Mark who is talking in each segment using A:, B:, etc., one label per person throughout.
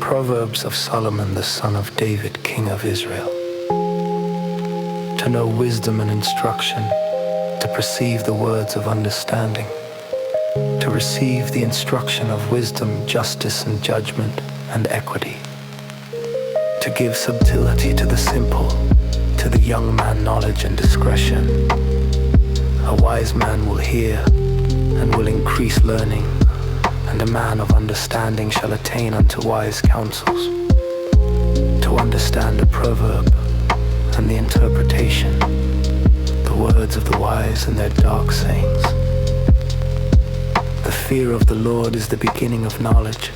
A: Proverbs of Solomon, the son of David, king of Israel. To know wisdom and instruction, to perceive the words of understanding, to receive the instruction of wisdom, justice and judgment and equity, to give subtlety to the simple, to the young man knowledge and discretion. A wise man will hear and will increase learning, and a man of understanding shall attain unto wise counsels. To understand a proverb and the interpretation, the words of the wise and their dark sayings. The fear of the Lord is the beginning of knowledge,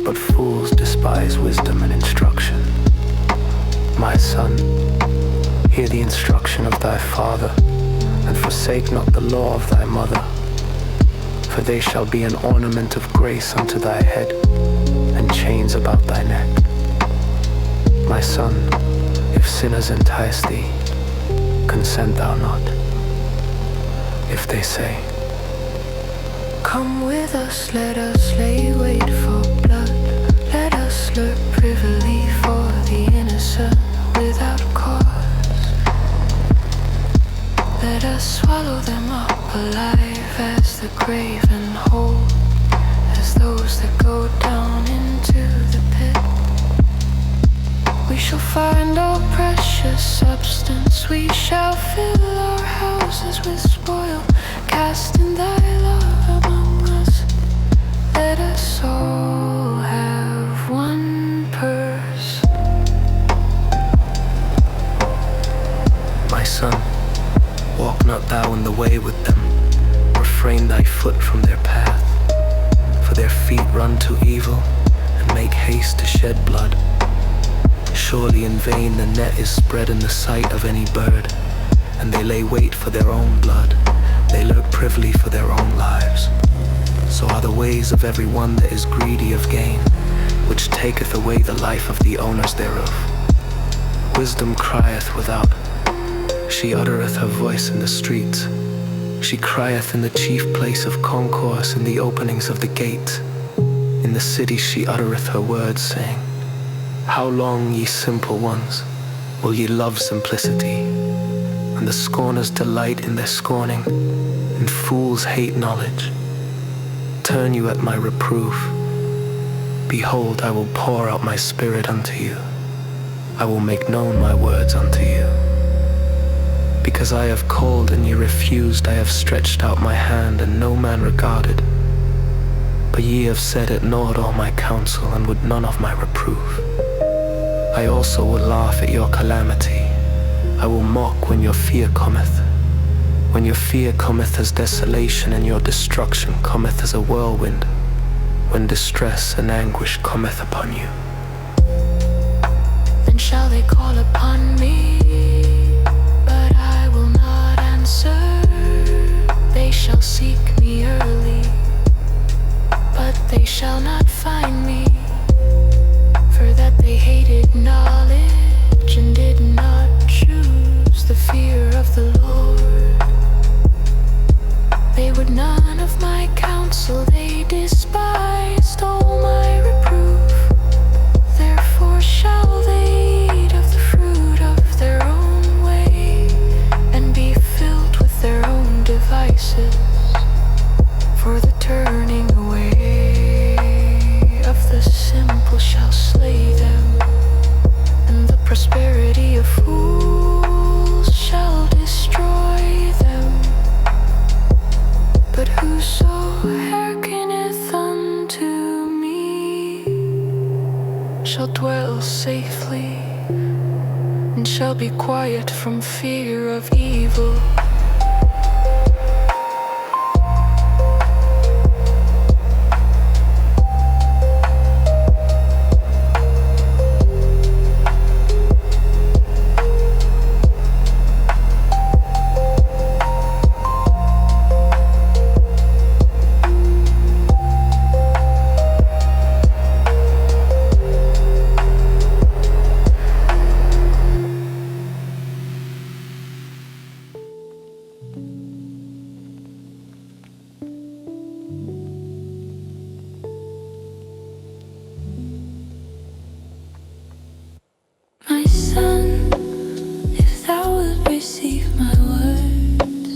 A: but fools despise wisdom and instruction. My son, hear the instruction of thy father, and forsake not the law of thy mother. For they shall be an ornament of grace unto thy head, and chains about thy neck. My son, if sinners entice thee, consent thou not. If they say,
B: come with us, let us lay wait for blood. Let us lurk privily for the innocent without cause. Let us swallow them up alive as the grave, and whole as those that go down into the pit. We shall find all precious substance, we shall fill our houses with spoil, casting thy love among us. Let us all have one purse.
A: my son, walk not thou in the way with them, refrain thy foot from their path. For their feet run to evil, and make haste to shed blood. Surely in vain the net is spread in the sight of any bird, and they lay wait for their own blood. They lurk privily for their own lives. So are the ways of every one that is greedy of gain, which taketh away the life of the owners thereof. Wisdom crieth without, she uttereth her voice in the streets. She crieth in the chief place of concourse, in the openings of the gate. In the city she uttereth her words, saying, how long, ye simple ones, will ye love simplicity? And the scorners delight in their scorning, and fools hate knowledge. Turn you at my reproof. Behold, I will pour out my spirit unto you. I will make known my words unto you. Because I have called and ye refused, I have stretched out my hand and no man regarded. But ye have said at naught all my counsel, and would none of my reproof. I also will laugh at your calamity. I will mock when your fear cometh. When your fear cometh as desolation, and your destruction cometh as a whirlwind. When distress and anguish cometh upon you.
B: Then shall they call upon me, but I will not answer. They shall seek me early, but they shall not find me. For that they hated knowledge, and did not choose the fear of the Lord. They would none of my counsel, they despised all my reproof. Therefore shall they eat of the fruit of their own way, and be filled with their own devices. For the turning away of the simple shall slay them, and the prosperity of fools shall destroy them. But whoso hearkeneth unto me shall dwell safely, and shall be quiet from fear of evil. receive my words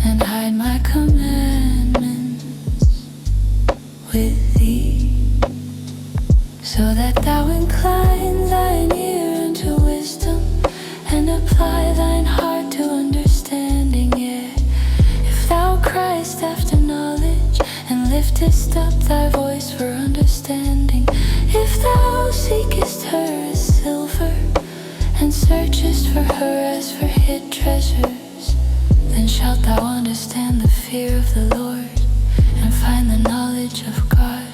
B: and hide my commandments with thee, so that thou incline thine ear unto wisdom and apply thine heart to understanding. Yeah, if thou criest after knowledge and liftest up thy voice for understanding, if thou seekest her as silver and searchest for her as for hid treasures, then shalt thou understand the fear of the Lord and find the knowledge of God.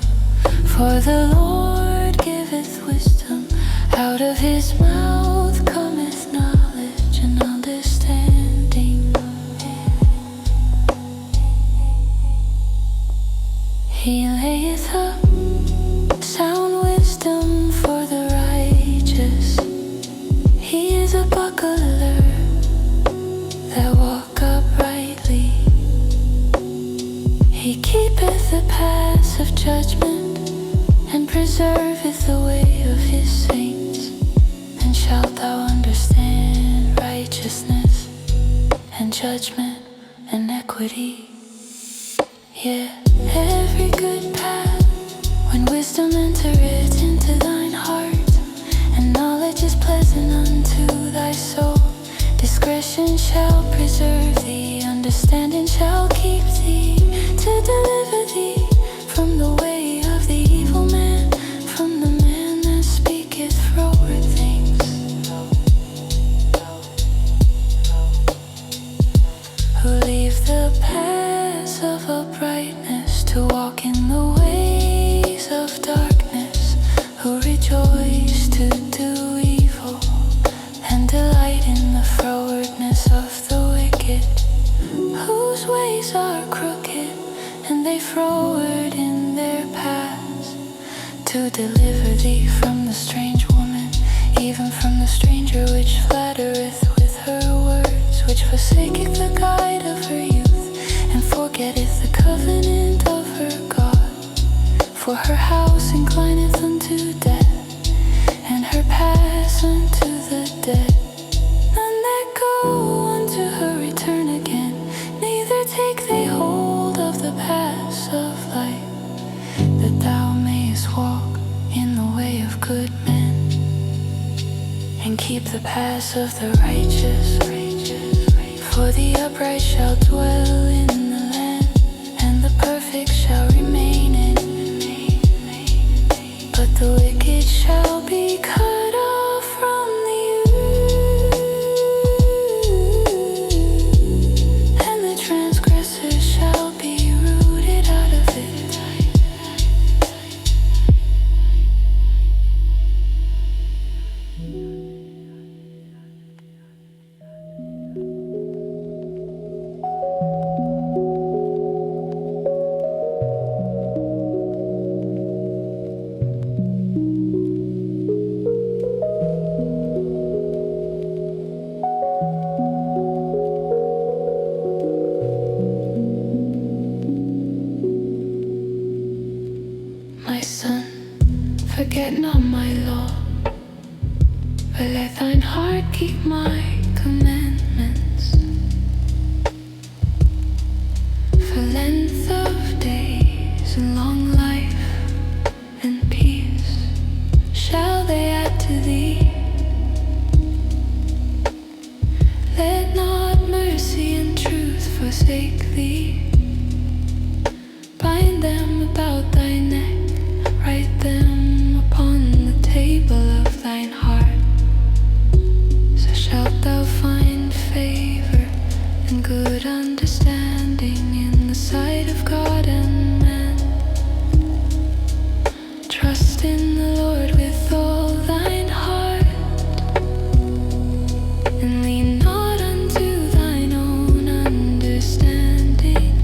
B: For the Lord giveth wisdom, out of his mouth cometh knowledge and understanding. He layeth up sound wisdom for the righteous. He is a buckler that walk uprightly. He keepeth the paths of judgment and preserveth the way of his saints. And shalt thou understand righteousness and judgment and equity. Yeah, every good path, when wisdom entereth into thine heart, and knowledge is pleasant unto thy soul, discretion shall preserve thee, understanding shall keep thee, to deliver thee from the way of the evil man, from the man that speaketh froward things, who leave the paths of uprightness to walk in the ways of darkness, who rejoice to do evil and delight in the frowardness of the wicked, whose ways are crooked and they froward in their paths, to deliver thee from the strange woman, even from the stranger which flattereth with her words, which forsaketh the guide of her youth, and forgetteth the covenant of her God. For her house inclineth unto death, and her paths unto the dead. None that go unto her return again, neither take they hold of the paths of life, that thou mayest walk in the way of good men, and keep the paths of the righteous. For the upright shall dwell in the land, and the perfect shall remain in it. But the wicked shall be cut off from the earth, and the transgressors shall be rooted out of it. My son, forget not my law, but let thine heart keep my commandments. For length of days and long life and peace shall they add to thee. Let not mercy and truth forsake thee. Bind them about thy neck, write them upon the table of thine heart. So shalt thou find favor and good understanding in the sight of God and man. Trust in the Lord with all thine heart, and lean not unto thine own understanding.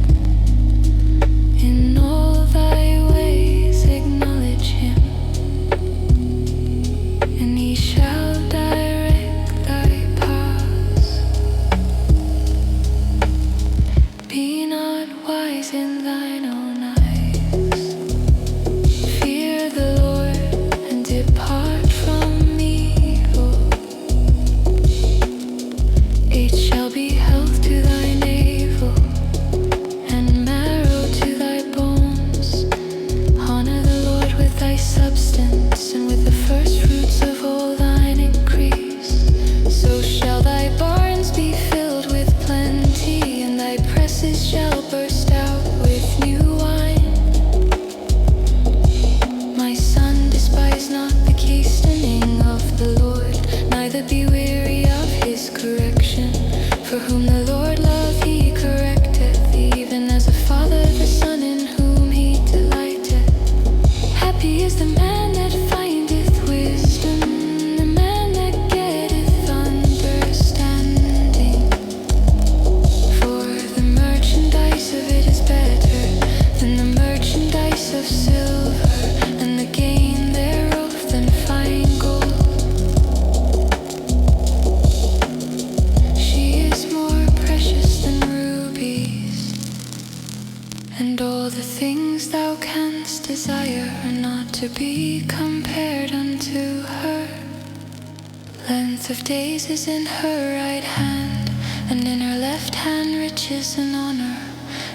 B: length of days is in her right hand, and in her left hand riches and honor.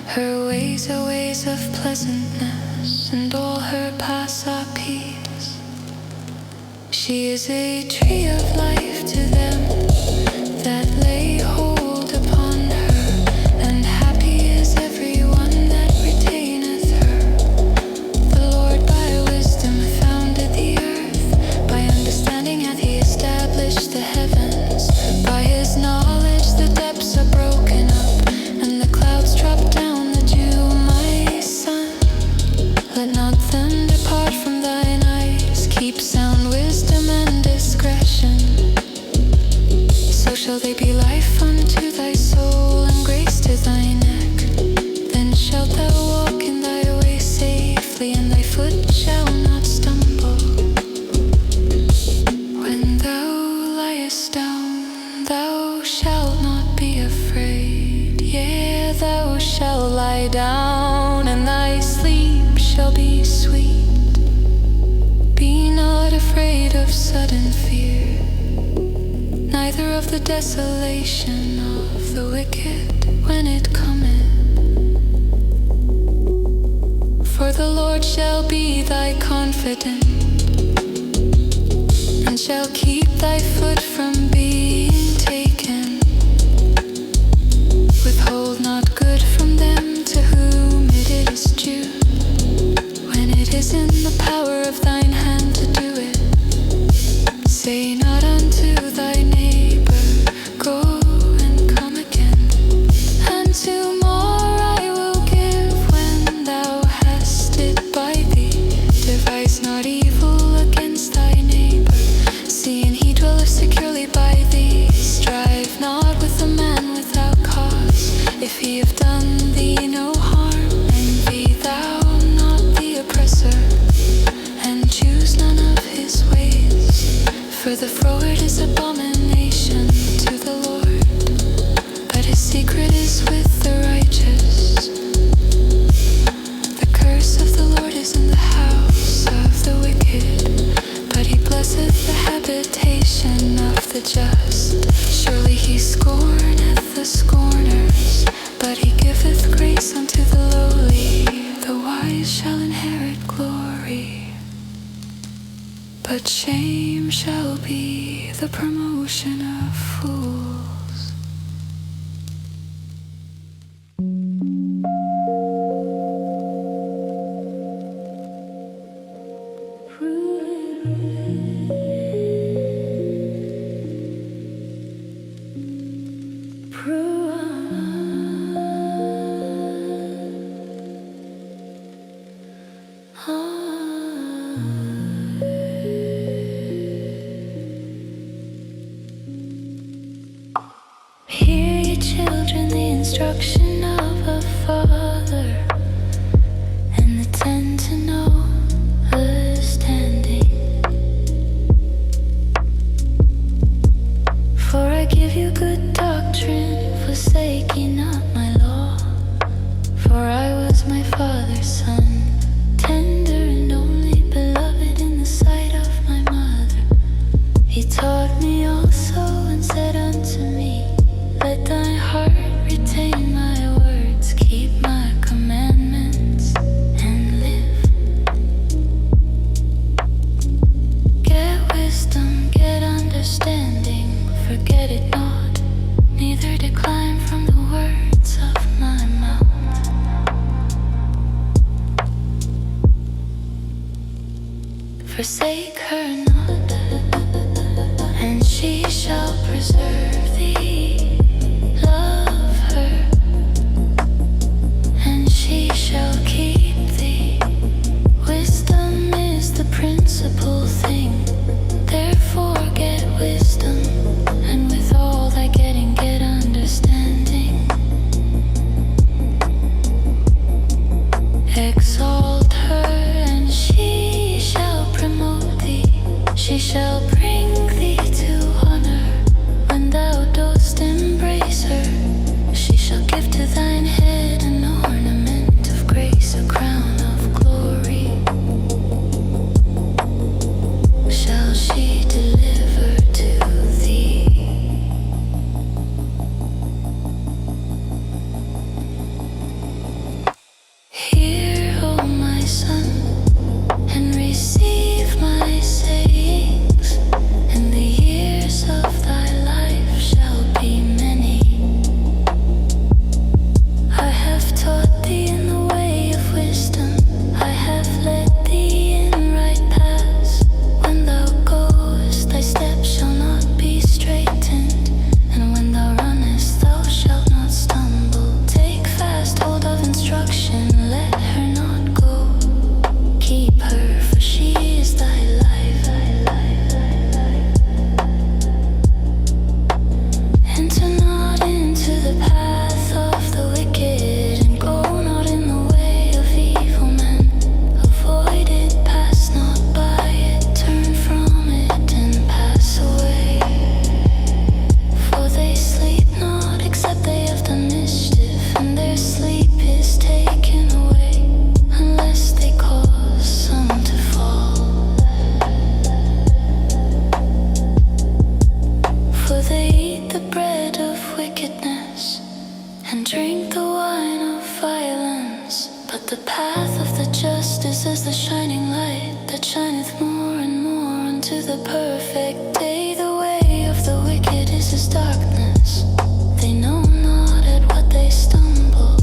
B: Her ways are ways of pleasantness, and all her paths are peace. She is a tree of life to them that lay hold upon her, and happy is everyone that retaineth her. The Lord by wisdom founded the earth, by understanding hath he established the heavens. By his knowledge the depths are broken up, and the clouds drop down the dew. My son, let not them depart from thine eyes. Keep sound wisdom and discretion. So shall they be life unto thy soul, and grace to thy neck. Then shalt thou walk in thy way safely, and thy foot shall not stumble. When thou liest down, thou shalt not be afraid. Yea, thou shalt lie down, and thy sleep shall be sweet. Be not afraid of sudden fear, neither of the desolation of the wicked when it cometh. For the Lord shall be thy confidence, and shall keep thy foot from being taken. Withhold not good from them to whom it is due, when it is in the power of thine hand to do it. Say not unto thy neighbor, go and come again, and to more I will give when thou hast it by thee. Devise not evil against thy neighbor, seeing he dwelleth securely by thee. Strive not with a man without cause, if he have done thee no harm. Envy thou not the oppressor, and choose none of his ways. For the froward is abomination to the Lord, but his secret is with the righteous. The curse of the Lord is in the house of the wicked, but he blesseth the habitation of the just. Surely he scorneth the scorners, but he giveth grace unto the lowly. The wise shall inherit glory, but shame shall be the promotion of fools. Hear ye children the instruction of a father, and attend to know understanding. For I give you good doctrine, forsake ye not my law. For I was my father's son, tender and only beloved in the sight of my mother. He taught me also and said unto me, let thy heart retain my words, keep my commandments, and live. Get wisdom, get understanding, forget it not, neither decline from the words of my mouth. Forsake her not, and she shall preserve thee. Love her, and she shall keep thee. Wisdom is the principal thing, therefore get wisdom, and with all thy getting get understanding. Exalt her, and she shall promote thee. She shall bring thee to honor when thou dost embrace her. She shall give to thine head an ornament of grace, a crown of glory. Shall she deliver to thee? is darkness. They know not at what they stumble.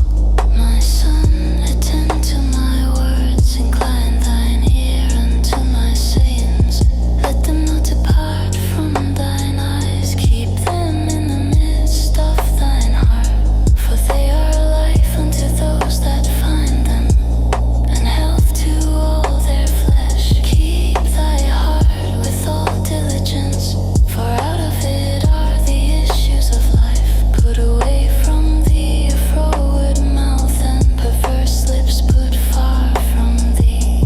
B: My son, attend to my words, incline thine ear unto my sayings. Let them not depart from thine eyes, keep them in the midst of thine heart. For they are life unto those that find them, and health to all their flesh. Keep thy heart with all diligence, for out of it are the issues of life. Put away from thee a froward mouth, and perverse lips put far from thee.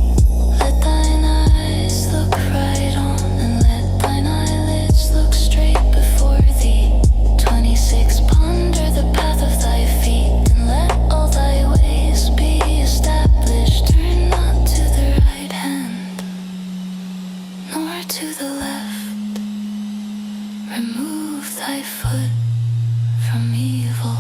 B: Let thine eyes look right on, and let thine eyelids look straight before thee. 26 Ponder the path of thy feet, and let all thy ways be established. Turn not to the right hand, nor to the left. Remove thy foot from evil.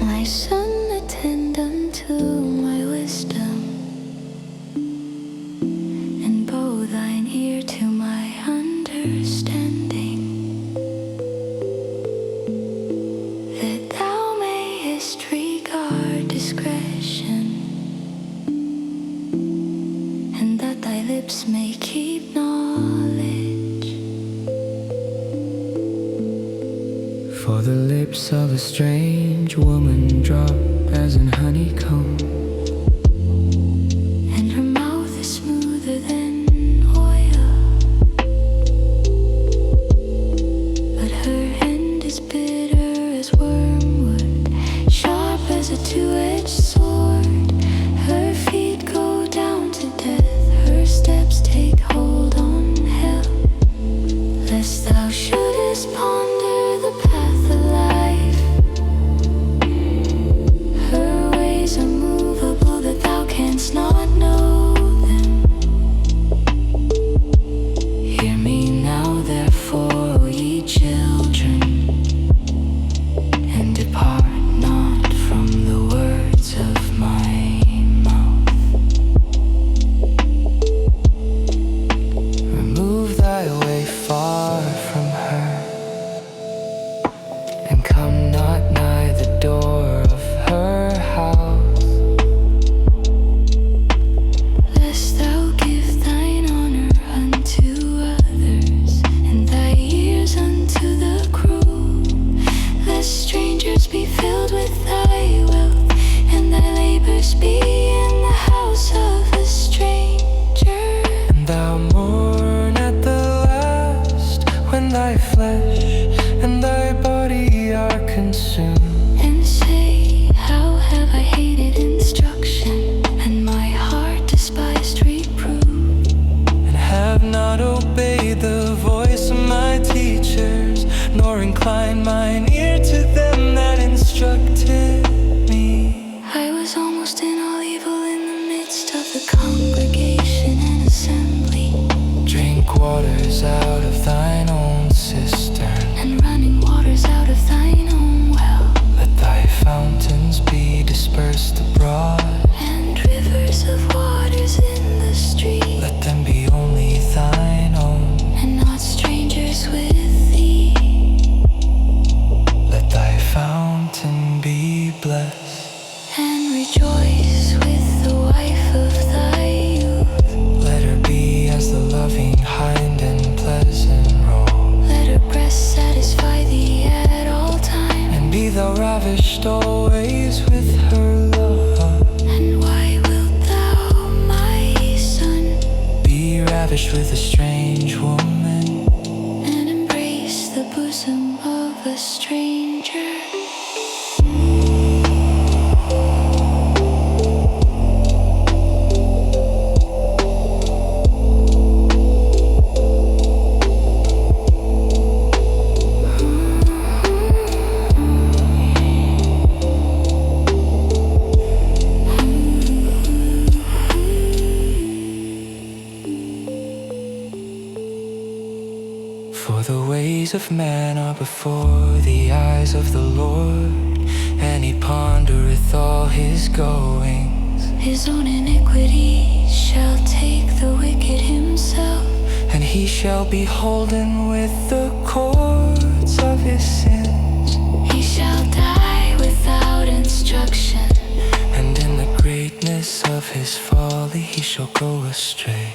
B: My son, attend unto my wisdom, and bow thine ear to my understanding, that thou mayest regard discretion, and that thy lips may keep knowledge.
A: For the lips of a strange woman drop as an honeycomb,
B: And her mouth is smoother than oil, but her end is bitter as wormwood, sharp as a two-edged sword. Her feet go down to death, her steps take hold on hell. Lest thou shouldest ponder the path of life, her ways are movable, that thou canst not know them. Hear me now, therefore, O ye children, and depart not from the words of my mouth.
A: remove thy way far from her, and come not nigh the door of her house.
B: Lest thou give thine honor unto others, and thy ears unto the cruel. Lest strangers be filled with thy wealth, and thy labors be in the house of a stranger.
A: And thou mourn at the last, when thy flesh and thy body are consumed.
B: And say, how have I hated instruction, and my heart despised reproof.
A: And have not obeyed the voice of my teachers, nor inclined mine ear to them that instructed me.
B: I was almost in all evil in the midst of the congregation and assembly,
A: Drink waters out of thine own cistern,
B: and running waters out of thine own well,
A: let thy fountains be dispersed abroad,
B: and rivers of waters in the street,
A: let them be only thine own.
B: and not strangers with thee.
A: Let thy fountain be blessed,
B: And rejoice with the wife of thy youth.
A: let her be as the loving hind and pleasant. be thou ravished always with her love.
B: And why wilt thou, my son,
A: be ravished with a strange woman,
B: and embrace the bosom of a stranger?
A: For the ways of man are before the eyes of the Lord, and he pondereth all his goings.
B: His own iniquity shall take the wicked himself,
A: And he shall be holden with the cords of his sins.
B: he shall die without instruction,
A: And in the greatness of his folly he shall go astray.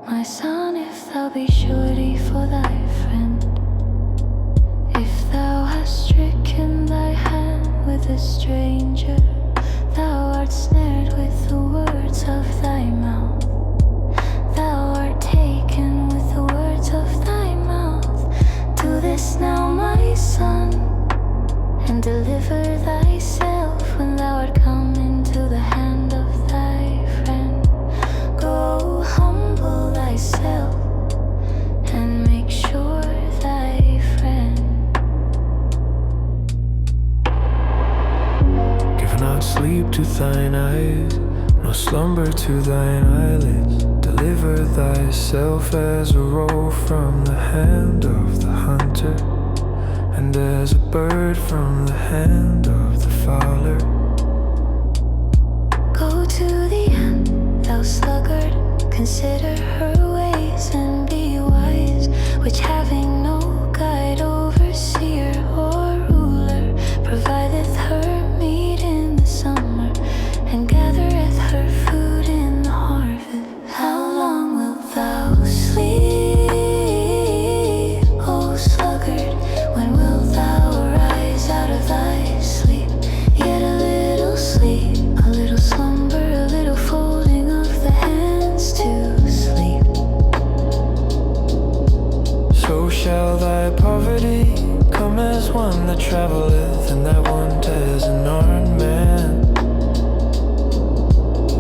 B: My son, if thou be surety for thy friend, if thou hast stricken thy hand with a stranger, thou art snared with the words of thy mouth. Thou art taken with the words of thy mouth. Do this now, my son, and deliver thyself when thou art come into the hand of thy friend. Go humble thyself and make sure thy friend.
A: Give not sleep to thine eyes, nor slumber to thine eyelids. Deliver thyself as a roe from the hand of the hunter, and as a bird from the hand of the fowler.
B: Go to the end, thou sluggard, consider her ways and be wise, which having no guide, overseer, or ruler, provideth her meat in the summer, and gathereth her food in the harvest. How long wilt thou sleep, O sluggard? When wilt thou arise out of thy sleep? Yet a little sleep, a little slumber, a little folding of the hands to sleep.
A: So shall thy poverty come as one that travelleth, and thy want as an armed man.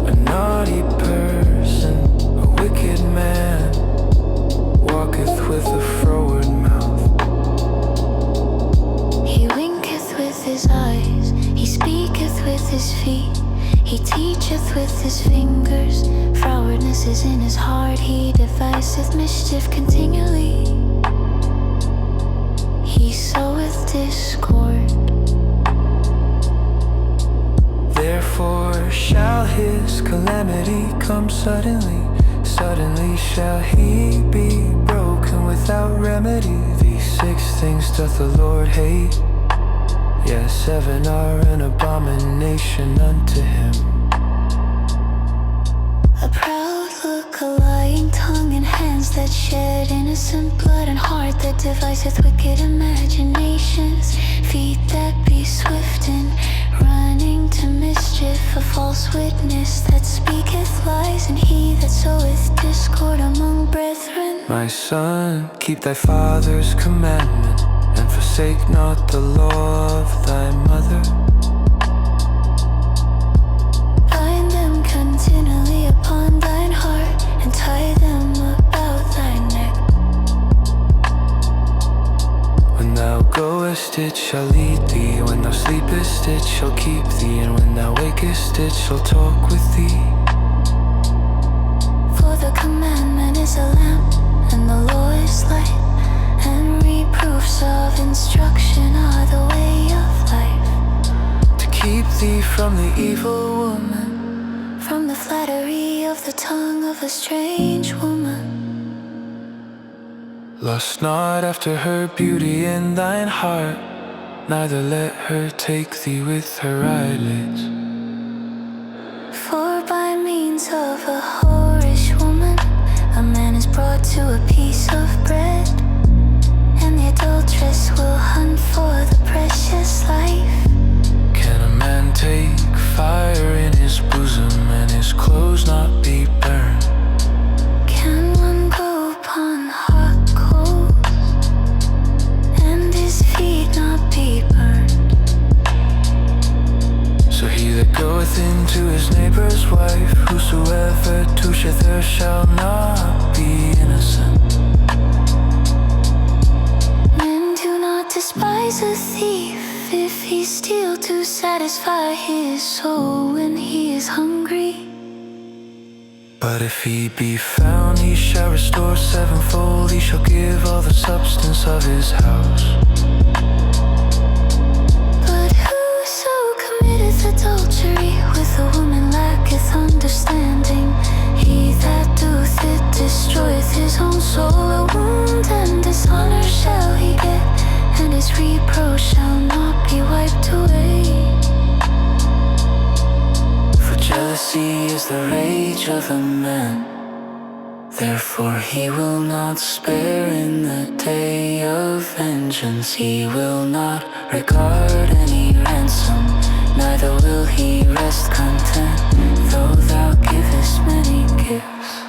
A: A naughty person, a wicked man, walketh with a froward mouth.
B: He winketh with his eyes, he speaketh with his feet, he teacheth with his fingers. Frowardness is in his heart, he deviseth mischief continually. He soweth discord.
A: Therefore shall his calamity come suddenly. Suddenly shall he be broken without remedy. These 6 things doth the Lord hate, yes, 7 are an abomination unto him.
B: A proud look, a lying tongue, and hands that shed innocent blood, and heart that deviseth wicked imaginations, feet that be swift in running to mischief, a false witness that speaketh lies, and he that soweth discord among brethren.
A: My son, keep thy father's commandment, and forsake not the law of thy mother.
B: Bind them continually upon thine heart, and tie them about thy neck.
A: When thou goest, it shall lead thee. When thou sleepest, it shall keep thee. And when thou wakest, it shall talk with thee.
B: For the commandment is a lamp, and the law is light, and reproofs of instruction are the way of life.
A: To keep thee from the evil woman,
B: from the flattery of the tongue of a strange woman.
A: Lust not after her beauty in thine heart, neither let her take thee with her eyelids.
B: For by means of a whorish woman, a man is brought to a piece of bread, and the adulteress will hunt for the precious life.
A: Can a man take fire in his bosom, and his clothes not be burned?
B: Can one go upon hot coals, and his feet not be burned?
A: So he that goeth into his neighbor's wife, whosoever toucheth her shall not be innocent.
B: Men do not despise a thief if he steal to satisfy his soul when he is hungry.
A: But if he be found, he shall restore sevenfold. He shall give all the substance of his house.
B: But whoso committeth adultery with a woman lacketh understanding. He that doeth it destroyeth his own soul. A wound and dishonor shall he get, and his reproach shall not be wiped away.
A: For jealousy is the rage of a man, therefore he will not spare in the day of vengeance. He will not regard any ransom, neither will he rest content, though thou givest many gifts.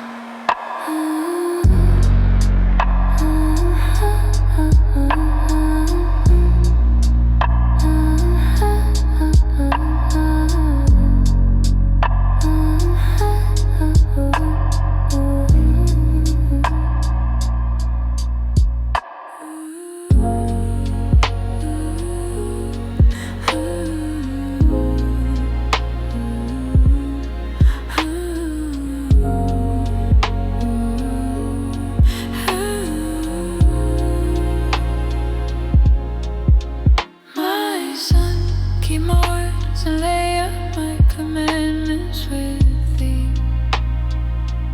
B: Keep my words and lay up my commandments with thee.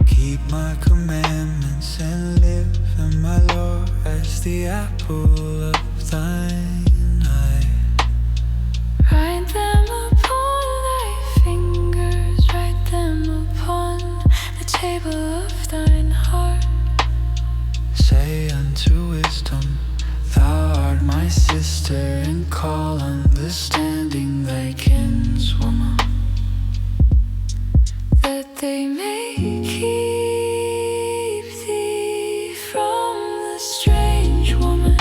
A: Keep my commandments and live in my law as the apple of thine eye.
B: Write them upon thy fingers, write them upon the table of thine heart.
A: Say unto wisdom, thou art my sister, and call understanding thy kinswoman,
B: that they may keep thee from the strange woman,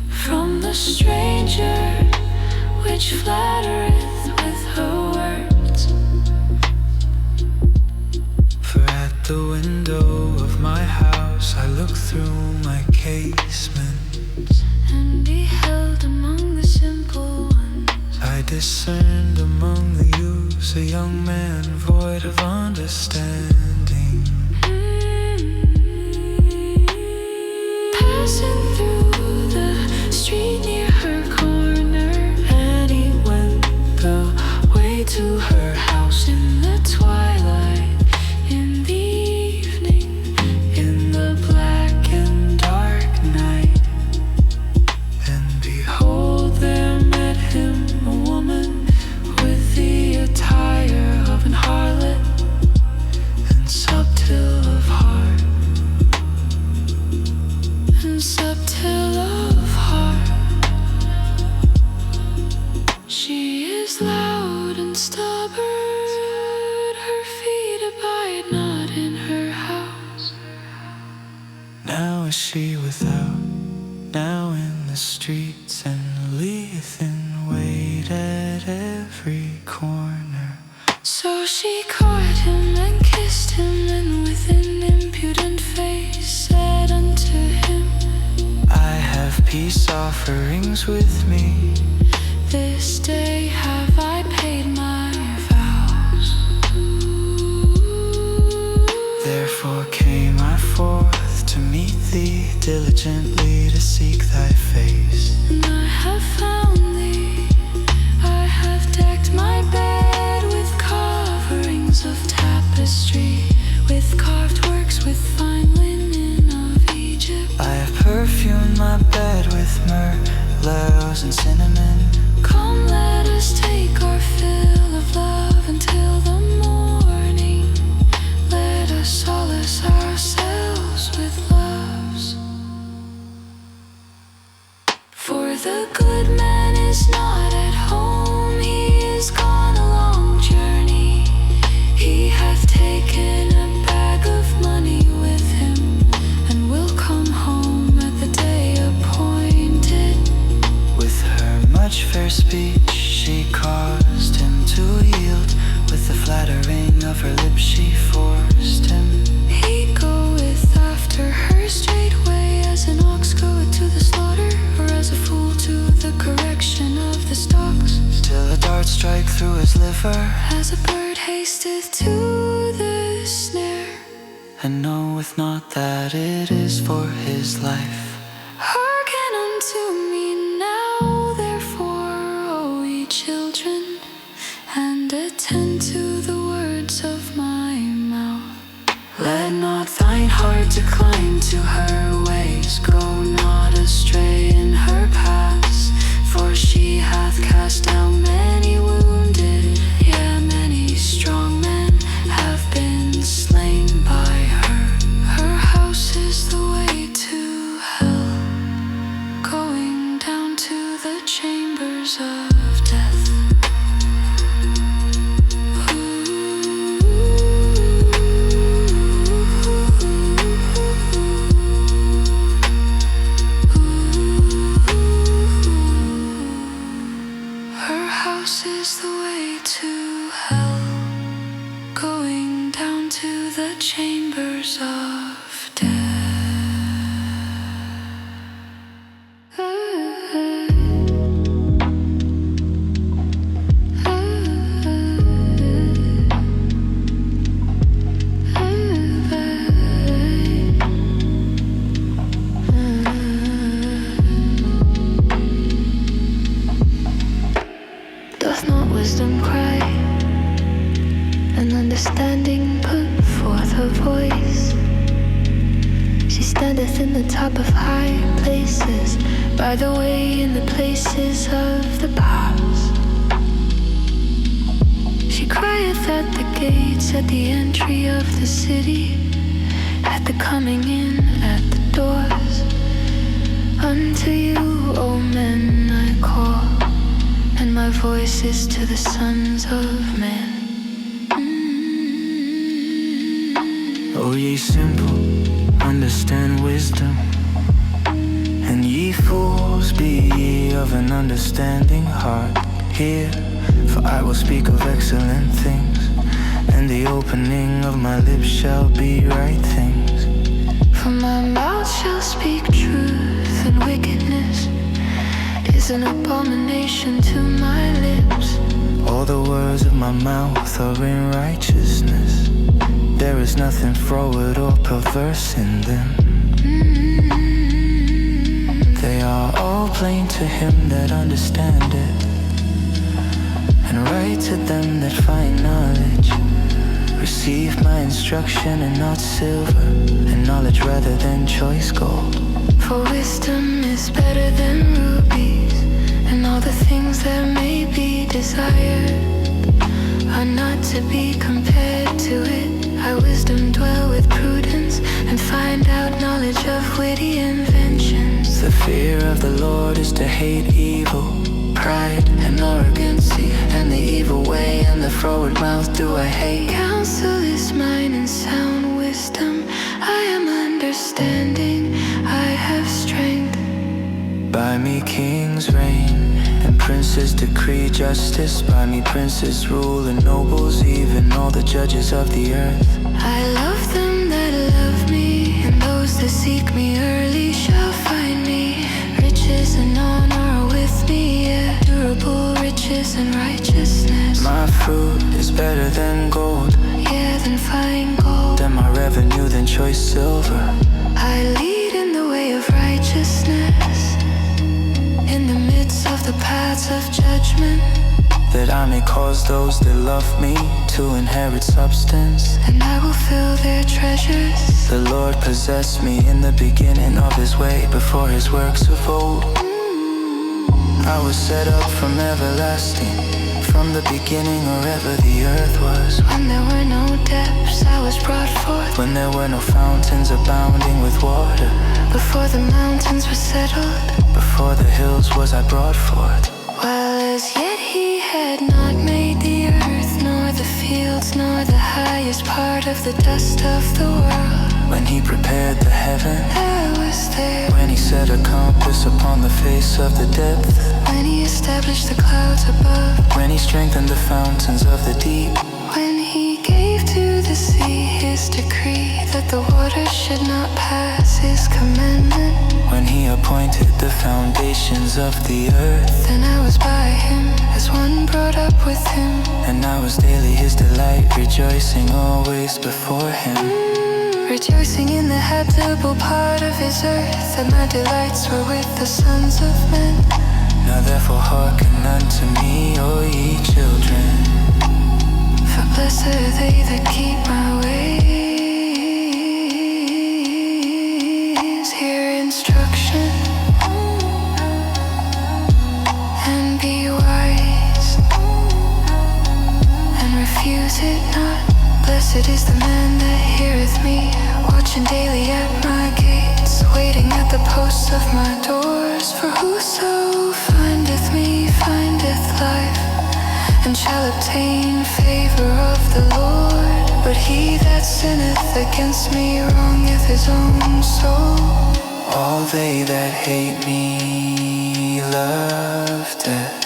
B: from the stranger which flattereth with her words.
A: For at the window of my house I looked through my casements,
B: and beheld among the simple ones.
A: I discerned among the youths a young man void of understanding.
B: Passing through the street near her corner,
A: And he went the way to her house
B: in the twilight, in the evening,
A: in the black and dark night. And behold, there met him a woman with the attire of an harlot, and subtle of heart,
B: and subtle of heart. She is loud and stubborn, her feet abide not in her house.
A: now is she without, now in the streets, and lieth in wait at every corner.
B: So she caught him and kissed him, and with an impudent face said unto him,
A: peace offerings with me.
B: This day have I paid my vows.
A: Therefore came I forth to meet thee, diligently to seek thy face.
B: And I have found thee. I have decked my bed with coverings of tapestry, with carved works, with fine linen of Egypt.
A: I have perfumed my bed with myrrh, aloes, and cinnamon.
B: Come, let us take our fill of love until the morning. Let us solace ourselves with loves. For the good man is not at home, he is gone a long journey. He hath taken a bag of money with him, and will come home at the day appointed.
A: With her much fair speech she caused him to yield, with the flattering of her lips she forced him.
B: He goeth after her straightway, as an ox goeth to the slaughter, or as a fool to the correction of the stocks.
A: Till a dart strike through his liver,
B: As a bird hasteth to the snare,
A: and knoweth not that it is for his life.
B: hearken unto me now, therefore, O ye children, and attend to the words of my mouth.
A: Let not thine heart decline to her ways, go not astray in her paths. For she hath cast down many wounded, yea, many strong men have been slain by her.
B: Her house is the way to hell, going down to the chambers of death. Her house is the way to hell, going down to the chambers of death.
C: Doth not wisdom cry, and understanding put forth her voice? She standeth in the top of high places, by the way in the places of the paths. She crieth at the gates, at the entry of the city, at the coming in, at the doors. Unto you, O men, I call, and my voice is to the sons of men.
A: O ye simple, understand wisdom, and ye fools, be ye of an understanding heart. Hear, for I will speak of excellent things, and the opening of my lips shall be right things.
C: For my mouth shall speak truth, and wickedness is an abomination to my lips.
A: All the words of my mouth are in righteousness. There is nothing froward or perverse in them. They are all plain to him that understandeth, and right to them that find knowledge. Receive my instruction, and not silver, and knowledge rather than choice gold.
C: For wisdom is better than rubies, and all the things that may be desired are not to be compared to it. I wisdom dwell with prudence, and find out knowledge of witty inventions.
A: The fear of the Lord is to hate evil, pride and arrogancy, and the evil way and the froward mouth do I hate.
C: Counsel is mine and sound wisdom. I am understanding, I have strength.
A: By me kings reign, and princes decree justice. By me princes rule, and nobles, even all the judges of the earth.
C: I love them that love me, and those that seek me early shall find me. Riches and honor are with me, yeah. Durable riches and righteousness.
D: My fruit is better than gold,
C: Yeah, than fine gold.
D: than my revenue, than choice silver.
C: I lead in the way of righteousness, in the midst of the paths of judgment,
D: that I may cause those that love me to inherit substance.
C: and I will fill their treasures.
D: The Lord possessed me in the beginning of his way, before his works of old. I was set up from everlasting, from the beginning or ever the earth was.
C: When there were no depths, I was brought forth.
D: When there were no fountains abounding with water,
C: Before the mountains were settled,
D: before the hills was I brought forth.
C: while as yet he had not made the earth, nor the fields, nor the highest part of the dust of the world.
D: When he prepared the heaven,
C: I was there.
D: when he set a compass upon the face of the depth,
C: When he established the clouds above,
D: when he strengthened the fountains of the deep,
C: when he gave to the sea his decree that the waters should not pass his commandment.
D: when he appointed the foundations of the earth,
C: Then I was by him, as one brought up with him.
D: and I was daily his delight, rejoicing always before him.
C: Rejoicing in the habitable part of his earth, that my delights were with the sons of men.
D: Now therefore hearken unto me, O ye children.
C: For blessed are they that keep my ways. Hear instruction and be wise, and refuse it not. Blessed is the man that heareth me, watching daily at my gates, waiting at the posts of my doors. For whoso findeth me findeth life, and shall obtain favor of the Lord. But he that sinneth against me wrongeth his own soul.
D: All they that hate me love death.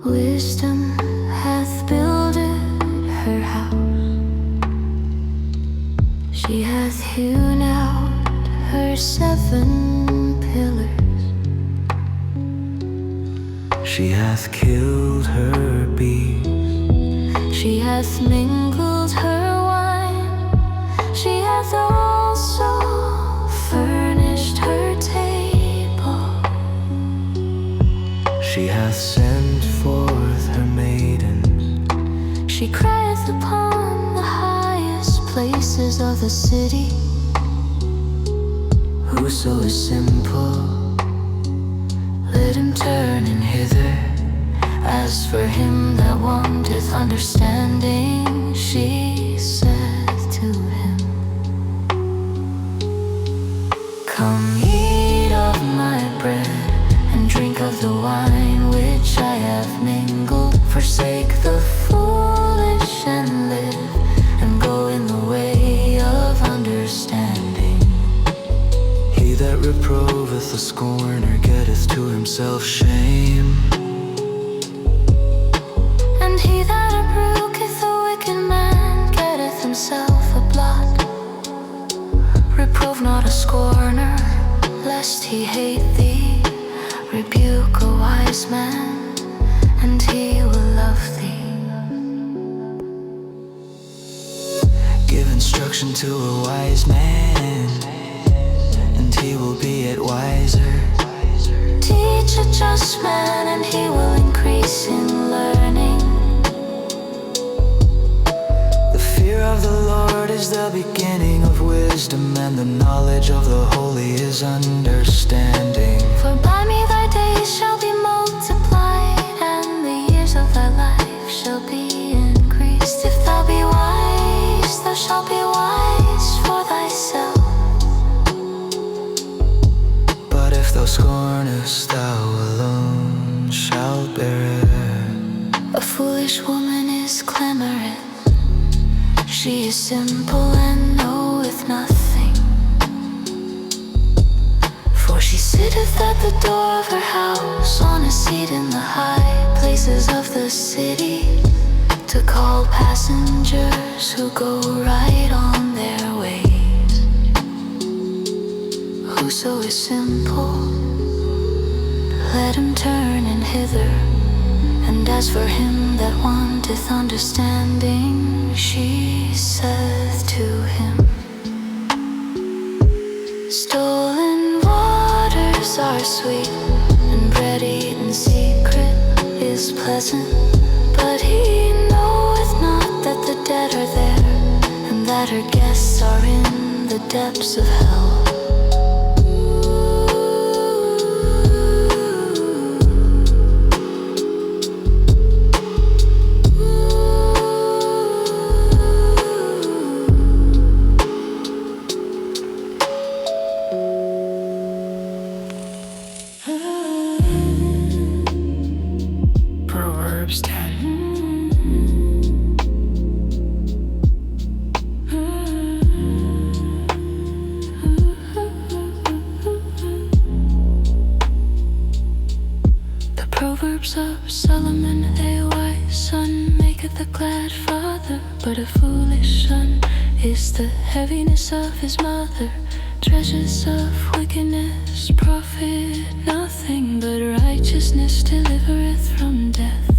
B: Wisdom hath builded her house. She hath hewn out her 7 pillars.
A: She hath killed her bees.
B: She hath mingled her wine. She hath also furnished her table.
A: She hath sent forth her maidens.
B: She crieth upon the highest places of the city.
A: Whoso is simple, let him turn in hither.
B: As for him that wanteth understanding, she saith to him, Come eat of my bread, and drink of the wine which I have mingled. Forsake the foolish and live, and go in the way of understanding.
A: He that reproveth the scorner getteth to himself shame.
B: And he that rebuketh the wicked man getteth himself a blot. Reprove not a scorner, lest he hate thee. Rebuke a wise man, and he will love thee.
D: Give instruction to a wise man, and he will be it wiser.
B: Teach a just man, and he will increase in learning.
D: The fear of the Lord is the beginning of wisdom, and the knowledge of the holy is understanding.
B: For by me thy days shall be multiplied, and the years of thy life shall be increased. If thou be wise, thou shalt be
C: She is simple and knoweth nothing, for she sitteth at the door of her house, on a seat in the high places of the city, to call passengers who go right on their ways. Whoso is simple, let him turn in hither. And as for him that wanteth understanding, she saith to him, stolen waters are sweet, and bread eaten secret is pleasant. But he knoweth not that the dead are there, and that her guests are in the depths of hell.
A: Proverbs 10.
C: The Proverbs of Solomon, a wise son maketh a glad father, but a foolish son is the heaviness of his mother. Treasures of wickedness profit nothing, but righteousness delivereth from death.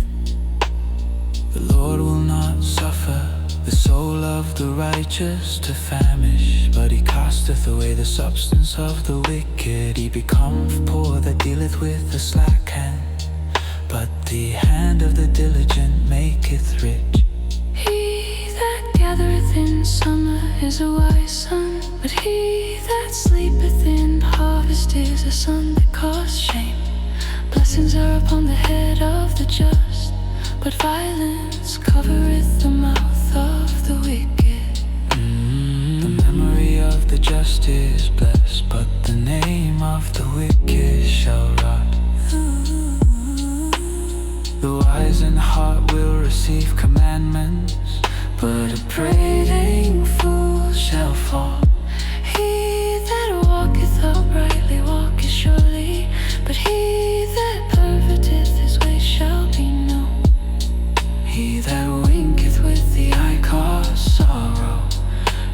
D: The Lord will not suffer the soul of the righteous to famish, but he casteth away the substance of the wicked. He becometh poor that dealeth with a slack hand, but the hand of the diligent maketh rich.
C: He that gathereth in summer is a wise son, but he that sleepeth in harvest is a son that causeth shame. Blessings are upon the head of the just, but violence covereth the mouth of the wicked.
D: The memory of the just is blessed, but the name of the wicked shall rot. The wise in heart will receive commandments, but a prating fool shall fall.
C: He that walketh uprightly walketh surely, but he that perverteth his way shall be known.
D: He that winketh with the eye cause sorrow,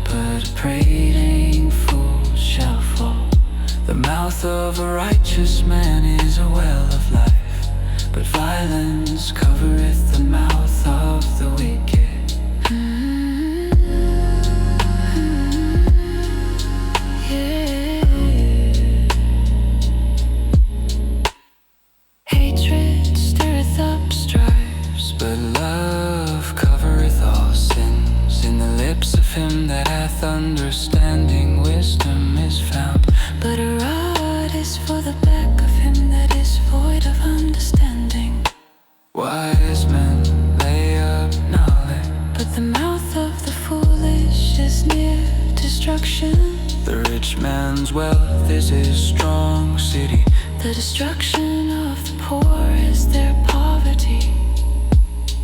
D: but a prating fool shall fall. The mouth of a righteous man is a well of life, but violence covereth the mouth of the wicked.
C: Hatred stirreth up strifes,
D: But love covereth all sins. In the lips of him that hath understanding, wisdom is found.
C: but a rod is for the back of him that is void of understanding.
D: Wise men lay up knowledge,
C: But the mouth of the foolish is near destruction.
D: the rich man's wealth is his strong city.
C: The destruction of the poor is their poverty.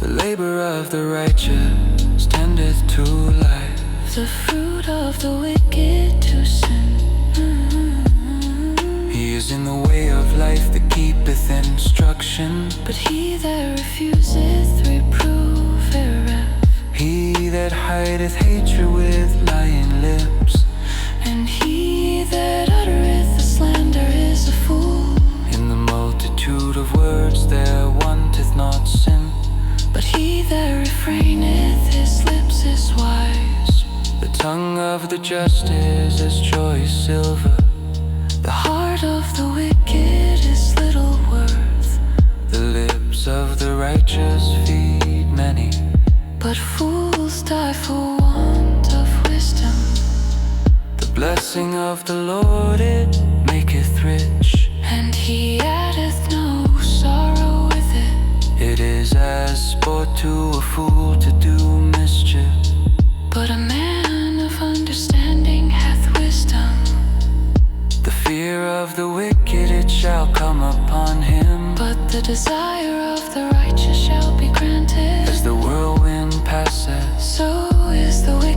D: The labor of the righteous tendeth to life,
C: The fruit of the wicked to sin.
D: he is in the way of life that keepeth instruction.
C: But he that refuseth reproof erreth,
D: He that hideth hatred with lying lips,
C: and he that uttereth a slander is a fool.
D: in the multitude of words there wanteth not sin.
C: But he that refraineth his lips is wise.
D: The tongue of the just is as choice silver,
C: The heart of the wicked is little worth,
D: the lips of the righteous feed many.
C: but fools die for want of wisdom.
D: The blessing of the Lord it maketh rich,
C: And he addeth no sorrow with it.
D: it is as sport to a fool to do mischief.
C: But a man of understanding hath wisdom.
D: The fear of the wicked it shall come upon him,
C: But the desire of the righteous shall be granted.
D: as the whirlwind passeth,
C: So is the wicked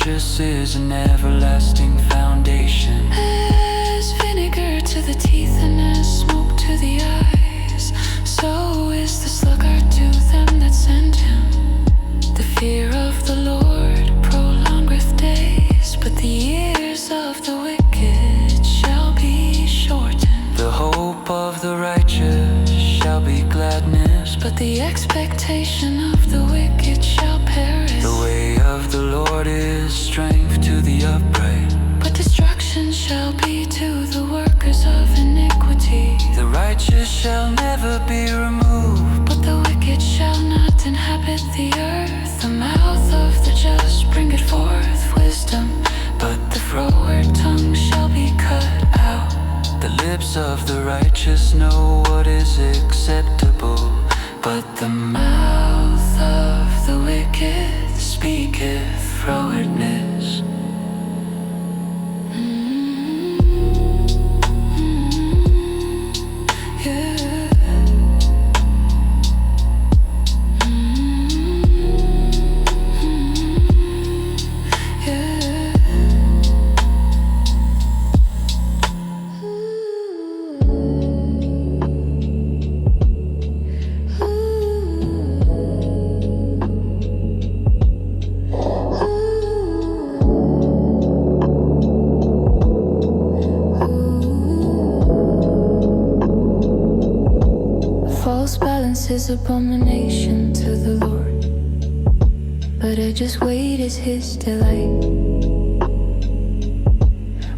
D: righteous is an everlasting foundation.
C: As vinegar to the teeth and as smoke to the eyes, so is the sluggard to them that send him. The fear of the Lord prolongeth days, but the years of the wicked shall be shortened.
D: The hope of the righteous shall be gladness,
C: But the expectation of the wicked shall perish.
D: the way of the Lord is strength to the upright.
C: But destruction shall be to the workers of iniquity.
D: The righteous shall never be removed,
C: But the wicked shall not inhabit the earth. The mouth of the just bringeth forth wisdom, but the froward tongue shall be cut out.
D: the lips of the righteous know what is acceptable, but the
C: Mouth of the wicked speaketh frowardness. False balance is abomination to the Lord, but a just weight is his delight.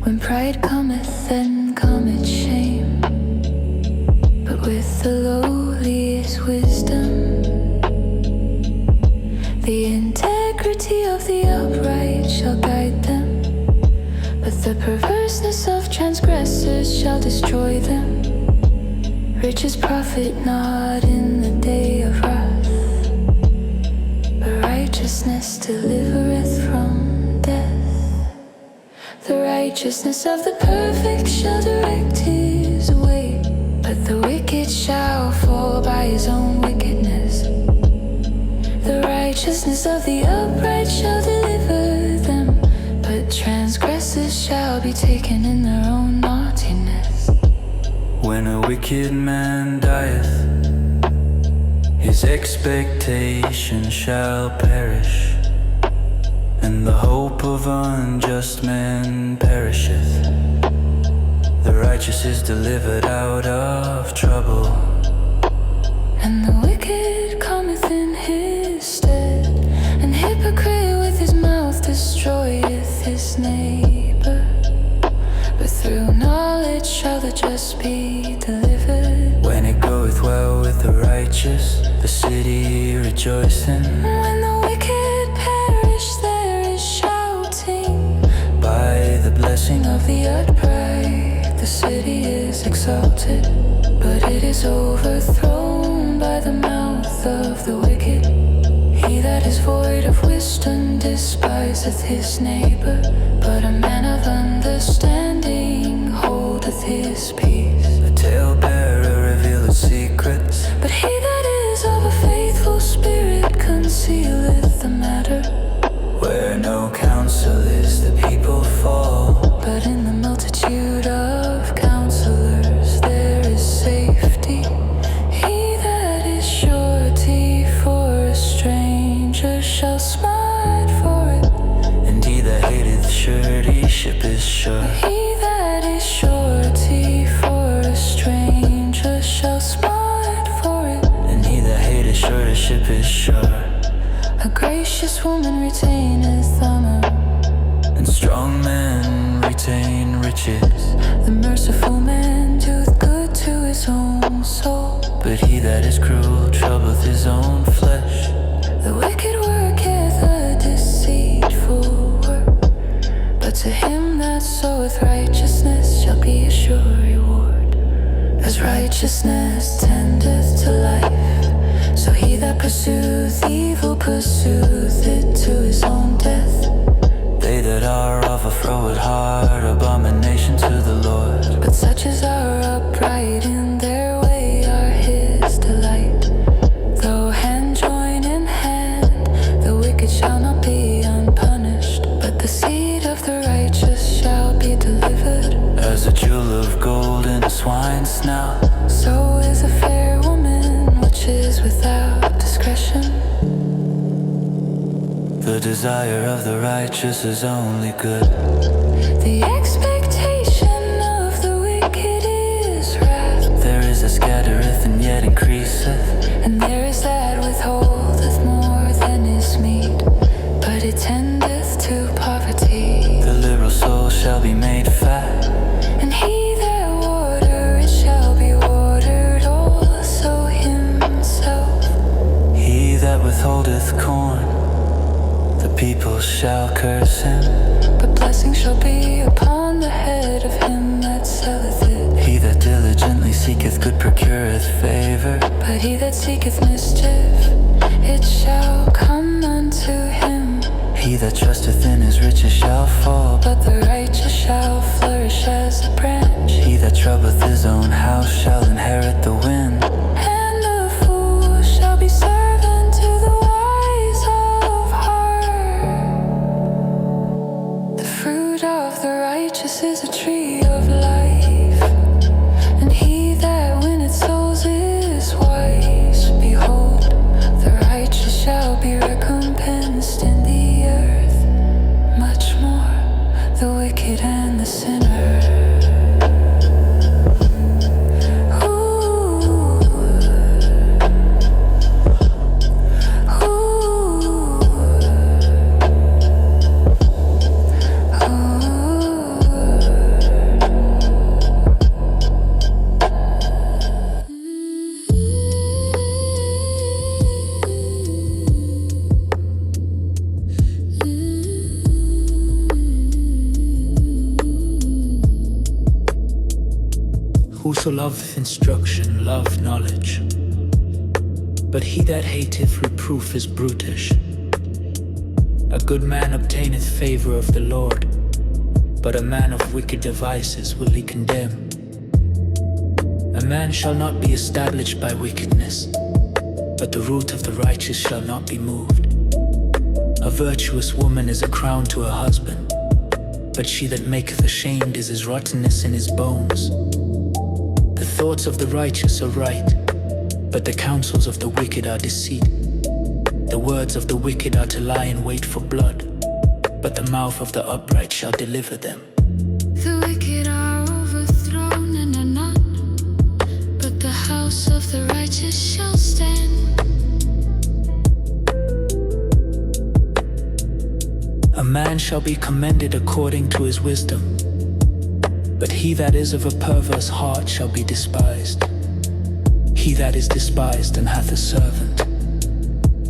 C: When pride cometh, then cometh shame, but with the lowly is wisdom. The integrity of the upright shall guide them, but the perverseness of transgressors shall destroy them. Riches profit not in the day of wrath, but righteousness delivereth from death. The righteousness of the perfect shall direct his way, but the wicked shall fall by his own wickedness. The righteousness of the upright shall deliver them, but transgressors shall be taken in their own naughtiness.
D: when a wicked man dieth, his expectation shall perish, and the hope of unjust men perisheth. The righteous is delivered out of trouble,
C: And the wicked cometh in his stead. An hypocrite with his mouth destroyeth his neighbor, but through knowledge shall the just be delivered.
D: when it goeth well with the righteous, the city rejoicing.
C: When the wicked perish, there is shouting.
D: By the blessing
C: Of the upright, the city is exalted, but it is overthrown by the mouth of the wicked. He that is void of wisdom despiseth his neighbor, but a man of understanding holdeth his peace.
D: the talebearer revealeth secrets,
C: But he that is of a faithful spirit concealeth the matter.
D: where no counsel is the people fall.
C: But in the multitude of counselors there is safety. He that is surety for a stranger shall smart for it.
D: And he that hateth suretyship is sure.
C: He that is surety for a stranger shall smart for it.
D: And he that hateth suretyship is sure.
C: A gracious woman retaineth honor,
D: And strong men retain riches,
C: the merciful man doeth good to his own soul.
D: but he that is cruel troubleth his own flesh.
C: The wicked worketh a deceitful work, but to him that soweth righteousness shall be a sure reward. As righteousness tendeth to life, so he that pursueth evil pursueth it to his own death.
D: They that are of a froward heart, abomination to the Lord.
C: But such as are upright in their way are his delight. Though hand join in hand, the wicked shall not be unpunished, but
D: path now.
C: So is a fair woman which is without discretion.
D: The desire of the righteous is only good.
C: The expectation of the wicked is wrath.
D: There is that scattereth and yet increaseth,
C: And there is that withholdeth more than is meet, but it tendeth to poverty.
D: the liberal soul shall be made fat.
C: And he that watereth shall be watered also himself.
D: He that withholdeth corn, the people shall curse him.
C: But blessing shall be upon the head of him that selleth it.
D: He that diligently seeketh good procureth favor.
C: But he that seeketh mischief, it shall come unto him.
D: He that trusteth in his riches shall fall.
C: But the righteous shall flourish as a branch.
D: He that troubleth his own house shall inherit the wind.
C: And the fool shall be servant to the wise of heart. The fruit of the righteous is a tree of life, and he that winneth souls is wise. Behold, the righteous shall be recompensed in the earth, much more the wicked and the sinner.
A: Whoso loveth instruction, love knowledge. But he that hateth reproof is brutish. A good man obtaineth favor of the Lord, but a man of wicked devices will he condemn. A man shall not be established by wickedness, but the root of the righteous shall not be moved. A virtuous woman is a crown to her husband, but she that maketh ashamed is his rottenness in his bones. The thoughts of the righteous are right, but the counsels of the wicked are deceit. The words of the wicked are to lie in wait for blood, but the mouth of the upright shall deliver them.
C: The wicked are overthrown and are not, but the house of the righteous shall stand.
A: A man shall be commended according to his wisdom, but he that is of a perverse heart shall be despised. He that is despised and hath a servant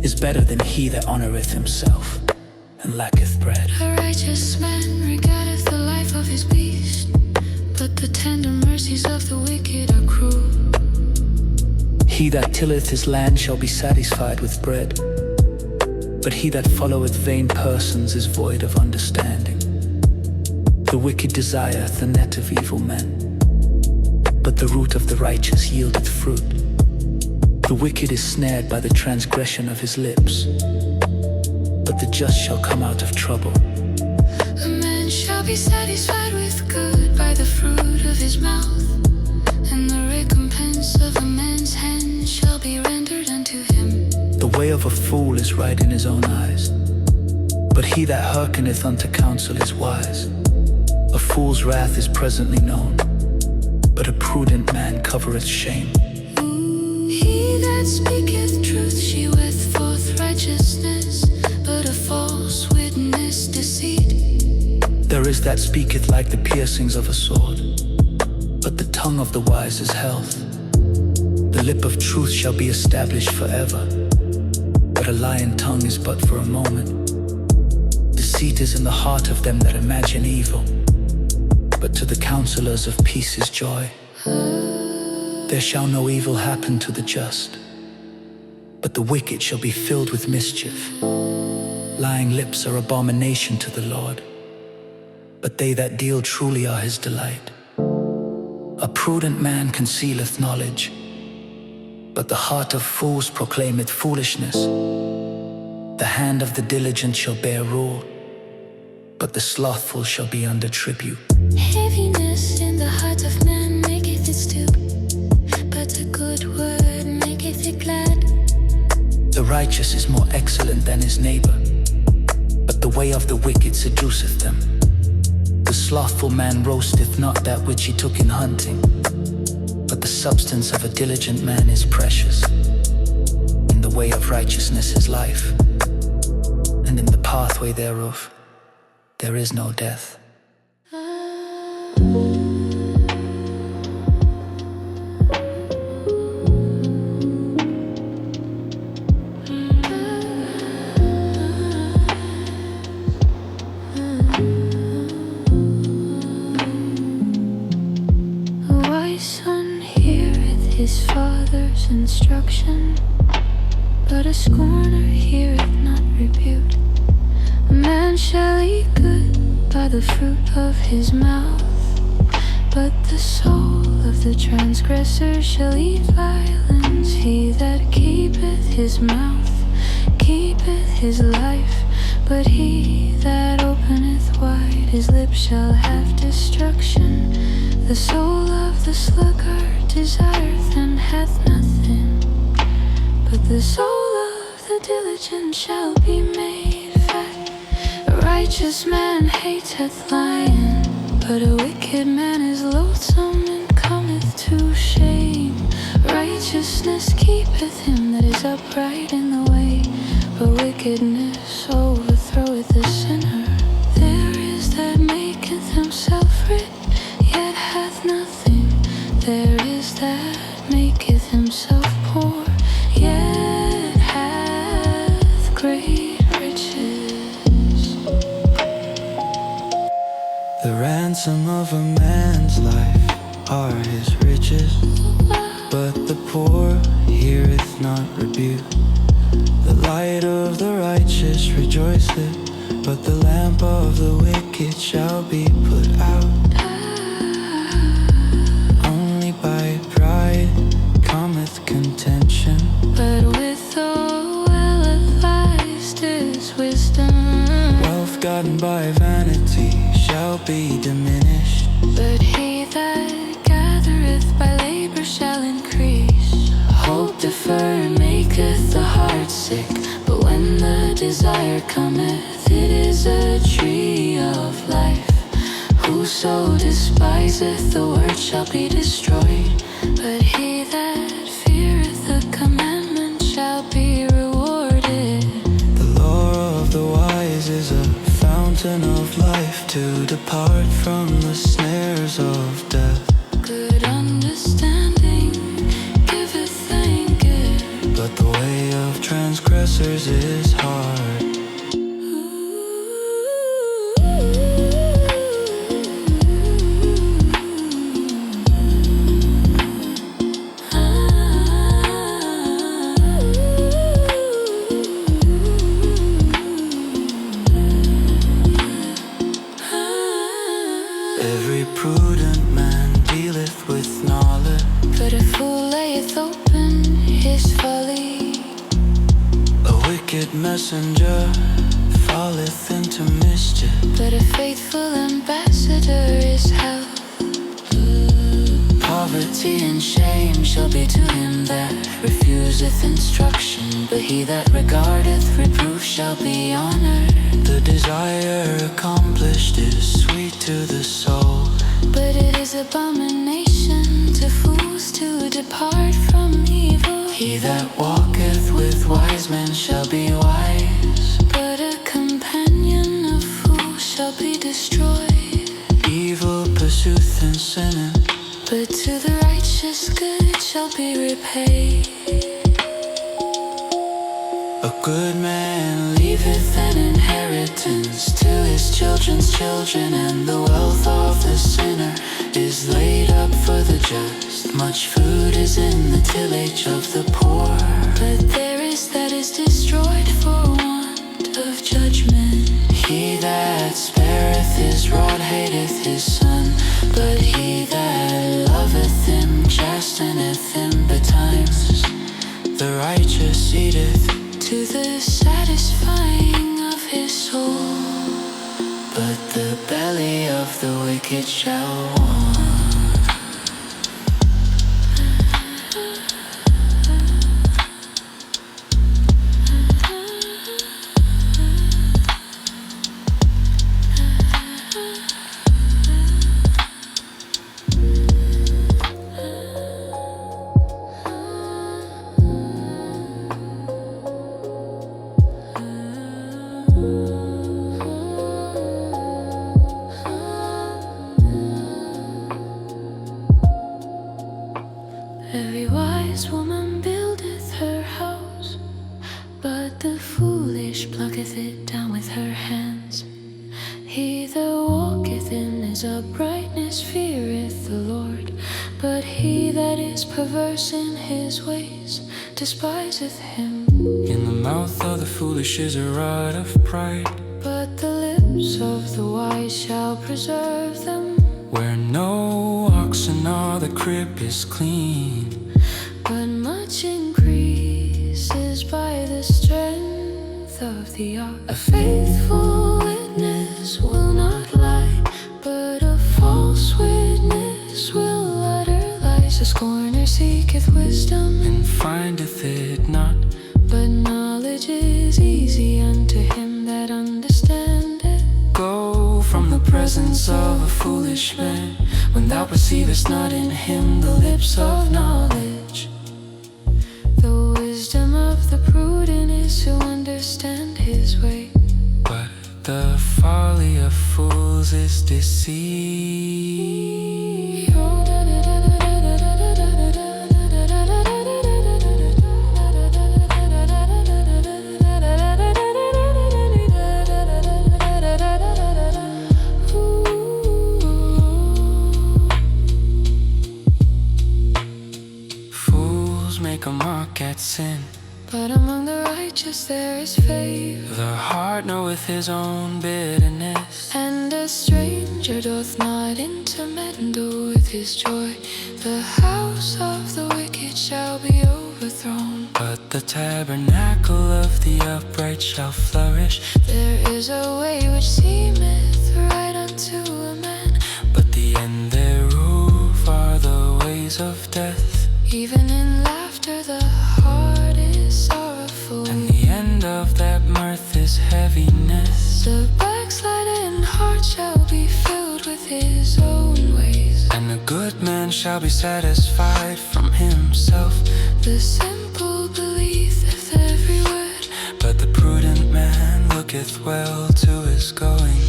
A: is better than he that honoureth himself and lacketh bread.
C: A righteous man regardeth the life of his beast, but the tender mercies of the wicked are cruel.
A: He that tilleth his land shall be satisfied with bread, but he that followeth vain persons is void of understanding. The wicked desireth the net of evil men, but the root of the righteous yieldeth fruit. The wicked is snared by the transgression of his lips, but the just shall come out of trouble.
C: A man shall be satisfied with good by the fruit of his mouth, and the recompense of a man's hand shall be rendered unto him.
A: The way of a fool is right in his own eyes, but he that hearkeneth unto counsel is wise. A fool's wrath is presently known, but a prudent man covereth shame.
C: He that speaketh truth sheweth forth righteousness, but a false witness deceit.
A: There is that speaketh like the piercings of a sword, but the tongue of the wise is health. The lip of truth shall be established forever, but a lying tongue is but for a moment. Deceit is in the heart of them that imagine evil, but to the counselors of peace is joy. There shall no evil happen to the just, but the wicked shall be filled with mischief. Lying lips are abomination to the Lord, but they that deal truly are his delight. A prudent man concealeth knowledge, but the heart of fools proclaimeth foolishness. The hand of the diligent shall bear rule, but the slothful shall be under tribute.
C: Heaviness in the heart of man maketh it stoop, good word maketh it glad.
D: The righteous is more excellent than his neighbor, but the way of the wicked seduceth them. The slothful man roasteth not that which he took in hunting, but the substance of a diligent man is precious. In the way of righteousness is life, and in the pathway thereof there is no death.
C: His father's instruction, but a scorner heareth not rebuke. A man shall eat good by the fruit of his mouth, but the soul of the transgressor shall eat violence. He that keepeth his mouth keepeth his life, but he that openeth wide his lips shall have destruction. The soul of the sluggard desireth and hath nothing, but the soul of the diligent shall be made fat. A righteous man hateth lying, but a wicked man is loathsome and cometh to shame. Righteousness keepeth him that is upright in the way, but wickedness overthroweth the sinner. There is that maketh himself rich, yet hath nothing. There is that maketh himself poor, yet hath great riches.
D: The ransom of a man's life are his riches, but the poor heareth not rebuke. The light of the righteous rejoiceth, but the lamp of the wicked shall be put out. Only by pride cometh contention,
C: But with the well-advised is wisdom.
D: wealth gotten by vanity shall be diminished.
C: But he that gathereth by labor shall increase. Hope deferred maketh the heart sick, but when the desire cometh, it is a tree of life. Whoso despiseth the word shall be destroyed, but he that feareth the commandment shall be rewarded.
D: The law of the wise is a fountain of life, to depart from the snares of death.
C: Good understanding giveth thanking,
D: But the way of transgressors is hard. Every prudent man dealeth with knowledge,
C: but a fool layeth open his folly.
D: a wicked messenger falleth into mischief.
C: But a faithful ambassador is health. Poverty and shame shall be to him that refuseth instruction, but he that regardeth reproof shall be honored.
D: The desire accomplished is sweet to the soul,
C: But it is abomination to fools to depart from evil.
D: he that walketh with wise men shall be wise.
C: But a companion of fools shall be destroyed.
D: Evil pursueth and sinneth,
C: But to the righteous good shall be repaid.
D: a good man leaveth an inheritance to his children's children, and the wealth of the sinner is laid up for the just. Much food is in the tillage of the poor,
C: But there is that is destroyed for want of judgment.
D: he that spareth his rod hateth his son, but he that loveth him chasteneth him betimes. The righteous eateth,
C: To the satisfying of his soul,
D: but the belly of the wicked shall want.
B: He that walketh in his uprightness feareth the Lord, but he that is perverse in his ways despiseth him.
D: In the mouth of the foolish is a rod of pride,
B: But the lips of the wise shall preserve them.
D: where no oxen are, the crib is clean.
B: But much increase is by the strength of the ark. A faithful witness will not lie, but a false witness will utter lies. A scorner seeketh wisdom,
D: And findeth it not.
B: but knowledge is easy unto him that understandeth.
D: Go from the presence of a foolish man, when thou perceivest not in him the lips of knowledge.
B: The wisdom of the prudent is to understand his way,
D: But the folly of fools is deceit. Fools make a mock at sin,
B: but among the righteous there is favor.
D: the heart knoweth his own bitterness.
B: And a stranger doth not intermeddle with his joy. The house of the wicked shall be overthrown,
D: But the tabernacle of the upright shall flourish.
B: there is a way which seemeth right unto a man,
D: But the end thereof are the ways of death.
B: even in laughter the heart is sorrowful,
D: And the end of that mirth is heaviness.
B: the backsliding heart shall be filled with his own ways.
D: And a good man shall be satisfied from himself,
B: The simple believeth every word,
D: but the prudent man looketh well to his going.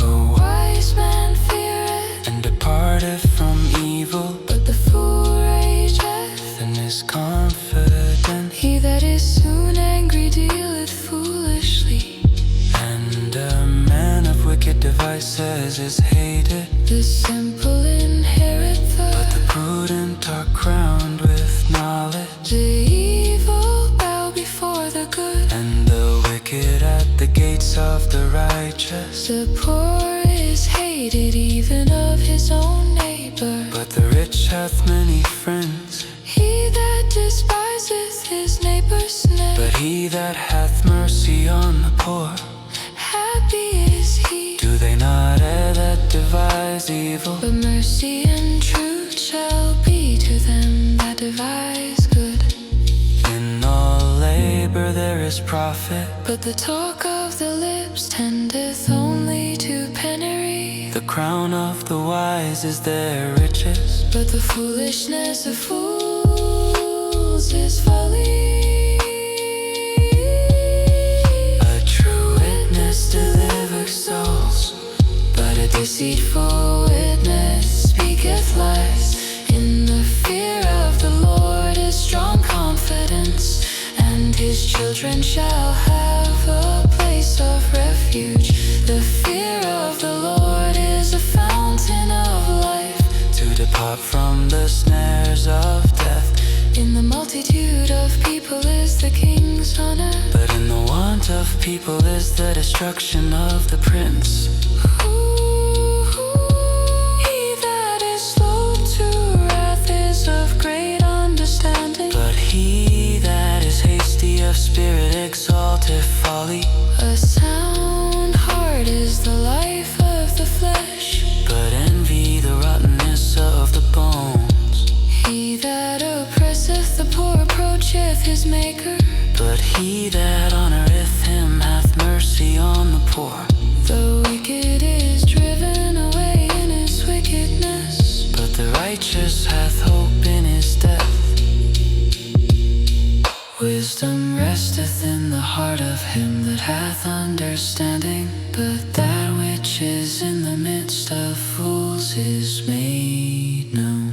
B: a wise man feareth,
D: And departeth from evil,
B: but the fool rageth.
D: and is confident.
B: He that is soon angry dealeth foolishly,
D: And a man of wicked devices is hated,
B: the simple inherit
D: but the
B: the
D: prudent are crowned with knowledge.
B: The evil bow before the good,
D: And the wicked at the gates of the righteous.
B: the poor is hated even of his own neighbor.
D: But the rich hath many friends,
B: He that despiseth his neighbor's snare,
D: but he that hath mercy on the poor.
B: happy is he.
D: Do they not err that devise evil?
B: But mercy and truth shall be to them that devise good.
D: In all labor there is profit.
B: But the talk of the lips tendeth only to penury.
D: The crown of the wise is their riches,
B: But the foolishness of fools is folly.
D: a true witness delivers souls,
B: But a deceitful witness speaketh lies. In the fear of the Lord is strong confidence, and his children shall have a place of refuge. The fear of the Lord is a fountain of life,
D: to depart from the snares of death.
B: in the multitude of people is the king's honor.
D: But in the want of people is the destruction of the prince.
B: He that is slow to wrath is of great understanding,
D: But he that is hasty of spirit exalteth folly.
B: a sound heart is the life of the flesh.
D: But envy the rottenness of the bones.
B: He that oppresseth the poor approacheth his maker,
D: But he that honoreth him hath mercy on the poor.
B: the wicked is driven away in his wickedness,
D: But the righteous hath hope in his death.
B: wisdom resteth in the heart of him that hath understanding, but that which is in the midst of fools is made known.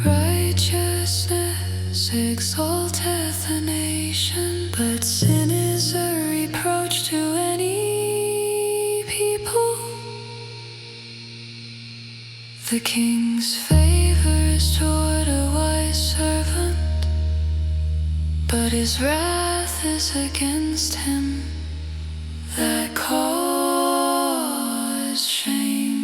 B: Righteousness exalteth a nation, but sin is a reproach to any
C: The king's favor is toward a wise servant, but his wrath is against him that cause shame.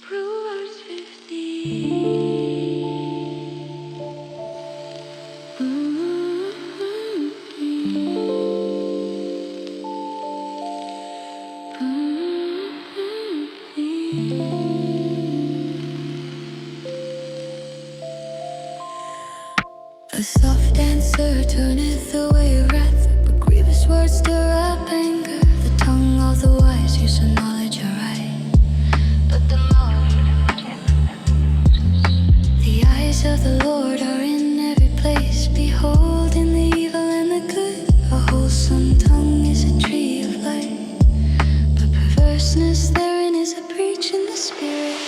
B: Proverbs 15.
C: A soft answer turneth away wrath, but grievous words stir up anger. The tongue of the wise use of knowledge aright, but the mouth the eyes of the Lord are in every place, beholding the evil and the good. A wholesome tongue is a tree of life, but perverseness therein is a breach in the spirit.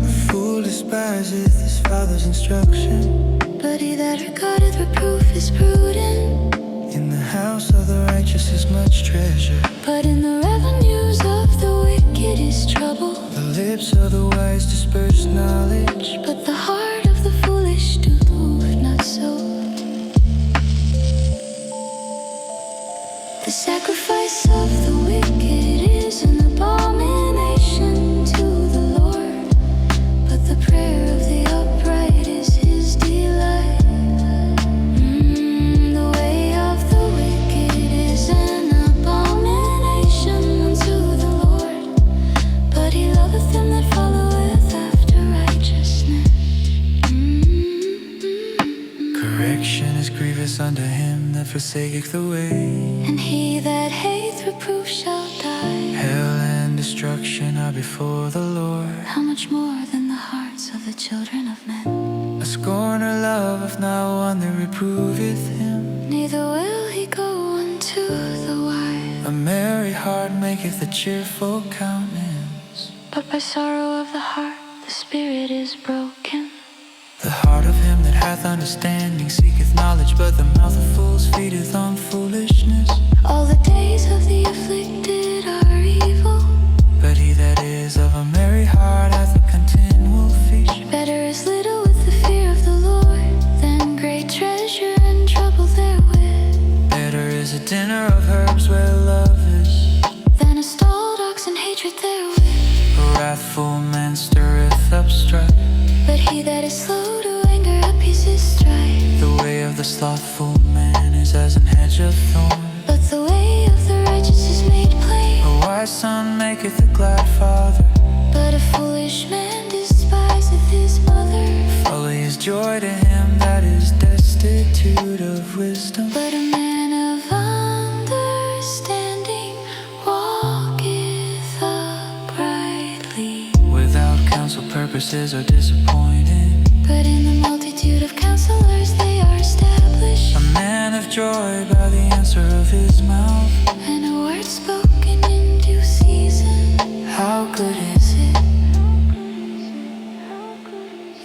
D: A fool despiseth his father's instruction,
C: but he that regardeth reproof is prudent.
D: in the house of the righteous is much treasure,
C: But in the revenues of the wicked is trouble.
D: the lips of the wise disperse knowledge,
C: But the heart of the foolish doth move not so. The sacrifice of the wicked is an abomination to the Lord, but the prayer of the upright is his delight. The way of the wicked is an abomination unto the Lord, but he loveth them that followeth after righteousness.
D: correction is grievous unto him that forsaketh the way.
C: And he that hateth reproof shall die.
D: Hell and destruction are before the Lord.
C: How much more than the hearts of the children of men?
D: A scorner loveth not one that reproveth him.
C: Neither will he go unto the wise.
D: A merry heart maketh a cheerful countenance.
C: But by sorrow of the heart the spirit is broken.
D: The heart of him that hath understanding seeketh knowledge, but the mouth of fools feedeth on foolishness.
C: All the days of the afflicted are evil.
D: But he that is of a merry heart hath a continual feast.
C: Better is little with the fear of the Lord than great treasure and trouble therewith.
D: Better is a dinner of herbs where love is,
C: Than a stalled ox and hatred therewith.
D: a wrathful man stirreth up strife.
C: But he that is slow to anger appeases strife.
D: The way of the slothful man is as an hedge of thorns.
C: But the way of the righteous is made plain.
D: A wise son maketh a glad father,
C: But a foolish man despiseth his mother.
D: folly is joy to him that is destitute of wisdom.
C: But a man of understanding walketh uprightly.
D: Without counsel purposes are disappointed.
C: But in the multitude of counselors they are established.
D: A man of joy by the answer of his mouth.
C: And a word spoken in due season.
D: How good is it?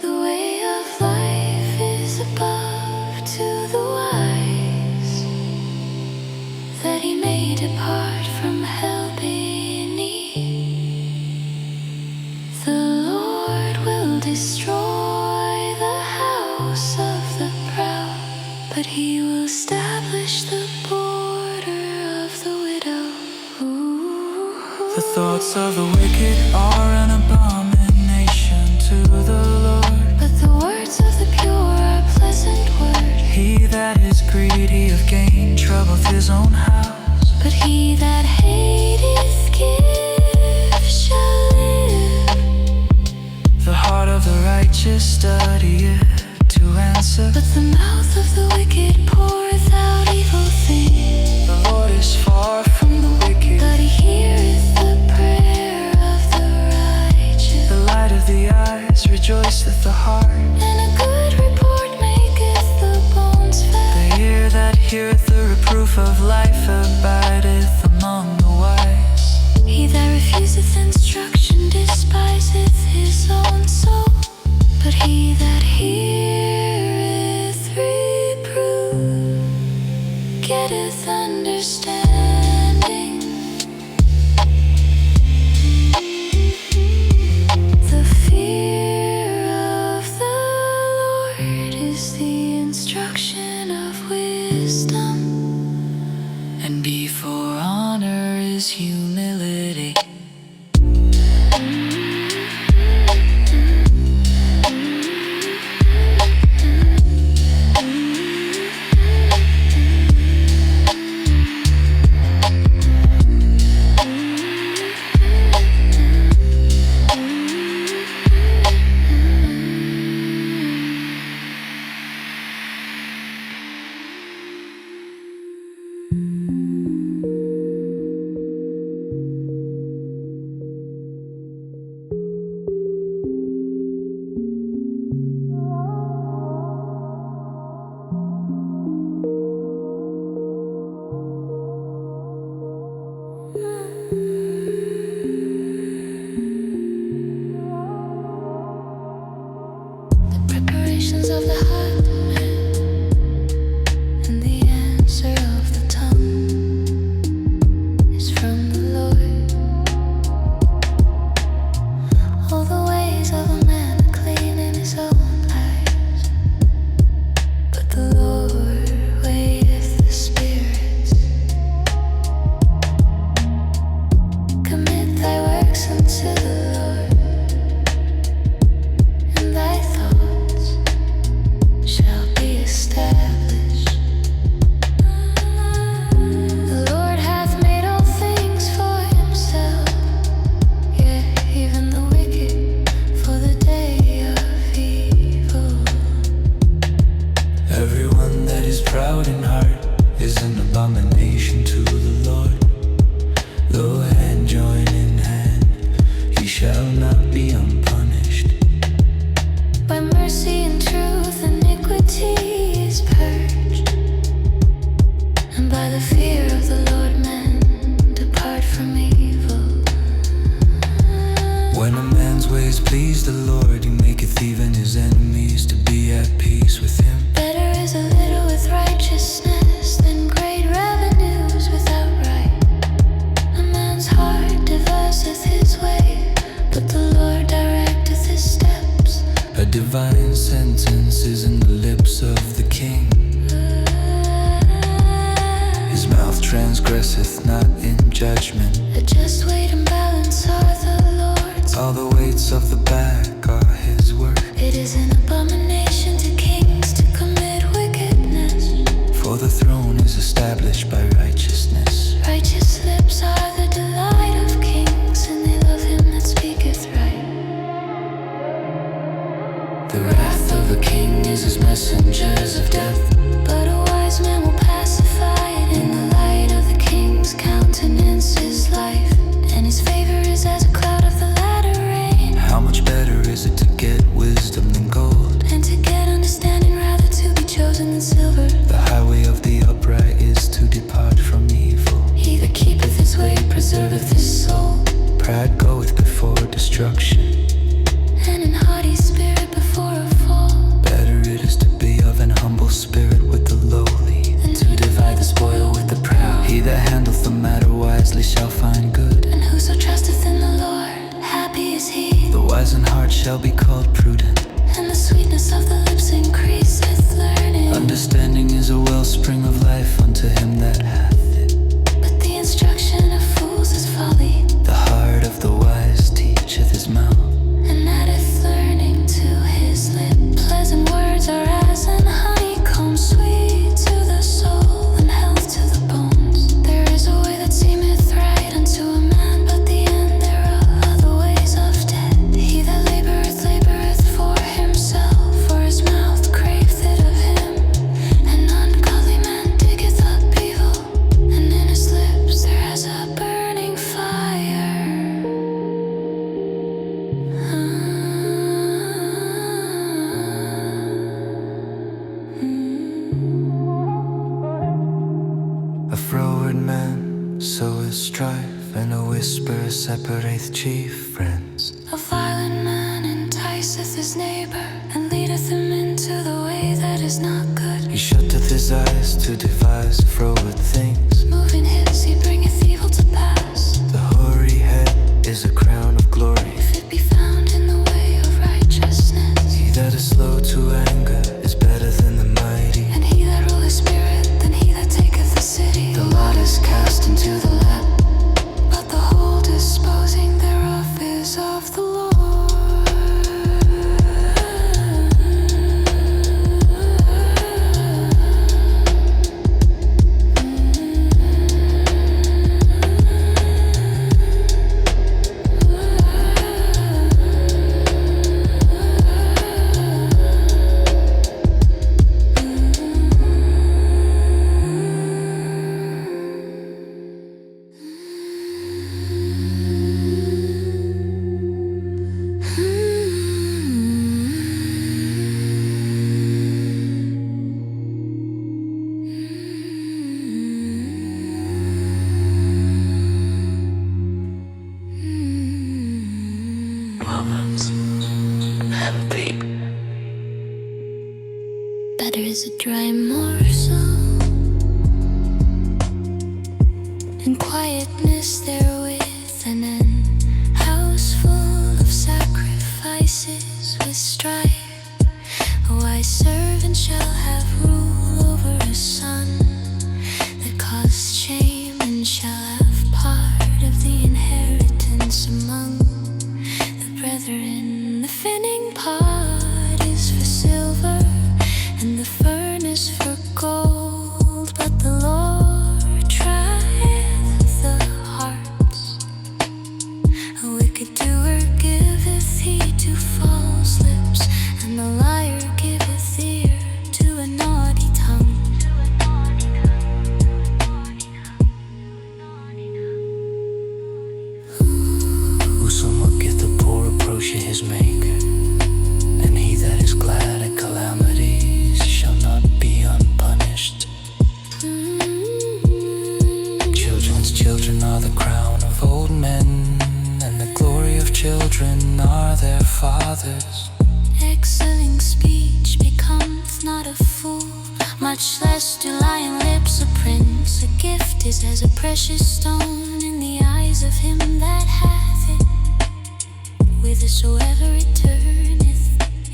C: The way of life is above to the wise, that he may depart from hell beneath. The Lord will destroy the house of the proud, but he will establish the border of the widow.
D: The thoughts of the wicked are an abomination to the Lord.
C: But the words of the pure are pleasant words.
D: He that is greedy of gain troubleth his own house.
C: But he that hateth gift shall live.
D: The heart of the righteous studieth to
B: heareth instruction despiseth his own soul, but he that heareth reproof getteth understanding. The fear of the Lord is the instruction of wisdom, and before honor is humility. Preparations of the heart and the answer of the tongue is from the Lord. All the ways of a man are clean in his own eyes, but the Lord weigheth the spirits. Commit thy works unto the Lord, and thy thoughts shall be established. The Lord hath made all things for himself, yea, even the wicked for the day of evil.
D: Everyone that is proud in heart is an abomination to the Lord. Though hand join in hand, he shall not be unpunished.
B: By mercy and truth iniquity is purged, and by the fear of the Lord men depart from evil.
D: When a man's ways please the Lord, he maketh even his enemies to be at peace with him.
B: Better is a little with righteousness than great revenues without right. A man's heart deviseth his way, but the Lord directeth his steps.
D: A divine sentence is in the lips of the king. His mouth transgresseth not in judgment.
B: A just weight and balance are the Lord's.
D: All the weights of the back are his work.
B: It is an abomination to kings to commit wickedness.
D: For the throne is established by righteousness.
B: Righteous lips are the delight of kings, and they love him that speaketh right.
D: The wrath of a king is his messengers of death.
B: But a wise man will pacify it. In the light of the king's countenance is life, and his favor is as a cloud of the latter rain.
D: How much better is it to get wisdom than gold?
B: And to get understanding rather to be chosen than silver.
D: The highway of the upright is to depart from evil.
B: He that keepeth his way preserveth his soul,
D: Pride goeth before destruction.
B: and an haughty spirit before a fall.
D: Better it is to be of an humble spirit with the lowly
B: And to divide the spoil with the proud.
D: He that handleth the matter wisely shall find good.
B: And whoso trusteth in the Lord, happy is he.
D: The wise in heart shall be called prudent.
B: And the sweetness of the lips increaseth learning.
D: Understanding is a wellspring of life unto him that hath it.
B: But the instruction of fools is folly,
D: The heart of the wise teacheth his mouth.
B: and addeth learning to his lip. Pleasant words are as an honeycomb, sweet to the soul and health to the bones. There is a way that seemeth right unto a man, but the end thereof are the ways of death. He that laboureth, laboureth for himself, for his mouth craveth it of him. An ungodly man diggeth
A: separate chief friends.
C: A violent man enticeth his neighbor, and leadeth him into the way that is not good.
A: He shutteth his eyes to devise froward things.
C: Moving his, he bringeth evil to pass.
A: The hoary head is a crown of glory.
C: If it be found in the way of righteousness.
A: He that is slow to anger is better than the mighty.
C: And he that ruleth spirit than he that taketh the city.
A: The lot is cast into the lap,
C: But the whole disposing thereof is of the Lord.
A: Proverbs and deep.
C: Better is a dry morsel and quietness therewith, and an house full of sacrifices with strife. A wise servant shall have rule over a son that caused shame, and shall have part of the inheritance among the brethren. The finning pot is for silver, and the furnace for gold, but the Lord trieth the hearts. A wicked doer giveth heed to false lips, and the liar giveth ear to a naughty tongue.
A: Whoso mocketh the poor approacheth his maker, and he that is glad at calamities shall not be unpunished. Children's children are the crown of old men, and the glory of children are their fathers.
C: Excelling speech becometh not a fool, much less do lying lips a prince. A gift is as a precious stone in the eyes of him that hath it. Whithersoever it turneth,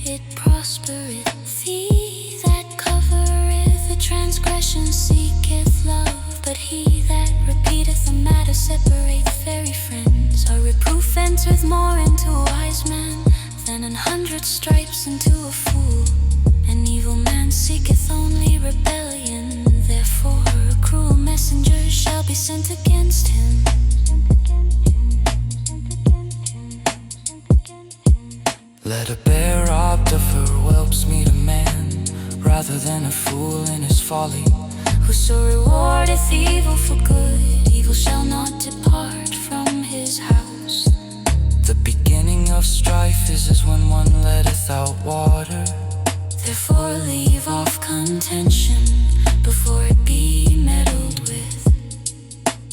C: it prospereth. He that covereth a transgression seeketh love, but he that repeateth a matter separateth very friends. A reproof entereth more into a wise man than 100 stripes into a fool. An evil man seeketh only rebellion, therefore a cruel messenger shall be sent against him.
A: Let a bear robbed of her whelps meet a man, rather than a fool in his folly.
C: Whoso rewardeth evil for good, evil shall not depart from his house.
A: The beginning of strife is as when one letteth out water.
C: Therefore leave off contention before it be meddled with.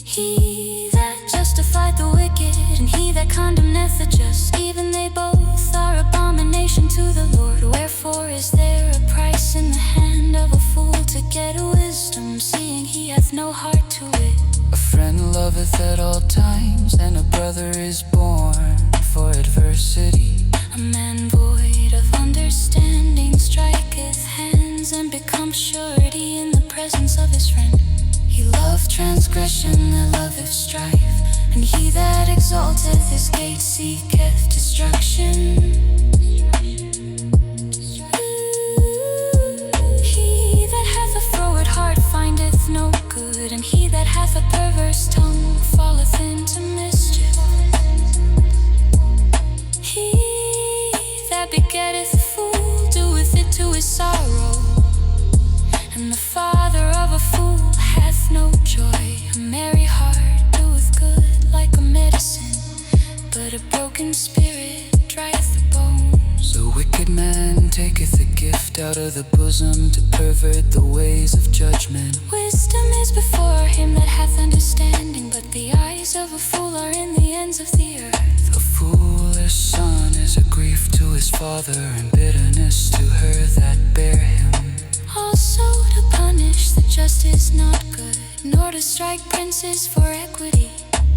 C: He that justified the wicked, and he that condemneth the just, even they both are abomination to the Lord. Wherefore is there a price in the hand of a fool to get wisdom, seeing he hath no heart to it?
A: A friend loveth at all times, and a brother is born for adversity.
C: A man void of understanding striketh hands, and becomes surety in the presence of his friend. He loveth transgression that loveth strife, and he that exalteth his gate seeketh destruction. He that hath a froward heart findeth no good, and he that hath a perverse tongue falleth into mischief. He that begetteth a fool doeth it to his sorrow, and the father of a fool hath no joy. A merry heart doeth good like a medicine, but a broken spirit drieth the bones.
D: The wicked man taketh a gift out of the bosom to pervert the ways of judgment.
B: Wisdom is before him that hath understanding, but the eyes of a fool are in the ends of the earth.
D: A foolish son is a grief to his father, and bitterness to her that bare him.
B: Also to punish the just is not good, nor to strike princes for equity.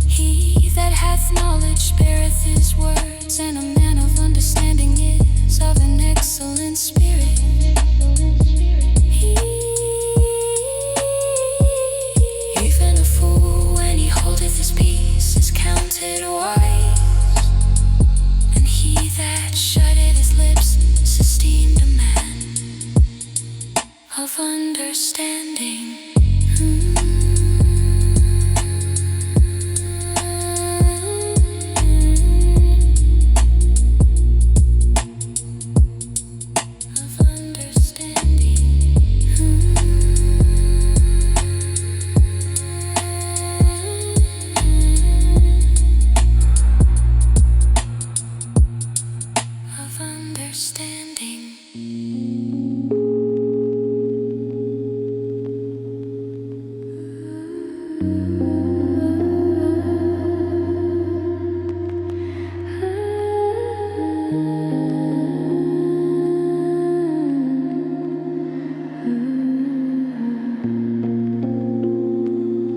B: He that hath knowledge spareth his words, and a man of understanding is of an excellent spirit. Even a fool, when he holdeth his peace, is counted wise, and he that shutteth his lips is esteemed a man of understanding.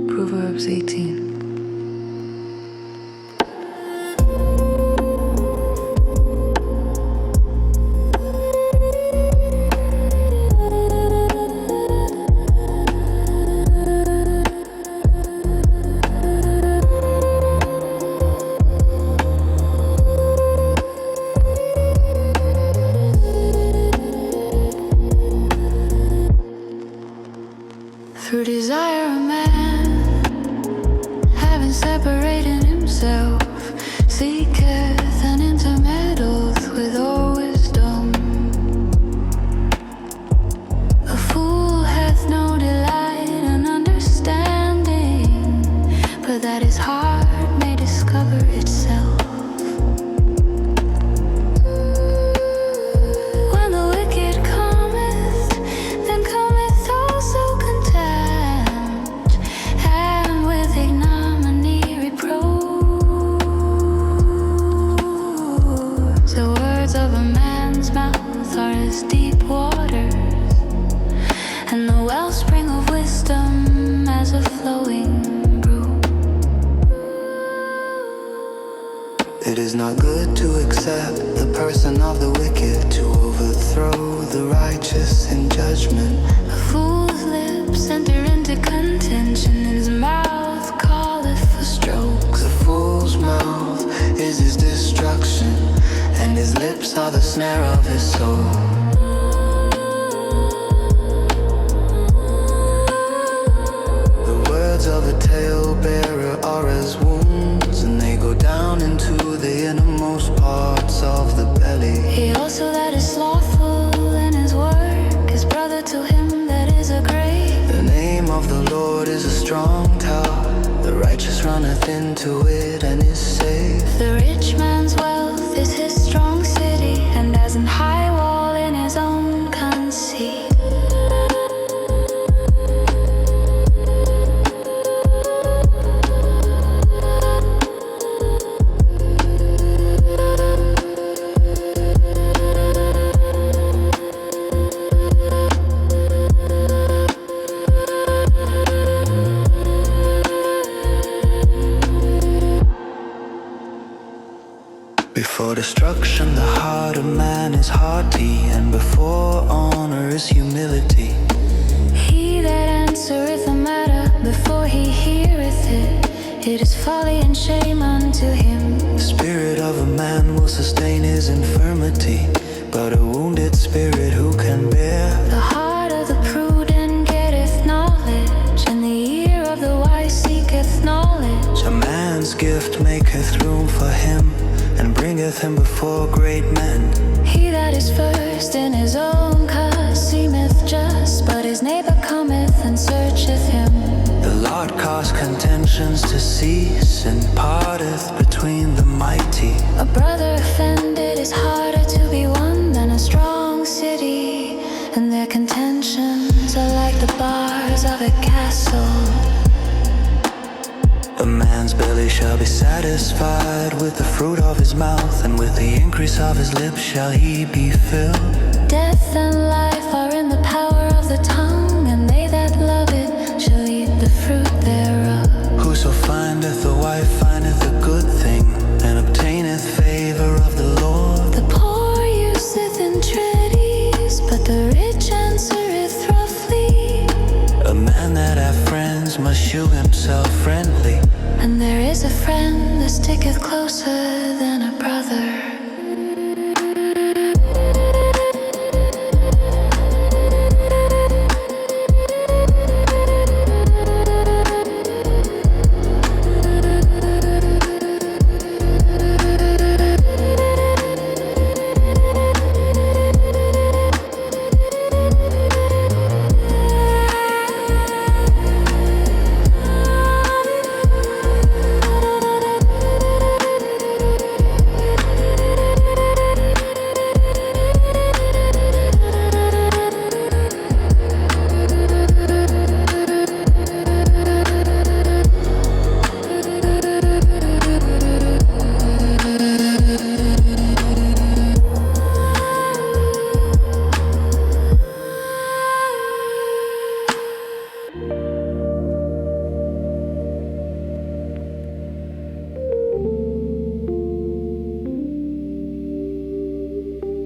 C: Proverbs 18. Through desire a man, having separated himself, seeketh and intermeddleth with all wisdom. A fool hath no delight in understanding, but that his heart may discover itself. When the wicked cometh, then cometh also contempt, and with ignominy reproach. The words of a man's mouth are as deep waters, and the wellspring of wisdom as a flowing brook.
D: It is not good to accept the person of the wicked, to overthrow the righteous in judgment.
C: A fool's lips enter into contention, and his mouth calleth for strokes.
D: The fool's mouth is his destruction, and his lips are the snare of his soul. The words of a talebearer are as wounds, and they go down into the innermost parts of the belly.
C: He also that is slothful in his work is brother to him that is a great.
D: The name of the Lord is a strong tower, the righteous runneth into it and is safe.
C: The rich man's wealth is his strong city, and as an high wall in his own conceit.
D: Before destruction the heart of man is haughty, and before honor is humility.
C: He that answereth a matter before he heareth it, it is folly and shame unto him.
D: The spirit of a man will sustain his infirmity, but a wounded spirit who can bear?
C: The heart of the prudent getteth knowledge, and the ear of the wise seeketh knowledge.
D: A man's gift maketh room for him, and bringeth him before great men.
C: He that is first in his own cause seemeth just, but his neighbor cometh and searcheth him.
D: The Lord caused contentions to cease, and parteth between the mighty.
C: A brother offended is harder to be won
D: shall be satisfied with the fruit of his mouth, and with the increase of his lips shall he be filled.
C: Death and life are in the power of the tongue, and they that love it shall eat the fruit thereof.
D: Whoso findeth a wife findeth a good thing, and obtaineth favor of the Lord.
C: The poor useth entreaties, but the rich answereth roughly.
D: A man that hath friends must shew himself friendly,
C: And there is a friend that sticketh closer than a brother.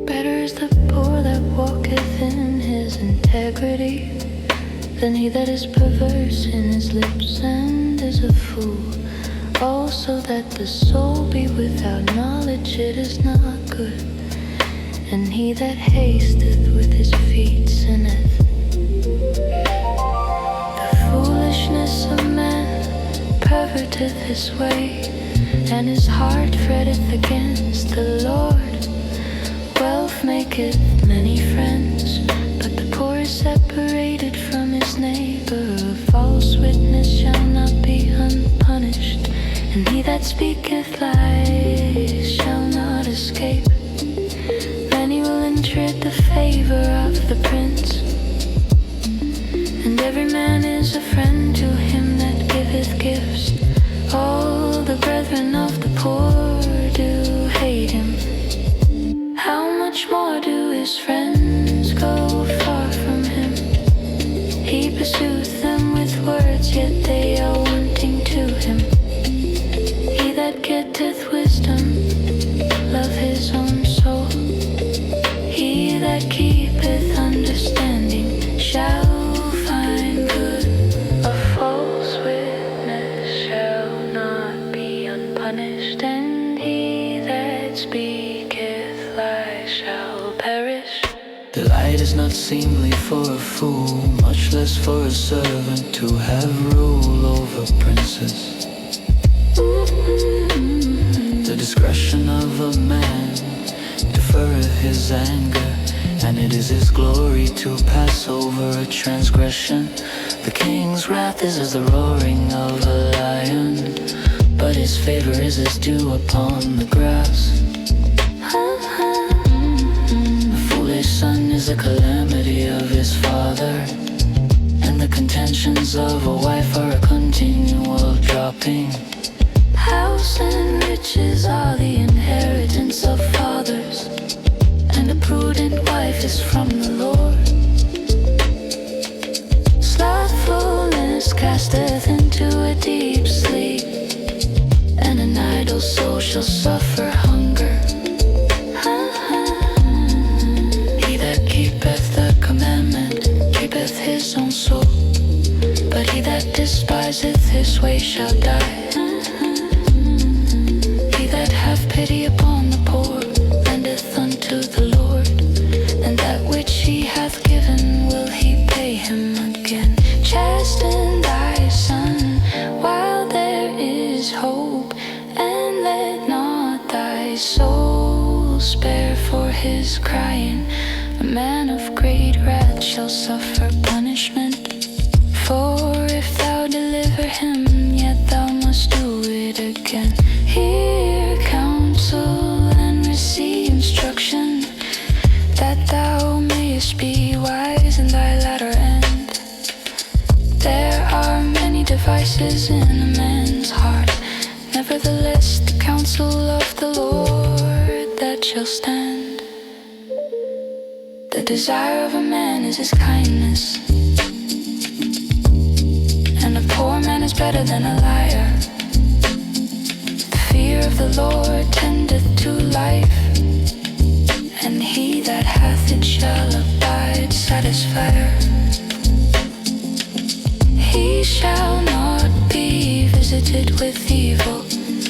C: Better is the poor that walketh in his integrity than he that is perverse in his lips and is a fool. Also that the soul be without knowledge, it is not good. And he that hasteth with his feet sinneth. The foolishness of man perverteth his way, and his heart fretteth against the Lord. Wealth maketh many friends, but the poor is separated from his neighbor. A false witness shall not be unpunished, and he that speaketh lies shall not escape. Many will entreat the favor of the prince, and every man is a friend to him that giveth gifts. All the brethren of the poor do hate him. How much more do his friends go far from him? He pursueth them with words, yet they are wanting to him. He that getteth wisdom love his own soul. He that keepeth understanding shall find good. A false witness shall not be unpunished, and he that speaketh lies shall perish.
D: Delight is not seemly for a fool, much less for a servant to have rule over princes. The discretion of a man deferreth his anger, and it is his glory to pass over a transgression. The king's wrath is as the roaring of a lion, but his favor is as dew upon the grass. The foolish son is a calamity of his father, and the contentions of a wife are a continual dropping.
C: House and riches are the inheritance of fathers, and a prudent wife is from the Lord. Slothfulness casteth into a deep sleep, and an idle soul shall suffer hunger. He that keepeth the commandment keepeth his own soul, but he that despiseth his way shall die. He that hath pity upon the poor lendeth unto the Lord, and that which he hath given will he pay him again. Chasten thy son while there is hope, and let not thy soul spare for his crying. A man of great wrath shall suffer punishment, for if thou deliver him, yet thou must do it again. Hear counsel and receive instruction, that thou mayest be wise in thy latter end. There are many devices in a man's heart, never
B: shall stand. The desire of a man is his kindness, and a poor man is better than a liar. The fear of the Lord tendeth to life, and he that hath it shall abide satisfied. He shall not be visited with evil.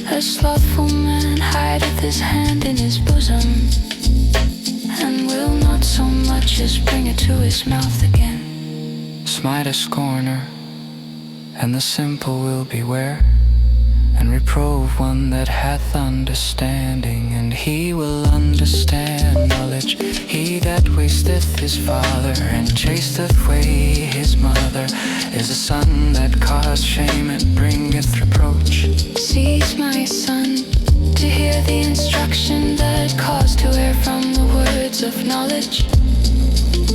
B: A slothful man hideth his hand in his bosom, and will not so much as bring it to his mouth again.
D: Smite a scorner, and the simple will beware, and reprove one that hath understanding, and he will understand knowledge. He that wasteth his father, and chasteth away his mother, is a son that caused shame and bringeth reproach.
B: Cease, my son, to hear the instruction that caused to err from the words of knowledge.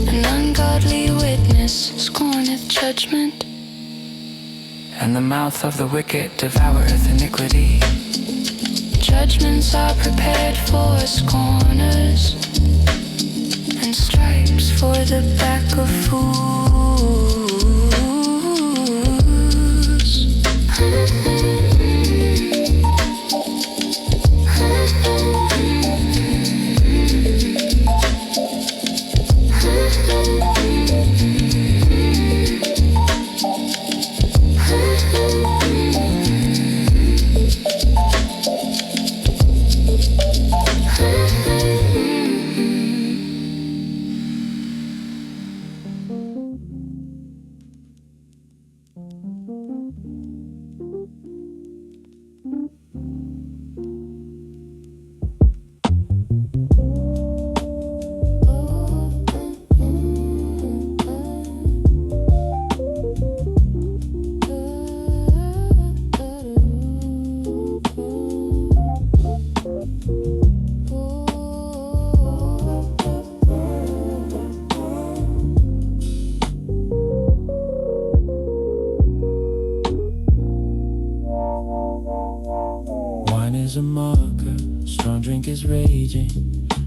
B: An ungodly witness scorneth judgment,
D: And the mouth of the wicked devoureth iniquity.
B: judgments are prepared for scorners, and stripes for the back of fools.
E: Is a mocker, strong drink is raging,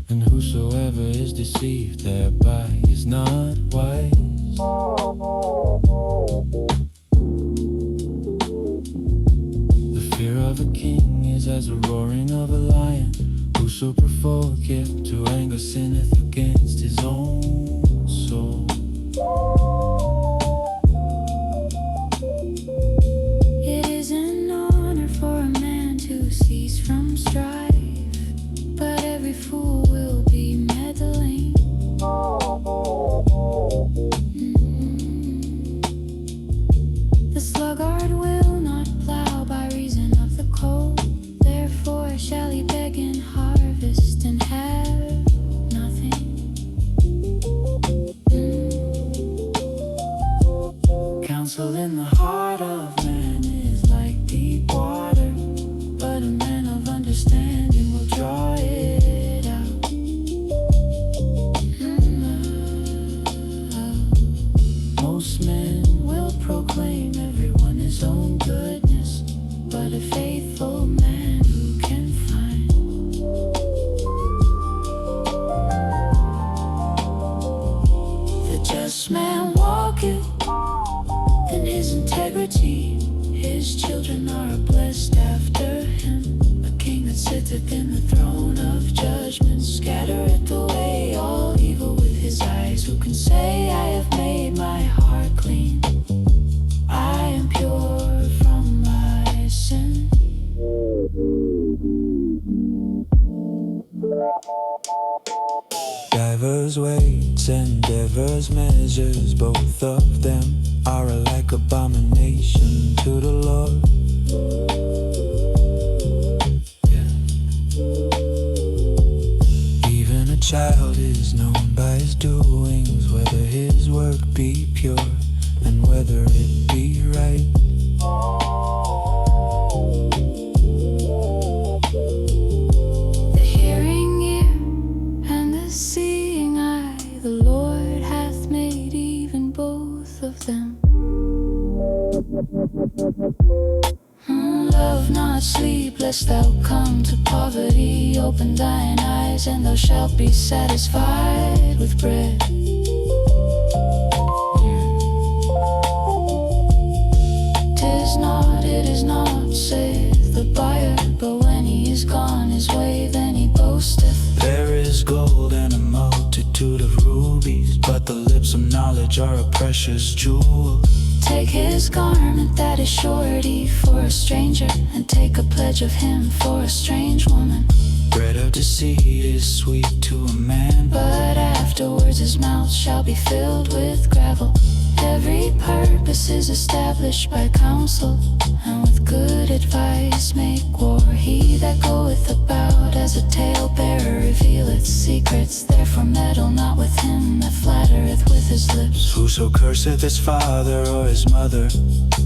E: and whosoever is deceived thereby is not wise. The fear of a king is as a roaring of a lion. Whoso provoketh to anger sinneth against his own soul.
B: It is an honor for a man to cease from strife, but every fool will be meddling. The sluggard will not plow by reason of the cold, therefore shall he beg in harvest and have nothing.
E: Counsel in the heart of man is like deep water, but a man of understanding will draw it out. Most men will proclaim everyone his own goodness, but a faithful man who can find? The just man walketh in his integrity, his children are blessed after him. A king that sitteth in the throne of judgment scattereth away all evil with his eyes. Who can say, I have made my heart clean, I am pure from my sin? Divers weights and divers measures, both of them are alike abomination to the Lord. Even a child is known by his doings, whether his work be pure and whether it be right.
B: The hearing ear and the seeing eye, the Lord hath made even both of them. Love not sleep, lest thou come to poverty. Open thine eyes
E: rise, and thou shalt be satisfied with bread. It is not, saith the buyer, but when he is gone his way, then he boasteth.
D: There is gold and a multitude of rubies, but the lips of knowledge are a precious jewel.
E: Take his garment that is surety for a stranger, and take a pledge of him for a strange woman.
D: Bread of deceit is sweet to a man,
E: but afterwards his mouth shall be filled with gravel. Every purpose is established by counsel, and with good advice make war. He that goeth about as a talebearer revealeth secrets. Therefore meddle not with him that flattereth with his lips.
D: Whoso curseth his father or his mother,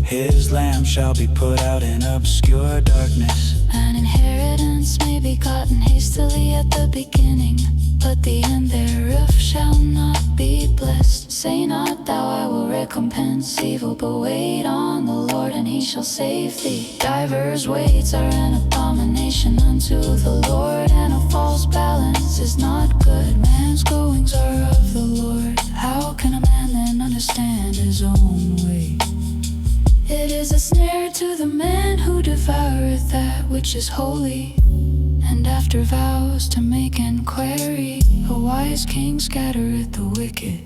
D: his lamb shall be put out in obscure darkness.
E: An inheritance may be gotten hastily at the beginning, but the end thereof shall not be blessed. Say not thou, I will recompense evil, but wait on the Lord, and he shall save thee. Divers weights are an abomination unto the Lord, and a false balance is not good. Man's goings are of the Lord. How can a man then understand his own way? It is a snare to the man who devoureth that which is holy, and after vows to make enquiry. A wise king scattereth the wicked,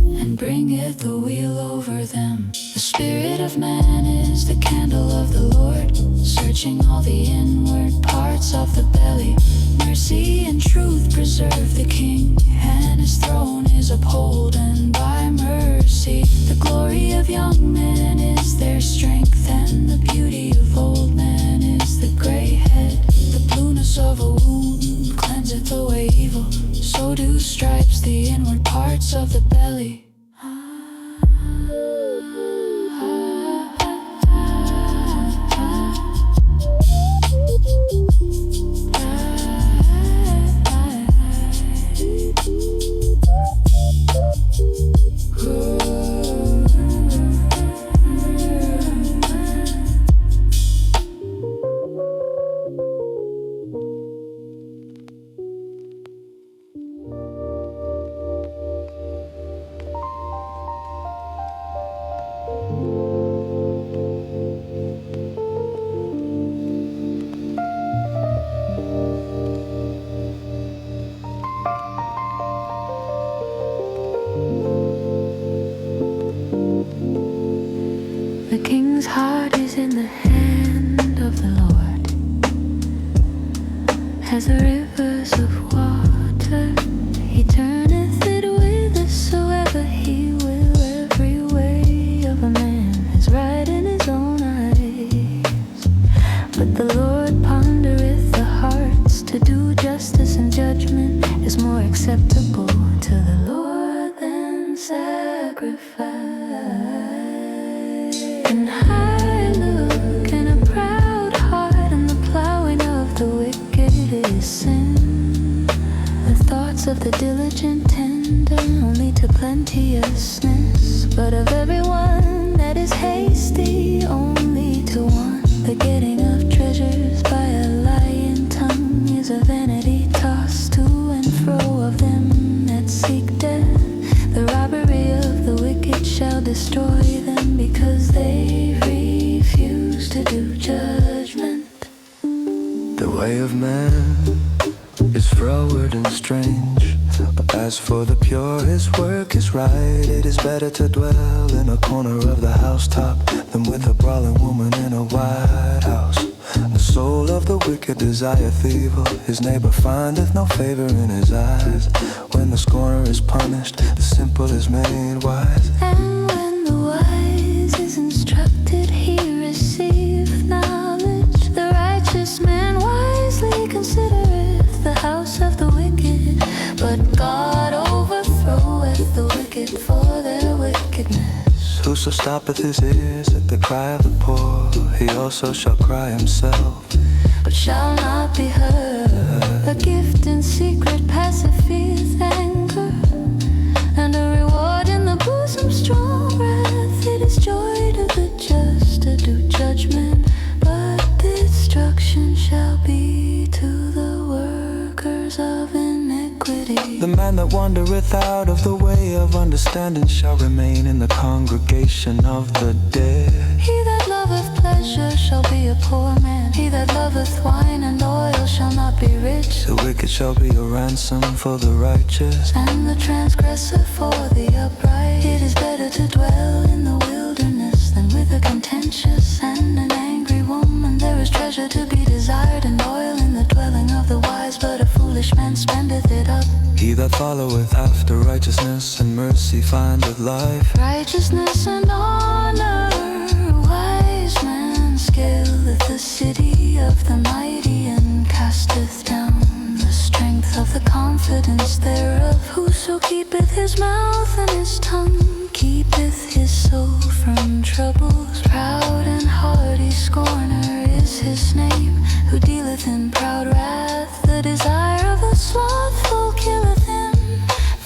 E: and bringeth the wheel over them. The spirit of man is the candle of the Lord, searching all the inward parts of the belly. Mercy and truth preserve the king, and his throne is upholden by mercy. The glory of young men is their strength, and the beauty of old men is the gray head. The blueness of a wound cleanseth away evil, so do stripes the inward parts of the belly.
C: The king's heart is in the hand of the Lord, as the rivers of water. He turneth it whithersoever he will. Every way of a man is right in his own eyes, but the Lord pondereth the hearts. To do justice and judgment is more acceptable to the Lord than sacrifice. And high look and a proud heart, and the plowing of the wicked is sin. The thoughts of the diligent tend only to plenteousness, but of everyone that is hasty only to want. The getting of treasures by a lying tongue is a vanity tossed to and fro of them that seek death. The robbery of the wicked shall destroy them, because they refuse to do judgment.
D: The way of man is froward and strange, but as for the pure his work is right. It is better to dwell in a corner of the housetop than with a brawling woman in a white house. The soul of the wicked desireth evil, his neighbor findeth no favor in his eyes. When the scorner is punished, the simple is made wise.
C: And when the wise is instructed, he receiveth knowledge. The righteous man wisely considereth the house of the wicked, but God overthroweth the wicked for their wickedness.
D: Whoso stoppeth his ears at the cry of the poor, he also shall cry himself,
C: but shall not be heard. A gift in secret pacifieth anger, and a reward in the bosom strong wrath. It is joy to the just to do judgment, but destruction shall be to the workers bars of iniquity.
D: The man that wandereth out of the way of understanding shall remain in the congregation of the dead.
C: He that loveth pleasure shall be a poor man. He that loveth wine and oil shall not be rich.
D: The wicked shall be a ransom for the righteous,
C: And the transgressor for the upright. It is better to dwell in the wilderness than with a contentious and an angry woman. There is treasure to be desired and oil in the dwelling of the wise, but a foolish man spendeth it up.
D: He that followeth after righteousness and mercy findeth life.
C: Righteousness and honor, wise man scaleth the city of the mighty, and casteth down the strength of the confidence thereof. Whoso keepeth his mouth and his tongue keepeth his soul from troubles. Proud and haughty scorner is his name, who dealeth in proud wrath. The desire of the slothful killeth him,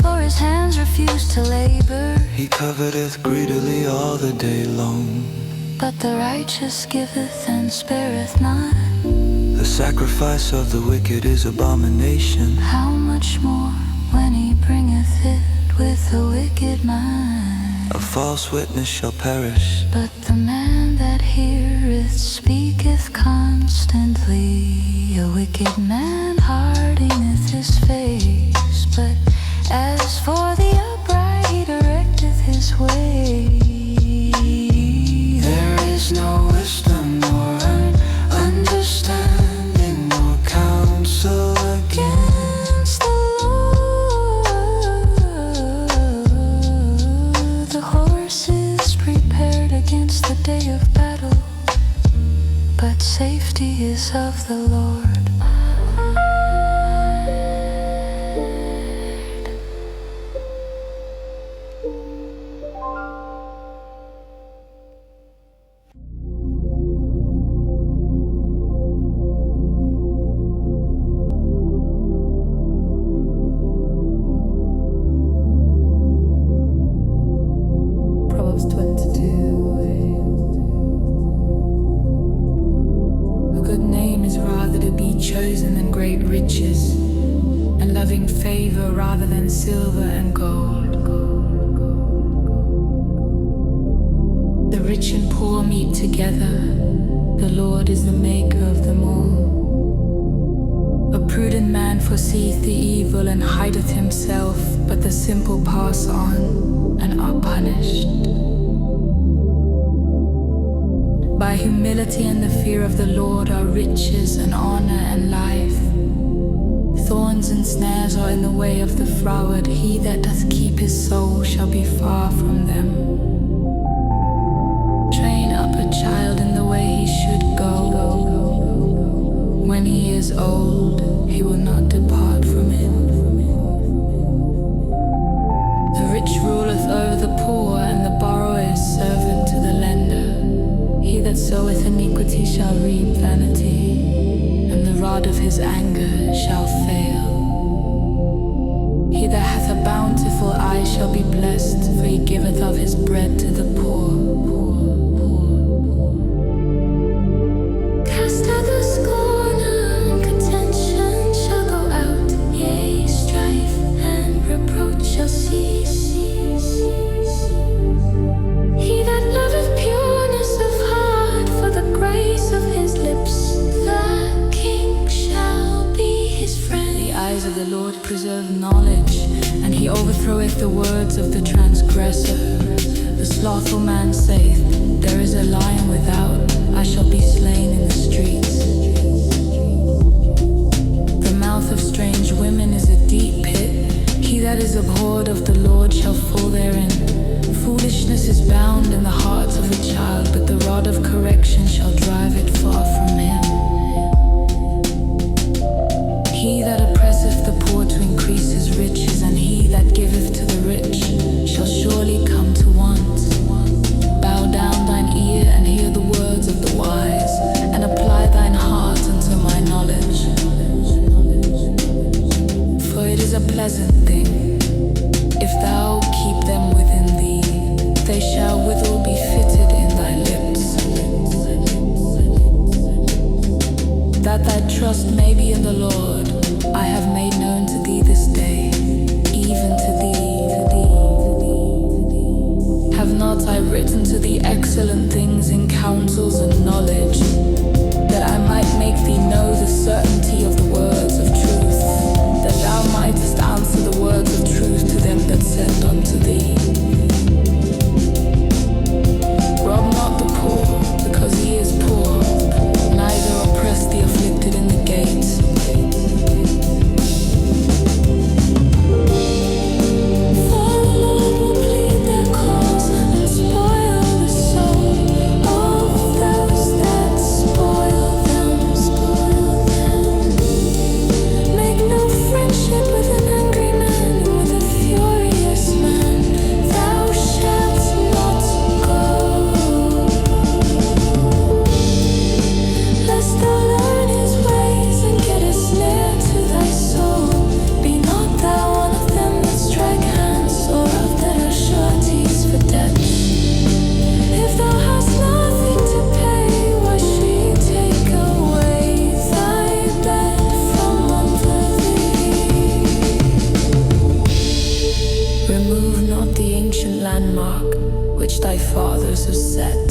C: for his hands refuse to labor.
D: He coveteth greedily all the day long,
C: But the righteous giveth and spareth not.
D: the sacrifice of the wicked is abomination.
C: How much more when he bringeth it with a wicked mind?
D: A false witness shall perish,
C: But the man that heareth speaketh constantly. A wicked man hardeneth his face, but as for the upright he directeth his way.
D: there is no wisdom nor understanding nor counsel
C: Against the Lord, the horse is prepared against the day of battle, but safety is of the Lord.
E: Proverbs 22. A good name is rather to be chosen than great riches, and loving favor rather than silver and gold. The rich and poor meet together. The Lord is the maker of them all. A prudent man foreseeth the evil and hideth himself, but the simple pass on and are punished. By humility and the fear of the Lord are riches and honor and life. Thorns and snares are in the way of the froward. He that doth keep his soul shall be far from them. Train up a child in the way he should go. When he is old, he will not depart from it. The rich ruleth over the poor, and the borrower is servant to the lender. He that soweth iniquity shall reap vanity, and the rod of his anger shall fail. He that hath a bountiful eye shall be blessed, for he giveth of his bread to the poor. Cast out the scorner, and contention shall go out. Yea, strife and reproach shall cease. He that loveth pureness of heart, for the grace of his lips, the king shall be his friend. The eyes of the Lord preserve knowledge, and he overthroweth the words of the transgressor. The slothful man saith, there is a lion without, I shall be slain in the streets. The mouth of strange women is a deep pit. He that is abhorred of the Lord shall fall therein. Foolishness is bound in the heart of a child, but the rod of correction shall drive it far from him. He that oppresseth the poor to increase his riches, and he that giveth to the rich shall surely come to want. Bow down thine ear and hear the words of the wise, and apply thine heart unto my knowledge. For it is a pleasant thing, if thou keep them within thee, they shall withal be fitted in thy lips. That thy trust may be in the Lord, I have made are set.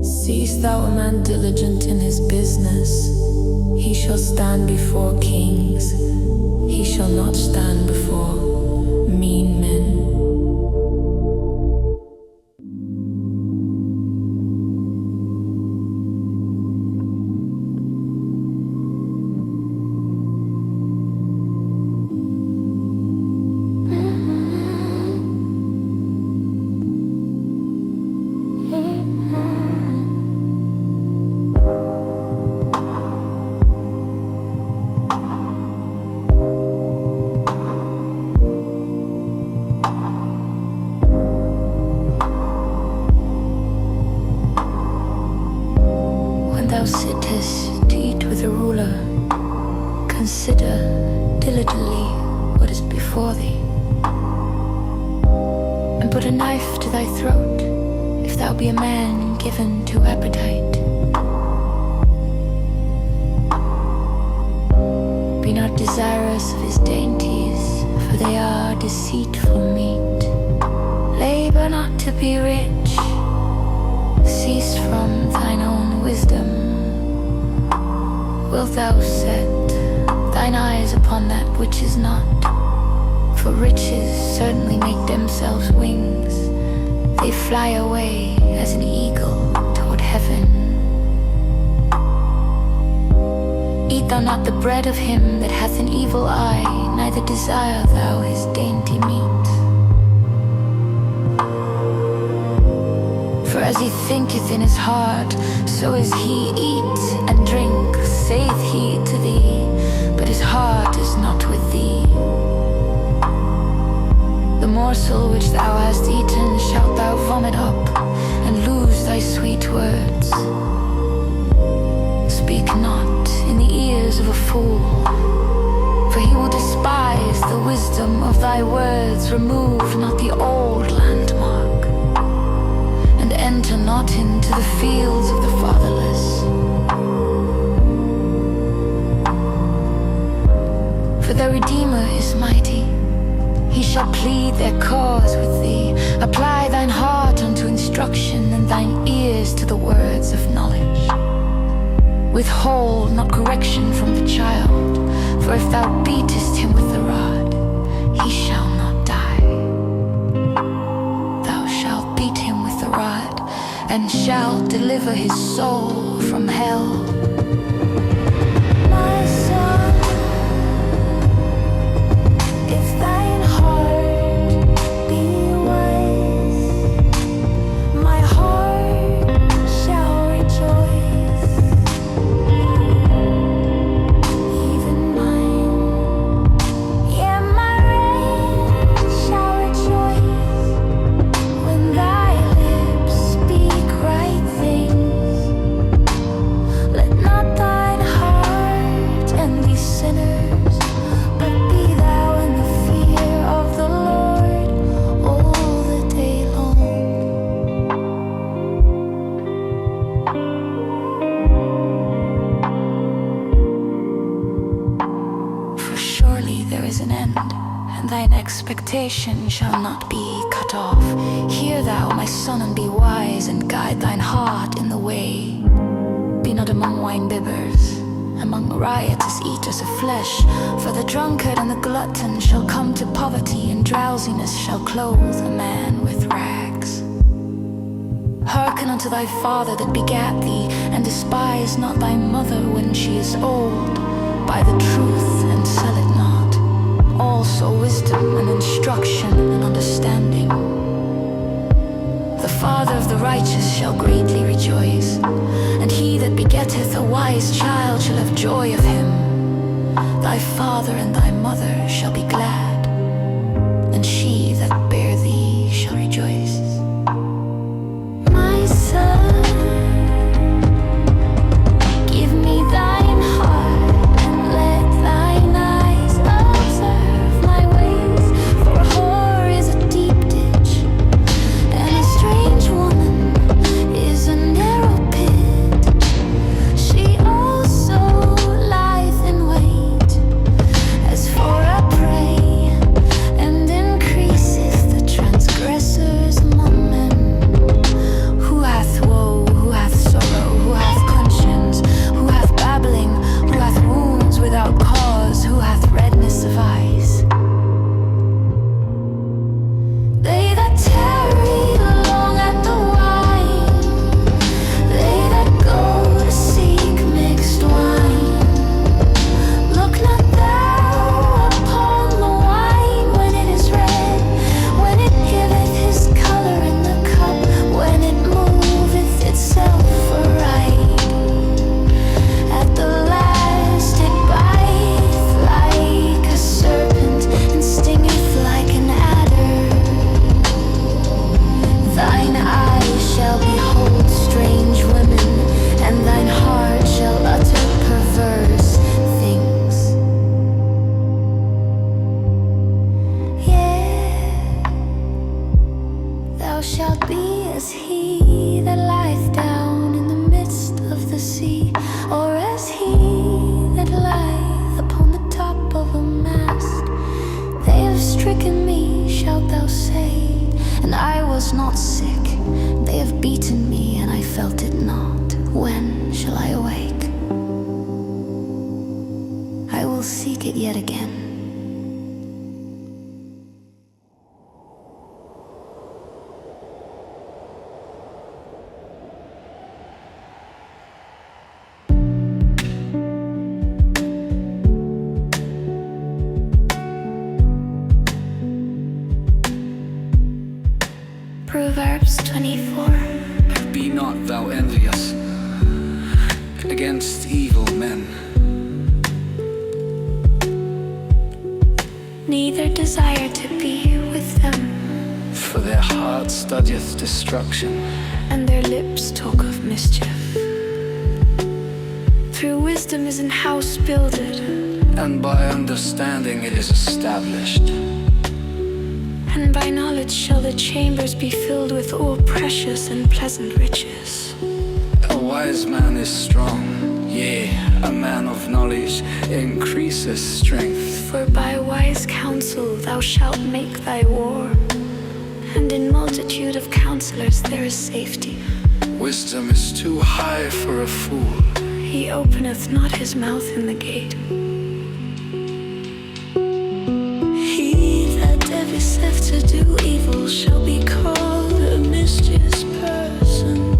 E: Seest thou a man diligent in his business? He shall stand before kings. He shall not stand before mean men.
C: Thou sittest to eat with a ruler, consider diligently what is before thee, and put a knife to thy throat, if thou be a man given to appetite. Be not desirous of his dainties, for they are deceitful meat. Labor not to be rich, cease from thine own wisdom. Wilt thou set thine eyes upon that which is not? For riches certainly make themselves wings. They fly away as an eagle toward heaven. Eat thou not the bread of him that hath an evil eye, neither desire thou his dainty meat. For as he thinketh in his heart, so is he. Eat and drink, saith he to thee, but his heart is not with thee. The morsel which thou hast eaten shalt thou vomit up, and lose thy sweet words. Speak not in the ears of a fool, for he will despise the wisdom of thy words. Remove not the old landmark, and enter not into the fields of the fatherless. For the Redeemer is mighty, he shall plead their cause with thee. Apply thine heart unto instruction, and thine ears to the words of knowledge. Withhold not correction from the child, for if thou beatest him with the rod, he shall not die. Thou shalt beat him with the rod, and shalt deliver his soul from hell.
B: My son, if thine heart be wise, my heart shall rejoice. Even mine, yeah, my reign shall rejoice when thy lips speak right things. Let not thine heart envy sinners, but be thou in the fear of the Lord all the day long.
C: For surely there is an end, and thine expectation shall not be cut off. Hear thou, my son, and be wise, and guide thine heart in the way. Be not among wine-bibbers, among riotous eaters of flesh, for the drunkard and the glutton shall come to poverty, and drowsiness shall clothe a man with rags. Hearken unto thy father that begat thee, and despise not thy mother when she is old. Buy the truth and sell it not, also wisdom and instruction and understanding. The father of the righteous shall greatly rejoice, and he that begetteth a wise child shall have joy of him. Thy father and thy mother shall be glad, and she that bare thee shall rejoice.
B: My son, give me thine heart, and let thine eyes observe my ways. For a whore is a deep ditch, and a strange woman is a narrow pit. She also lieth in wait as for a prey, and increaseth
C: and I was not sick. They have beaten me, and I felt it not. When shall I awake? I will seek it yet again.
B: Proverbs 24.
A: Be not thou envious against evil men,
B: Neither desire to be with them,
A: for their heart studieth destruction,
B: and their lips talk of mischief. Through wisdom is an house builded,
A: and by understanding it is established.
B: and by knowledge shall the chambers be filled with all precious and pleasant riches.
A: A wise man is strong, yea, a man of knowledge increases strength.
B: For by wise counsel thou shalt make thy war, and in multitude of counselors there is safety.
A: Wisdom is too high for a fool,
B: He openeth not his mouth in the gate. He that deviseth to do evil shall be called a mischievous person.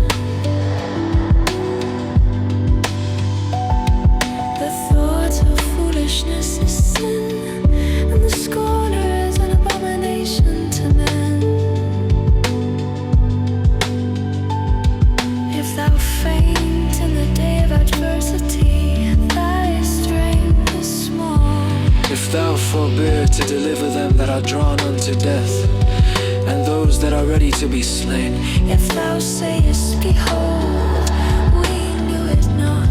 B: The thought of foolishness is sin, and the scorner is an abomination to men. If thou faint in the day of adversity, thy strength is small.
A: if thou forbear to deliver them that are drawn unto death, and those that are ready to be slain.
B: If thou sayest, behold, we knew it not.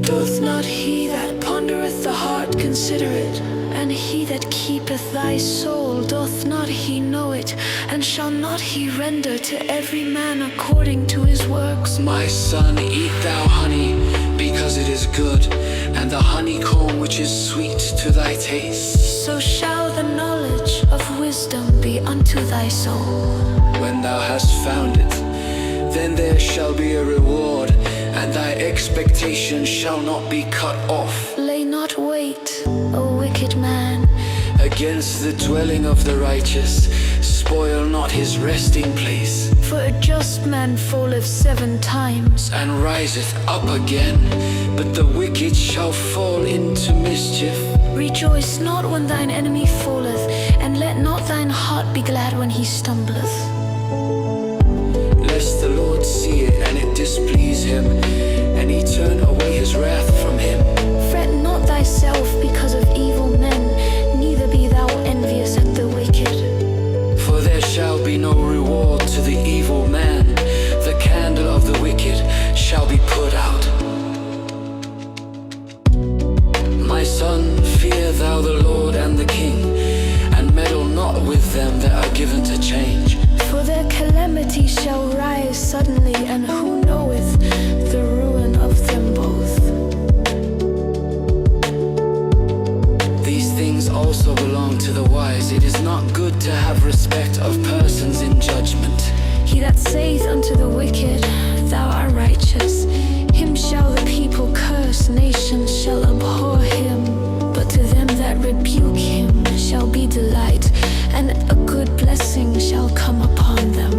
B: Doth not he that pondereth the heart consider it? And he that keepeth thy soul, doth not he know it? And shall not he render to every man according to his works?
A: My son, eat thou honey, because it is good, and the honeycomb which is sweet to thy taste.
B: So shall the knowledge of wisdom be unto thy soul.
A: When thou hast found it, then there shall be a reward, and thy expectation shall not be cut off.
B: Lay not wait, O wicked man,
A: Against the dwelling of the righteous, spoil not his resting place,
B: for a just man falleth 7 times,
A: and riseth up again, but the wicked shall fall into mischief.
B: Rejoice not when thine enemy falleth, and let not thine heart be glad when he stumbleth.
A: Lest the Lord see it, and it displease him, and he turn away his wrath from him.
B: Fret not thyself because of evil men, neither be thou envious at the wicked.
A: For there shall be no reward to the evil man, the candle of the wicked shall be put out. My son, fear thou the Lord and the King, and meddle not with them that are given to change.
B: For their calamity shall rise suddenly, and who knoweth the ruin of them both?
A: These things also belong to the wise. It is not good to have respect of persons in judgment.
B: He that saith unto the wicked, thou art righteous, him shall the people curse, nations shall abhor him. But to them that rebuke him shall be delight, and a good blessing shall come upon them.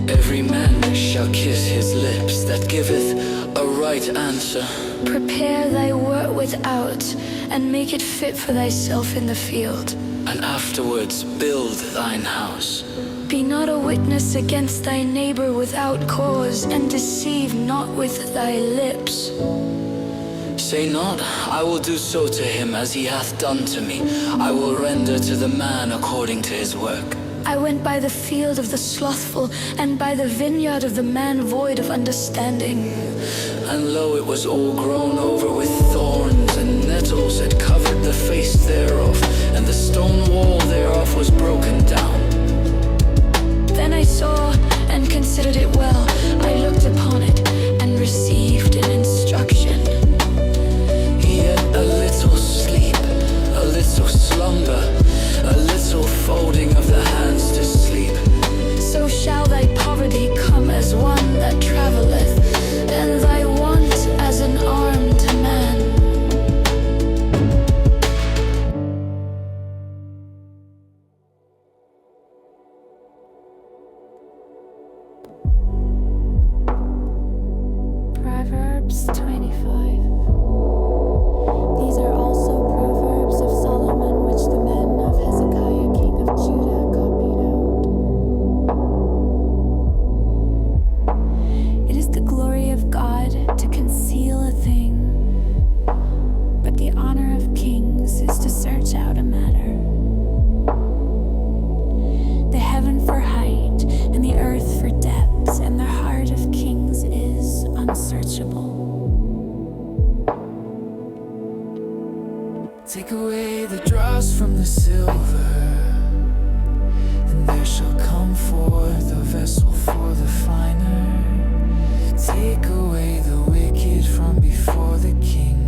A: Every man shall kiss his lips that giveth a right answer.
B: Prepare thy work without, and make it fit for thyself in the field.
A: And afterwards build thine house.
B: Be not a witness against thy neighbor without cause, and deceive not with thy lips.
A: Say not, I will do so to him as he hath done to me. I will render to the man according to his work.
B: I went by the field of the slothful, and by the vineyard of the man void of understanding.
A: And lo, it was all grown over with thorns, and nettles had covered the face thereof, and the stone wall thereof was broken down.
B: Then I saw and considered it well. I looked upon it and received an instruction.
A: Yet a little
B: Proverbs 25. These are also Proverbs of Solomon, which the men of Hezekiah, king of Judah, copied out. It is the glory of God to conceal a thing, but the honor of kings is to search out a matter. The heaven for height and the earth for depths, and the heart of kings is unsearchable.
D: Take away the dross from the silver, and there shall come forth a vessel for the finer. Take away the wicked from before the king,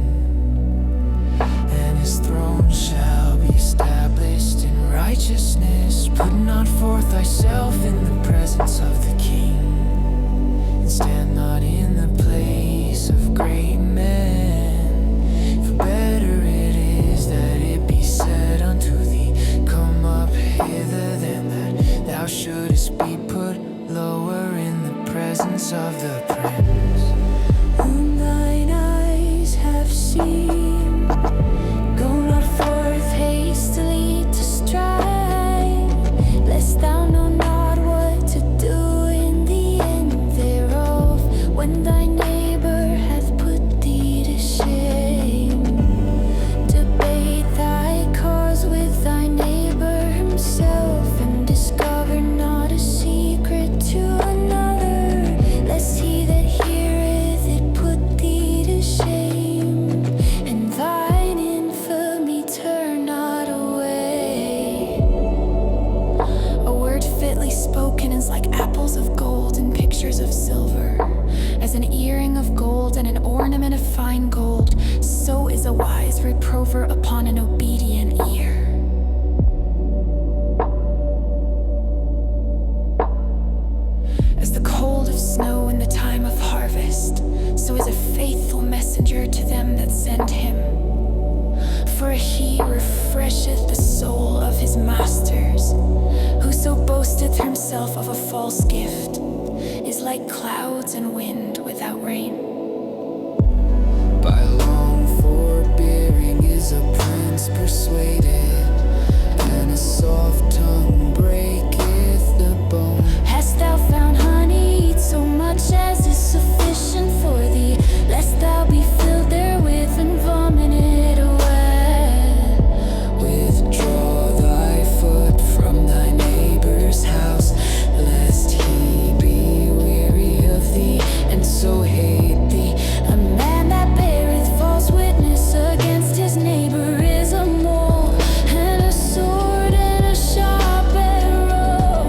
D: and his throne shall be established in righteousness. Put not forth thyself in the presence of the king, and stand not in the place of great men. For better it is that it be said unto thee, come up hither, than that thou shouldest be put lower in the presence of the prince.
B: Whom thine eyes have seen, go not forth hastily to strive, lest thou know not what to do in the end thereof, when thy neighbor hath put thee to shame. Debate thy cause with thy neighbor himself, and discover not a secret to another, lest he that heareth it put thee to shame, and thine infamy turn not away. A word fitly spoken is like apples of gold and pictures of silver. As an earring of gold and an ornament of fine gold, so is a wise reprover upon an obedient ear. As the cold of snow in the time of harvest, so is a faithful messenger to them that send him. For he refresheth the soul of his masters. Whoso boasteth himself of a false gift is like clouds and wind without rain.
D: By long forbearing is a prince persuaded, and a soft tongue breaketh the bone.
B: Hast thou found honey? Eat so much as is sufficient for thee, lest thou be filled therewith and vomit it away.
D: Withdraw thy foot from thy neighbor's house, lest he be weary of thee, and so hate thee.
B: A man that beareth false witness against his neighbor is a mole, and a sword and a sharp arrow.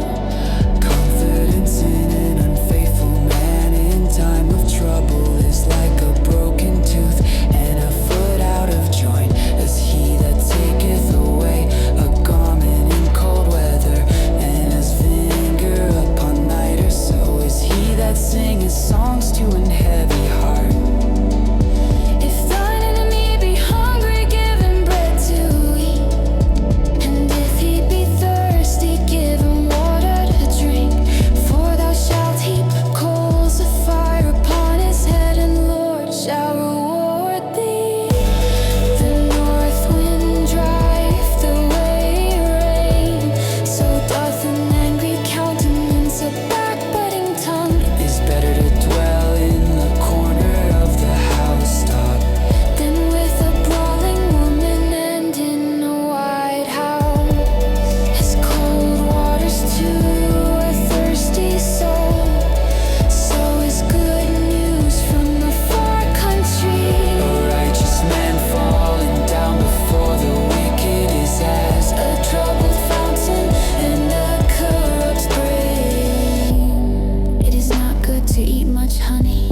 D: Confidence in an unfaithful man in time of trouble is like a broken tooth and a foot out of joint, as he that taketh away a garment in cold weather, and as vinegar upon nitre, so is he that singeth songs to an heavy heart.
B: If thine enemy be hungry, give him bread to eat, and if he be thirsty, give him water to drink. For thou shalt heap coals of fire upon his head, and the Lord shall reward thee. The north wind drive the way rain, so doth an angry countenance a backbiting tongue.
D: It's better to dwell in the corner of the housetop
B: Than with a brawling woman and in a wide house. As cold waters to a thirsty soul, so is good news from a far country.
D: A righteous man falling down before the wicked is as
B: A troubled fountain and a corrupt spring. It is not good to eat much honey,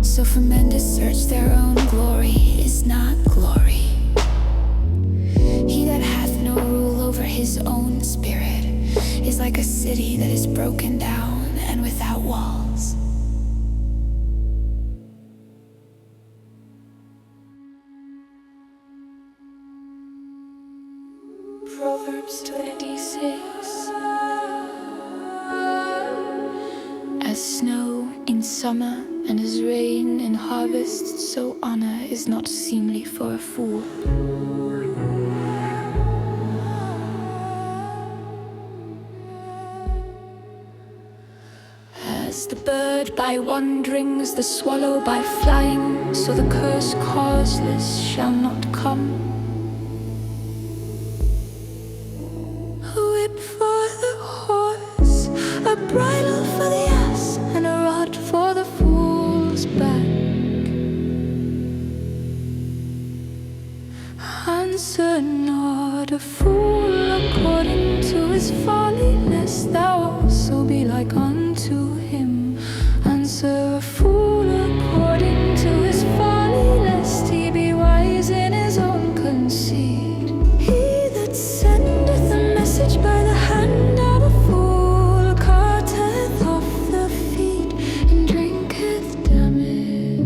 B: so for men to search their own glory is not glory. He that hath no rule over his own spirit is like a city that is broken down and without walls. Proverbs 26. As snow in summer, and as rain in harvest, so honor is not seemly for a fool. As the bird by wanderings, the swallow by flying, so the curse causeless shall not come. A whip for the horse, a bridle for the ass, and a rod for the fool's back. Answer not a fool according to his folly, lest thou also be like unto him. Answer a fool according to his folly, lest he be wise in his own conceit. He that sendeth a message by the hand of a fool cutteth off the feet and drinketh damage.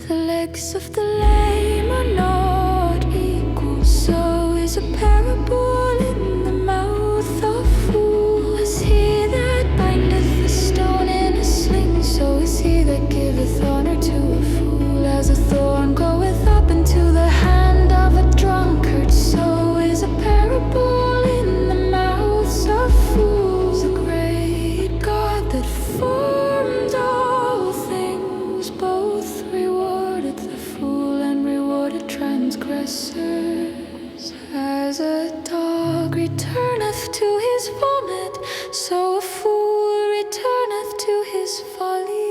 B: The legs of the lame are not equal, so is a parable in the mouth of fools. As he that bindeth a stone in a sling, so is he that giveth honor to a fool. As a thorn goeth up into the hand of a drunkard, so is a parable in the mouths of fools. The great God that formed all things both rewarded the fool and rewarded transgressors. As a dog returneth to his vomit, so a fool returneth to his folly.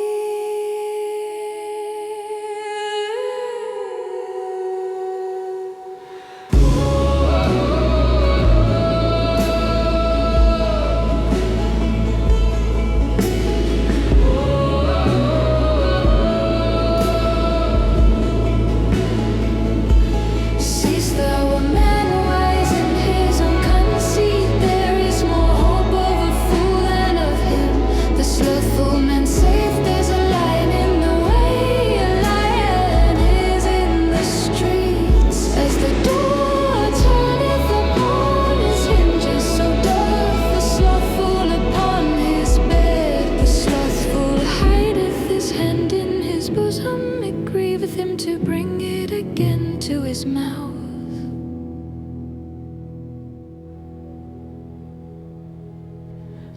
B: Seest thou a man wise in his own conceit? There is more hope of a fool than of him. The slothful man saith, there's a lion in the way, a lion is in the streets. As the door turneth upon his hinges, so doth the slothful upon his bed. The slothful hideth his hand in his bosom, it grieveth him to bring it again to his mouth.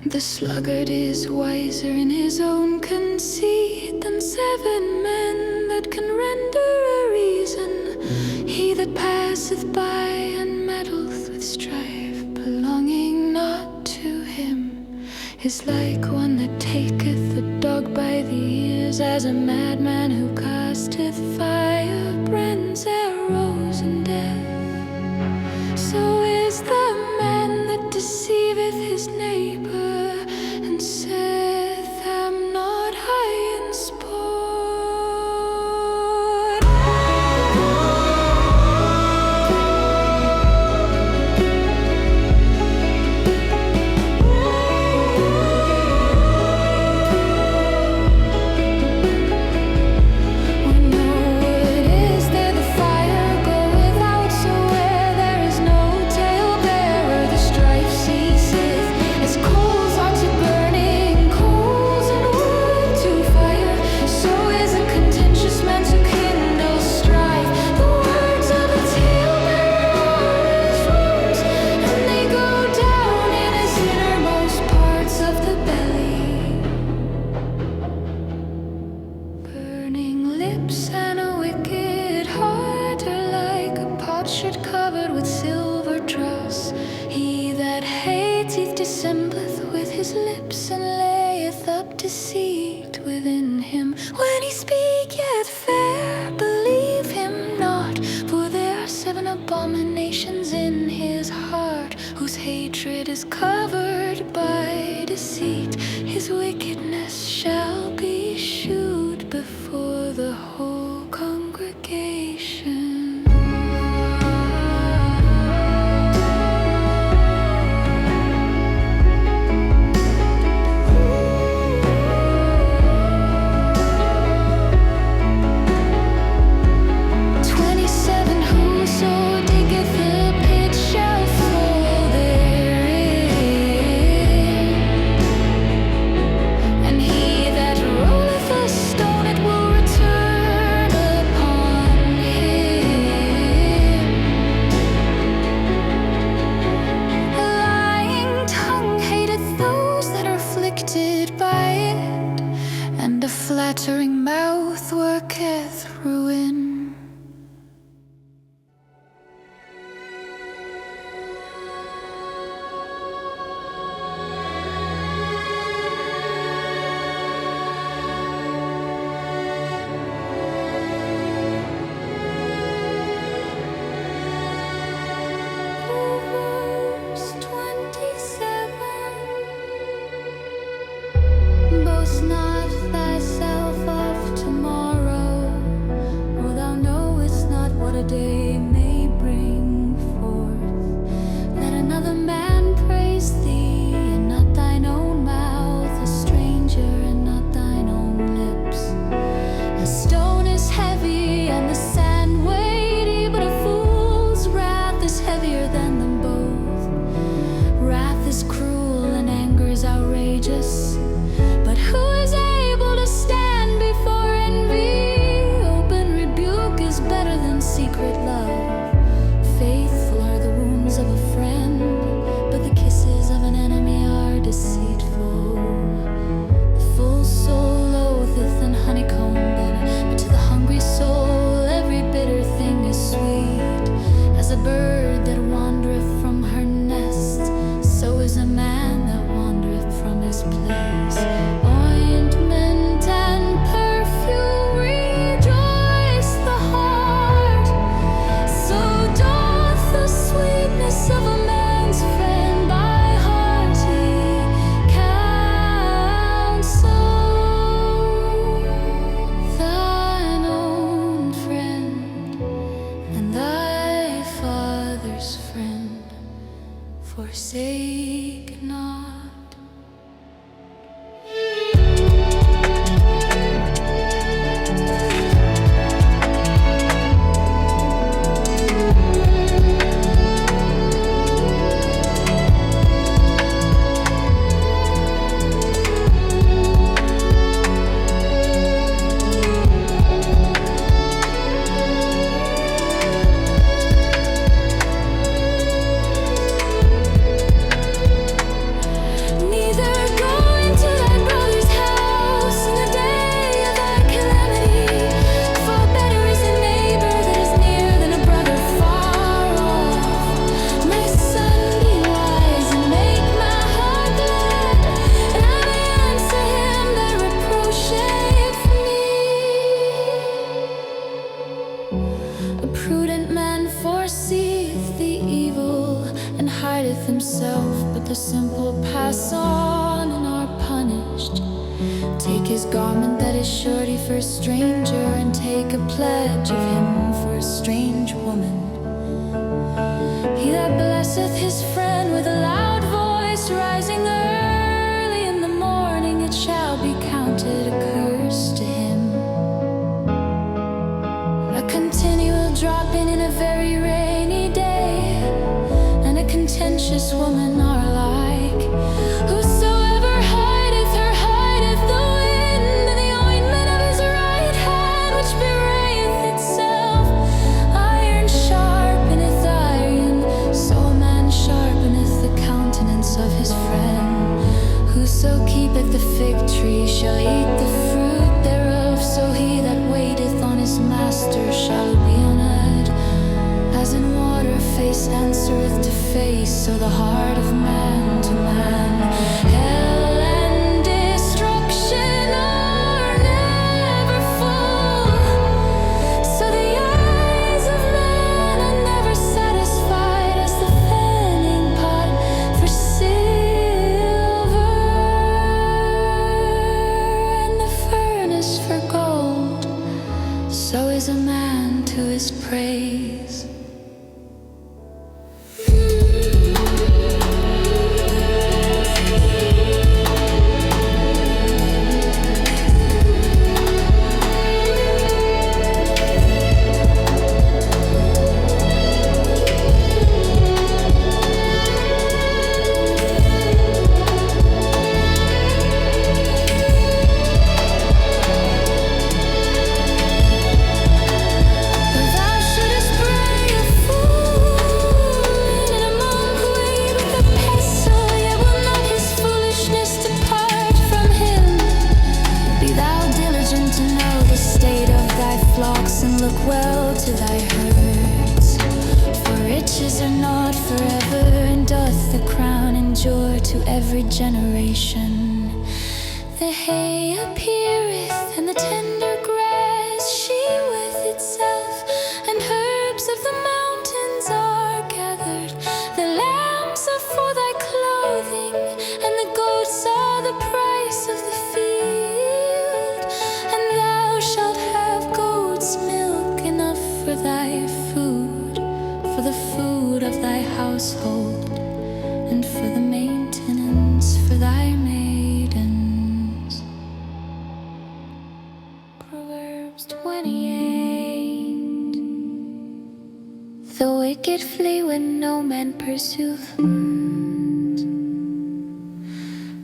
B: The sluggard is wiser in his own conceit than 7 men that can render a reason. He that passeth by and meddleth with strife, belonging not to him, is like one that taketh the dog by the ears. As a madman who casteth fire, brands, arrows, and death, so is the man that deceiveth his neighbor, and saith, I'm not high in sport. When no wood is there, the fire goeth out, so where there is no talebearer, the strife ceaseth. As coals are to burning coals, and wood to fire, so is a contentious man to kindle strife. The words of a talebearer are his wounds, and they go down in his innermost parts of the belly. Burning lips and a wicked heart are like a potsherd covered with silver dross. He that hateth dissembleth with his lips, and layeth up deceit within him. When he speaketh fair, believe him not, for there are 7 abominations in his heart, whose hatred is covered by deceit. His wickedness shall be shewed before the whole congregation. Whoso diggeth a pit shall fall there.
E: day may bring forth. Let another man praise thee, and not thine own mouth, a stranger and not thine own lips. A stone is heavy and the sand weighty, but a fool's wrath is heavier than them both. Wrath is cruel and anger is outrageous, but who is able to stand before envy? Open rebuke is better than secret love. Faithful are the wounds of a friend, but the kisses of an enemy are deceitful. The full soul loatheth an honeycomb, but to the hungry soul every bitter thing is sweet. As a bird that wandereth from her nest, so is a man that wandereth from his place. Ointment and perfume rejoice the heart, so doth the sweetness of a man's friend by hearty counsel. Thine own friend and thy father's friend forsake not. Neither go into thy brother's house in the day of thy calamity, for better is a neighbor that is near than a brother far off. My son, be wise and make my heart glad, and I may answer him that reproacheth me. A prudent man foreseeth the evil and hideth himself, but the simple pass on and are punished. Take his garment that is surety for a stranger, and take a pledge of him for a strange woman. He that blesseth his friend with a loud voice, rising early in the morning, it shall be counted a curse to him. A continual dropping in a very rainy day, and a contentious woman are alike. Whosoever hideth her hideth the wind, and the ointment of his right hand which bewrayeth itself. Iron sharpeneth iron, so a man sharpeneth the countenance of his friend. Whoso keepeth the fig tree shall eat the fruit thereof, so he that waiteth on his master shall be honored. As in water face answereth to face, so the heart of man to man. Hell and destruction are never full, so the eyes of man are never satisfied as the fanning pot for silver, and the furnace for gold. So is a man to his praise. Thou shouldest bring a fool in a monk away with a pestle, yet will not his foolishness depart from him. Be thou diligent to know the state of thy flocks, and look well to thy herds. For riches are not forever, and doth the crown endure to every generation. The hay appeareth, and the tender grass sheweth itself, and herbs of the mountains are gathered. The lambs are for thy clothing, and the goats are the price of the field. And thou shalt have goat's milk enough for thy
B: food of thy household, and for the maintenance for thy maidens. Proverbs 28. The wicked flee when no man pursues,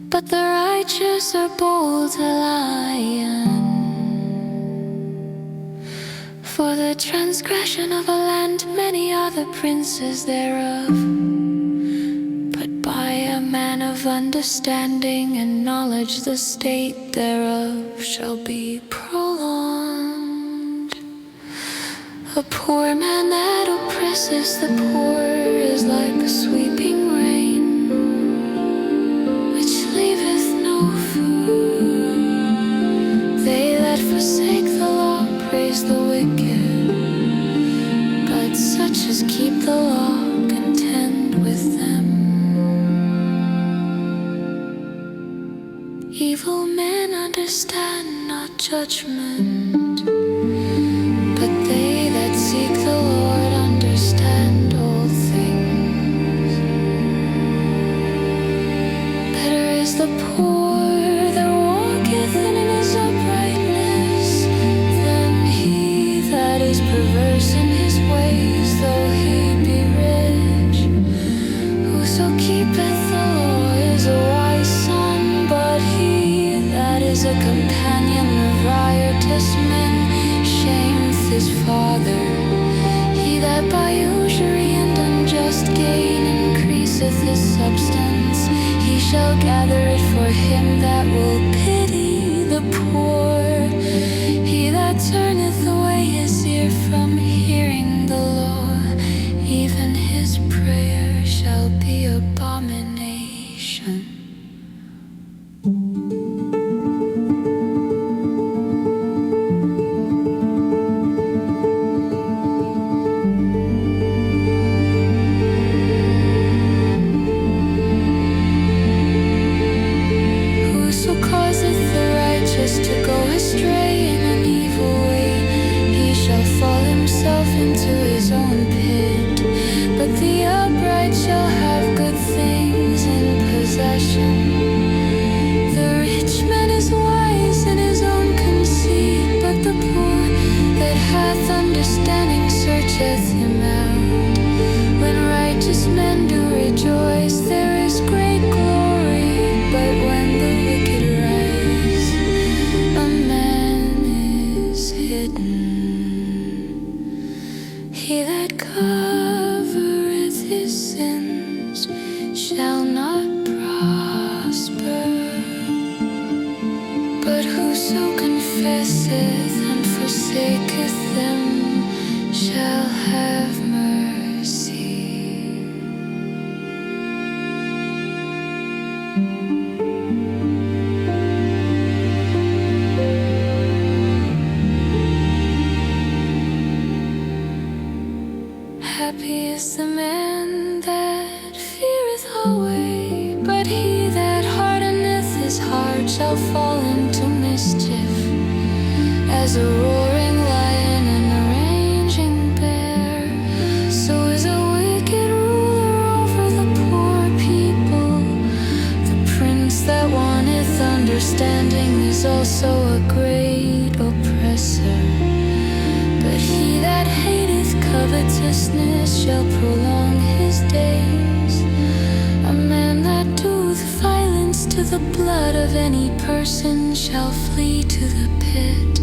B: but the righteous are bold as a lion. For the transgression of a land, many are the princes thereof, but by a man of understanding and knowledge the state thereof shall be prolonged. A poor man that oppresses the poor is like a sweeping rain, which leaveth no food. They that forsake the law praise the wicked, but such as keep the law contend with them. Evil men understand not judgment, but they that seek the Lord understand all things. Better is the poor that walketh in his uprightness than he that is perverse in his ways, though he be rich. Whoso keepeth the law is a wise son, but he that is a companion of riotous men shameth his father. He that by usury and unjust gain increaseth his substance, he shall gather it for him that will pity the poor. He that turneth away his ear from hearing the law, even his prayer shall be abomination. Whoso causeth the righteous to go astray in an evil way, he shall fall himself into his own pit. But the upright shall have good things in possession. The rich man is wise in his own conceit, but the poor that hath understanding searcheth him out. When righteous men do rejoice, there is great glory, but when the wicked rise, a man is hidden. He that covereth his sins shall not prosper, but whoso confesseth and forsaketh them shall have mercy. Happy is the man that feareth always, but he that hardeneth his heart shall fall into mischief. As a roaring lion and a raging bear, so is a wicked ruler over the poor people. The prince that wanteth understanding is also a great oppressor, but he that hateth covetousness shall prolong his days. A man that doeth violence to the blood of any person shall flee to the pit.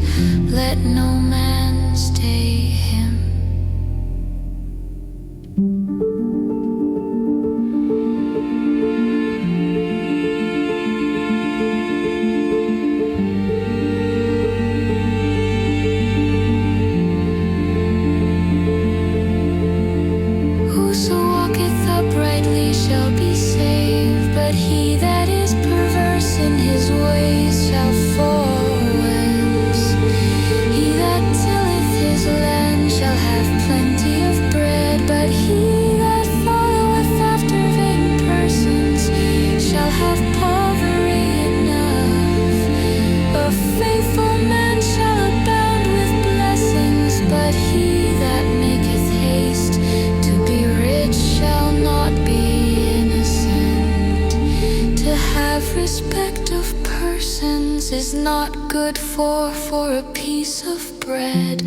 B: Let no man stay him. Whoso walketh uprightly shall be saved, but he that is perverse in his ways shall fall whence. He that tilleth his land shall have plenty of bread, but he that followeth after vain persons shall have poverty enough. A faithful man shall abound with blessings, but he that maketh not good for a piece of bread,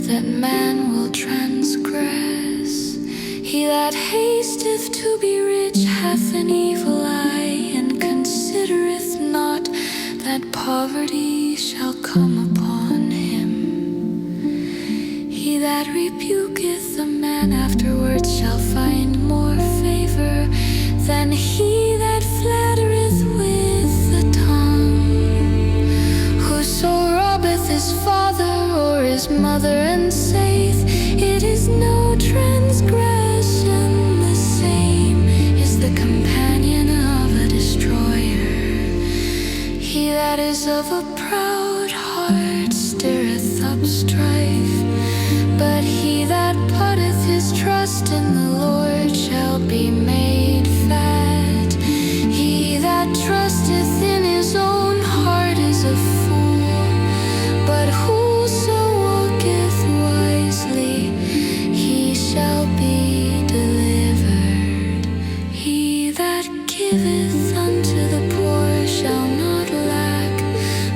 B: that man will transgress. He that hasteth to be rich hath an evil eye, and considereth not that poverty shall come upon him. He that rebuketh a man afterwards shall find more favor than he that flattereth with the tongue. Whoso robbeth his father or his mother and saith, it is no transgression, the same is the companion of a destroyer. He that is of a proud heart stirreth up strife, but he that putteth his trust in the Lord shall be made fat. He that trusteth in his own heart is a fool, but whoso walketh wisely, he shall be delivered. He that giveth unto the poor shall not lack,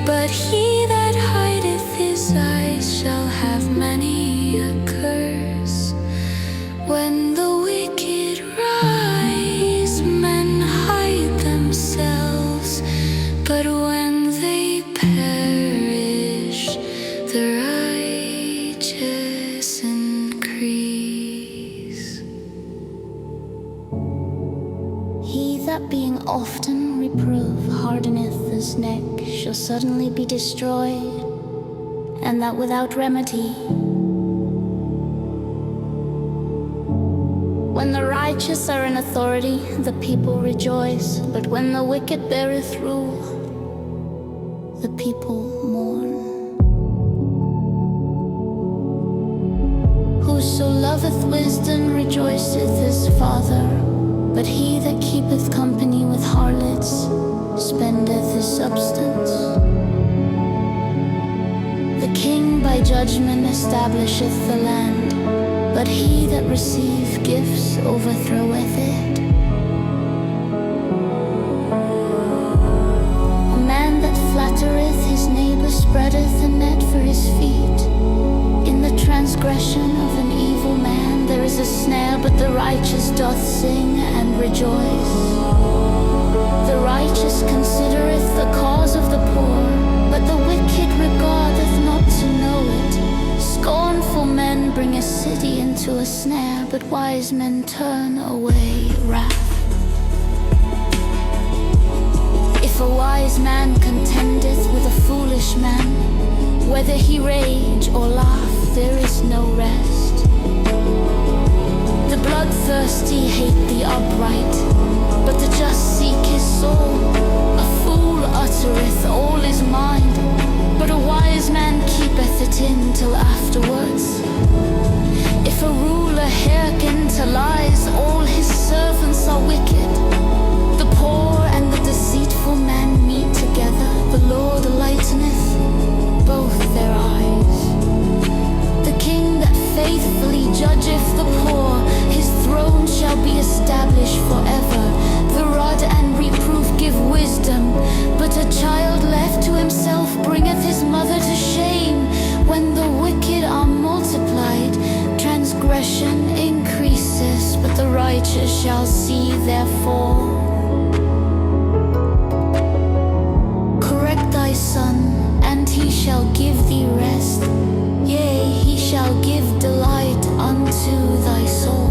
B: but he that hideth his eyes shall have many a curse. When the wicked rise, men hide themselves, but when they perish, the righteous increase.
F: He that being often reproved hardeneth his neck shall suddenly be destroyed, and that without remedy. When the righteous are in authority, the people rejoice, but when the wicked beareth rule, the people mourn. Whoso loveth wisdom rejoiceth his father, but he that keepeth company with harlots spendeth his substance. The king by judgment establisheth the land, but he that receiveth gifts overthroweth it. A man that flattereth his neighbor spreadeth a net for his feet. In the transgression of an evil man there is a snare, but the righteous doth sing and rejoice. The righteous considereth the cause of the poor, but the wicked regardeth not to know it. Scornful men bring a city into a snare, but wise men turn away wrath. If a wise man contendeth with a foolish man, whether he rage or laugh, there is no rest. The bloodthirsty hate the upright, but the just seek his soul. A fool uttereth all his mind, but a wise man keepeth it in till afterwards. If a ruler hearken to lies, all his servants are wicked. The poor and the deceitful man meet together, the Lord lighteneth both their eyes. The king that faithfully judgeth the poor, his throne shall be established forever. The rod and reproof give wisdom, but a child left to himself bringeth his mother to shame. When the wicked are multiplied, transgression increases, but the righteous shall see their fall. Correct thy son, and he shall give thee rest. Yea, he shall give delight unto thy soul.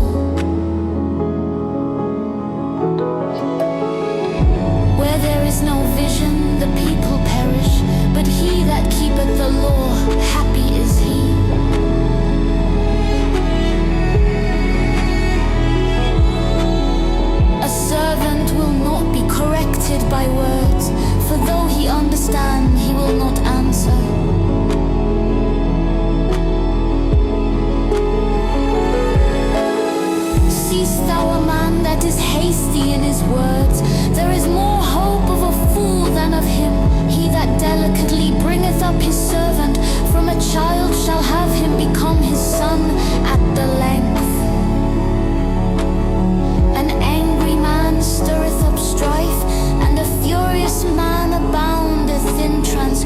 F: Where there is no vision, the people perish, but he that keepeth the law, happy is he. A servant will not be corrected by words, for though he understand, he will not answer. Seest thou a man that is hasty in his words? There is more hope of a fool than of him. He that delicately bringeth up his servant, from a child shall have him become his son at the length. An angry man stirreth up strife, and a furious man aboundeth in transgression.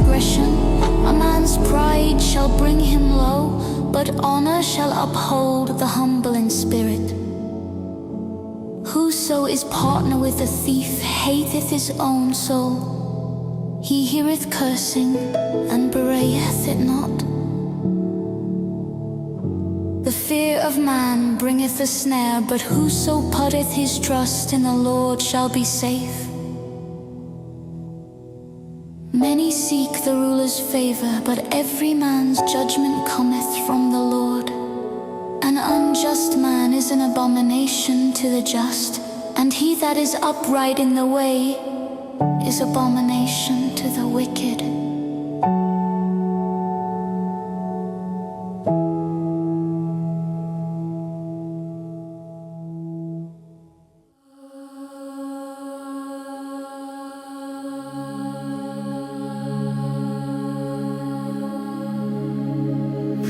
F: is partner with a thief, hateth his own soul. He heareth cursing, and bewrayeth it not. The fear of man bringeth a snare, but whoso putteth his trust in the Lord shall be safe. Many seek the ruler's favor, but every man's judgment cometh from the Lord. An unjust man is an abomination to the just, and he that is upright in the way is abomination to the wicked.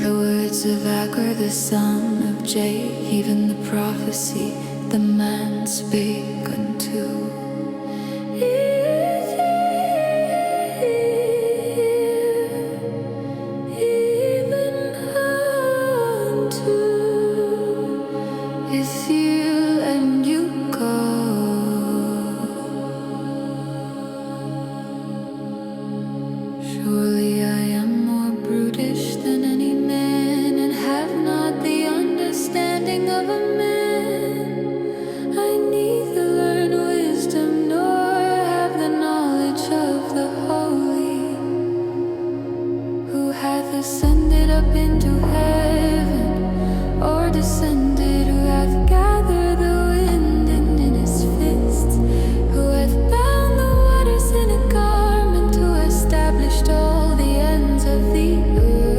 C: The words of Agur the son of Jay, even the prophecy the man spake unto. Even unto Ithiel and Ucal. Surely I am more brutish than any man, and have not the understanding of a man. I neither learn wisdom nor have the knowledge of the Holy, who hath ascended up into heaven, or descended, who hath gathered the wind in his fists, who hath bound the waters in a garment, who established all the ends of the earth.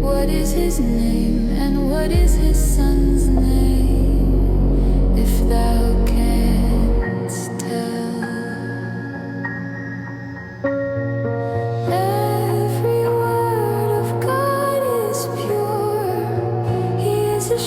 C: What is his name, and what is his son's name, if thou canst tell? Every word of God is pure. He is a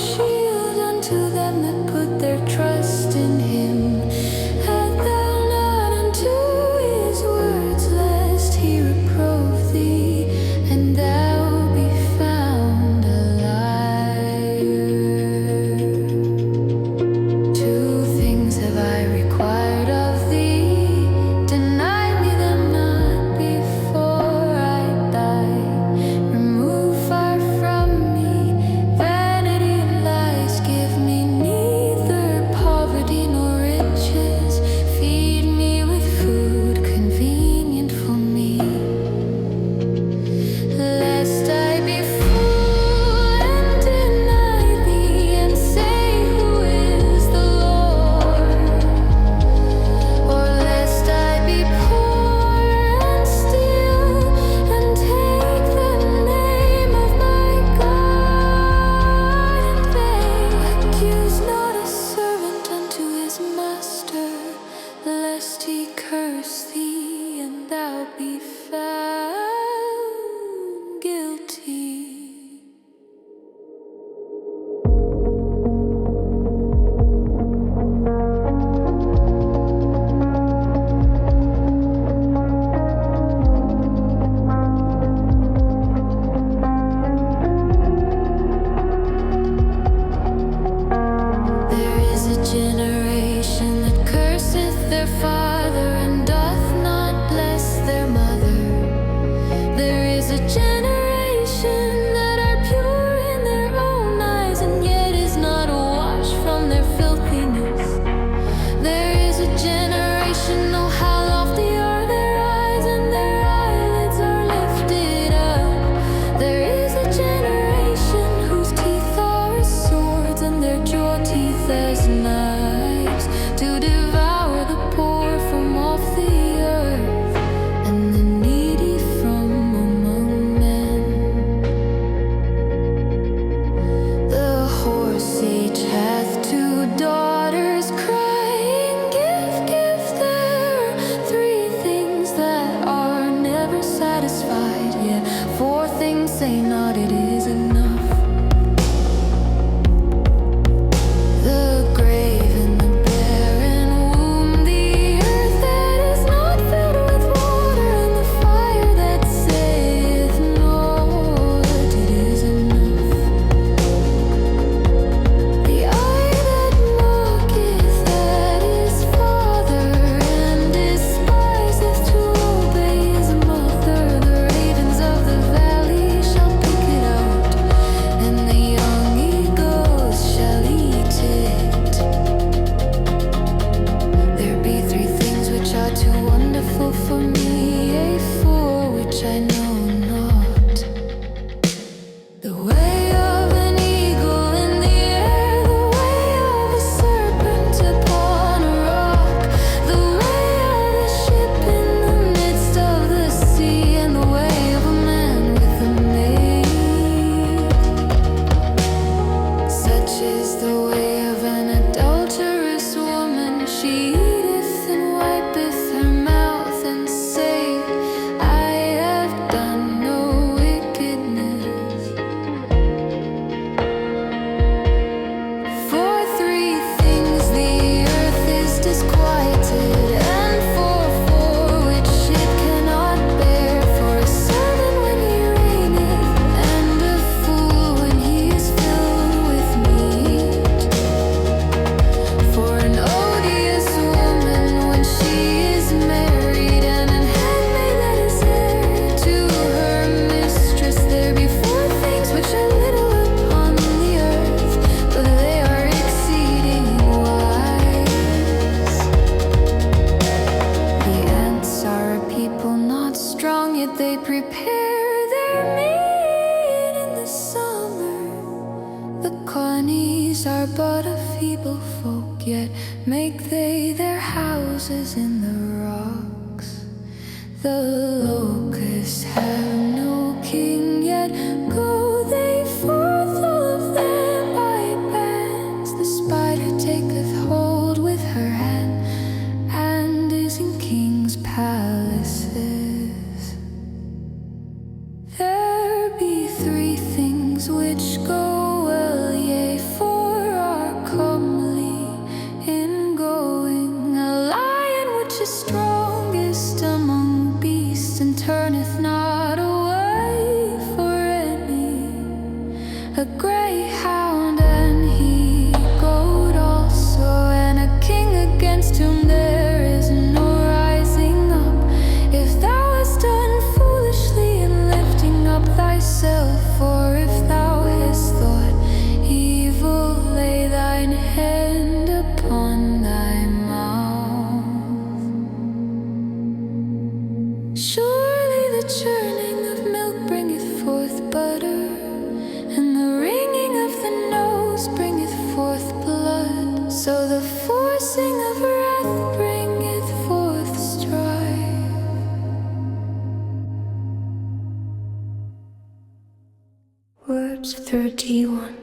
C: is the way of an adulterous woman. She eateth and wipeth her mouth and saith, I have done no wickedness. For 3 things the earth is disquieted, and for 4 which it cannot bear. For a servant when he reigneth, and a fool when he is filled with meat. For an odious woman when she is married, and an handmaid that is heir to her mistress. There be 4 things which are little upon the earth, but they are exceeding wise. The ants are a people not strong, yet they prepare their meat in the summer. The Connies are but a feeble folk, yet make they their houses in the rocks. The locusts have no king, yet go they forth all of them by bands. The spider taketh hold with her hand, and is in kings' palaces. There be 3 things which go well, yea, 4 are comely in going. A lion which is strongest among beasts, and turneth not away for any. A greyhound and he goat also, and a king against whom there is no rising up. If thou hast done foolishly in lifting up thyself, or if thou hast thought evil, lay thine hand upon thy mouth. Surely the churning of milk bringeth forth butter, and the wringing of the nose bringeth forth blood. So the forcing of wrath bringeth forth strife. Words 31.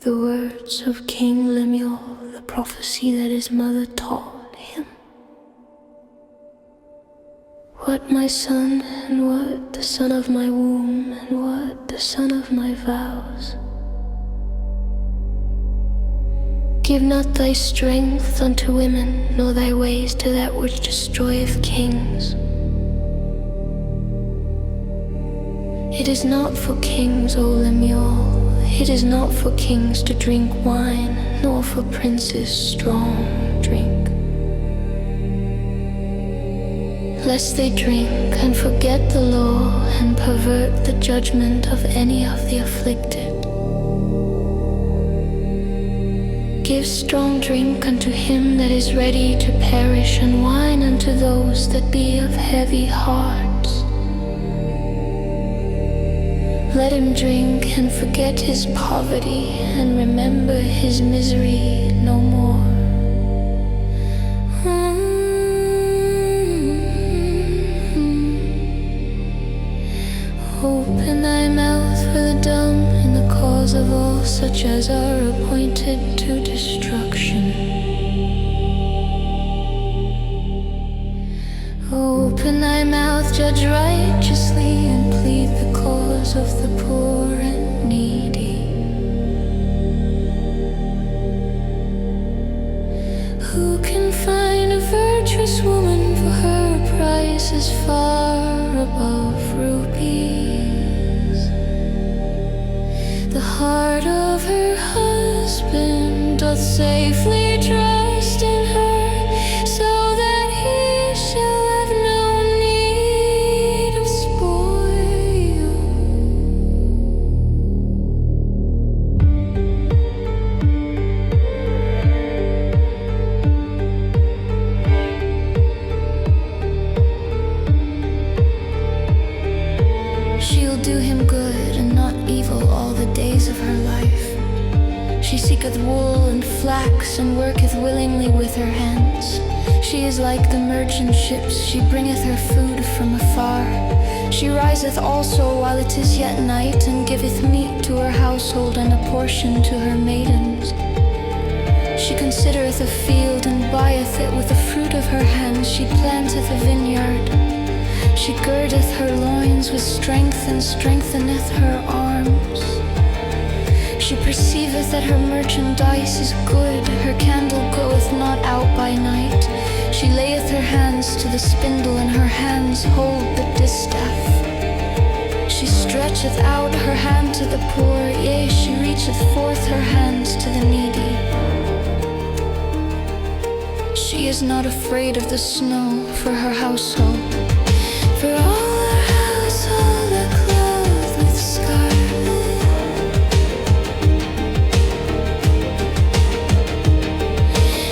C: The words of King Lemuel, the prophecy that his mother taught him. What, my son, and what the son of my womb, and what the son of my vows? Give not thy strength unto women, nor thy ways to that which destroyeth kings. It is not for kings, O Lemuel, it is not for kings to drink wine, nor for princes strong drink, lest they drink and forget the law, and pervert the judgment of any of the afflicted. Give strong drink unto him that is ready to perish, and wine unto those that be of heavy hearts. Let him drink and forget his poverty, and remember his misery no more. Open thy mouth for the dumb in the cause of all such as are appointed to destruction. Open thy mouth, judge righteously, and plead the cause of the poor and needy. Who can find a virtuous woman, for her price is far above rubies? The heart of her husband doth safely trust in her, so that he shall have no need of spoil. She'll do him good and not evil all the days of her life. She seeketh wool and flax, and worketh willingly with her hands. She is like the merchant ships, she bringeth her food from afar. She riseth also while it is yet night, and giveth meat to
F: to her household and a portion to her maidens. She considereth a field and buyeth it with the fruit of her hands. She planteth a vineyard. She girdeth her loins with strength and strengtheneth her arms. She perceiveth that her merchandise is good. Her candle goeth not out by night. She layeth her hands to the spindle, and her hands hold the distaff. She stretcheth out her hand to the poor, yea, she reacheth forth her hands to the needy. She is not afraid of the snow for her household, for all her household are clothed with scarlet.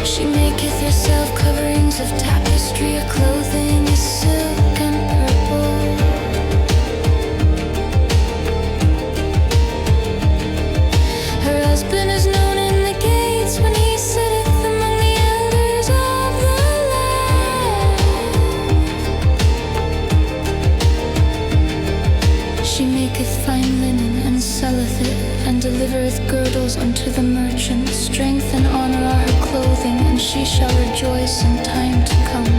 F: She maketh herself coverings of tapestry, her clothing is silk and purple. Her husband is known in the gates when he sitteth among the elders of the land. She maketh fine linen and selleth it, and delivereth girdles unto the merchant. Strength and honor are her clothing, and she shall rejoice in time to come.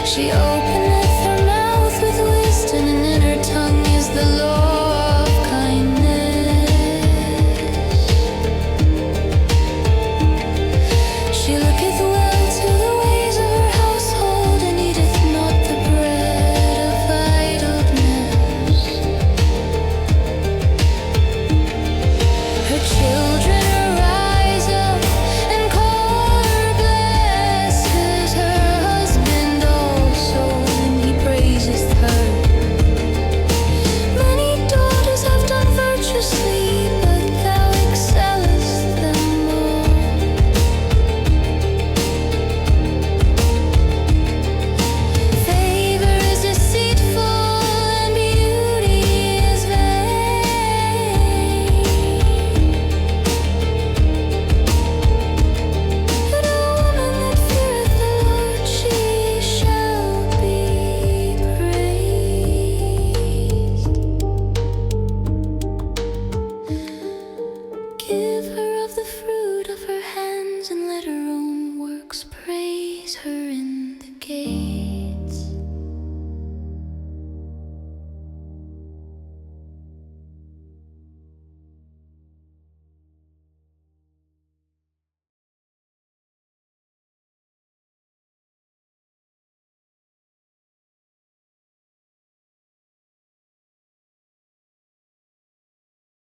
F: She openeth her mouth with wisdom, and in her tongue is the law of kindness. She looketh well to the ways of her household, and eateth not the bread of idleness. Her children arise up and call her blessed, 'cause her husband also, and he praiseth her. Many daughters have done virtuously, but thou excellest them all. Favor is deceitful, and beauty is vain, but a woman that feareth the Lord, she shall be praised. Give her of the fruit of her hands, and let her own works praise her in the gate.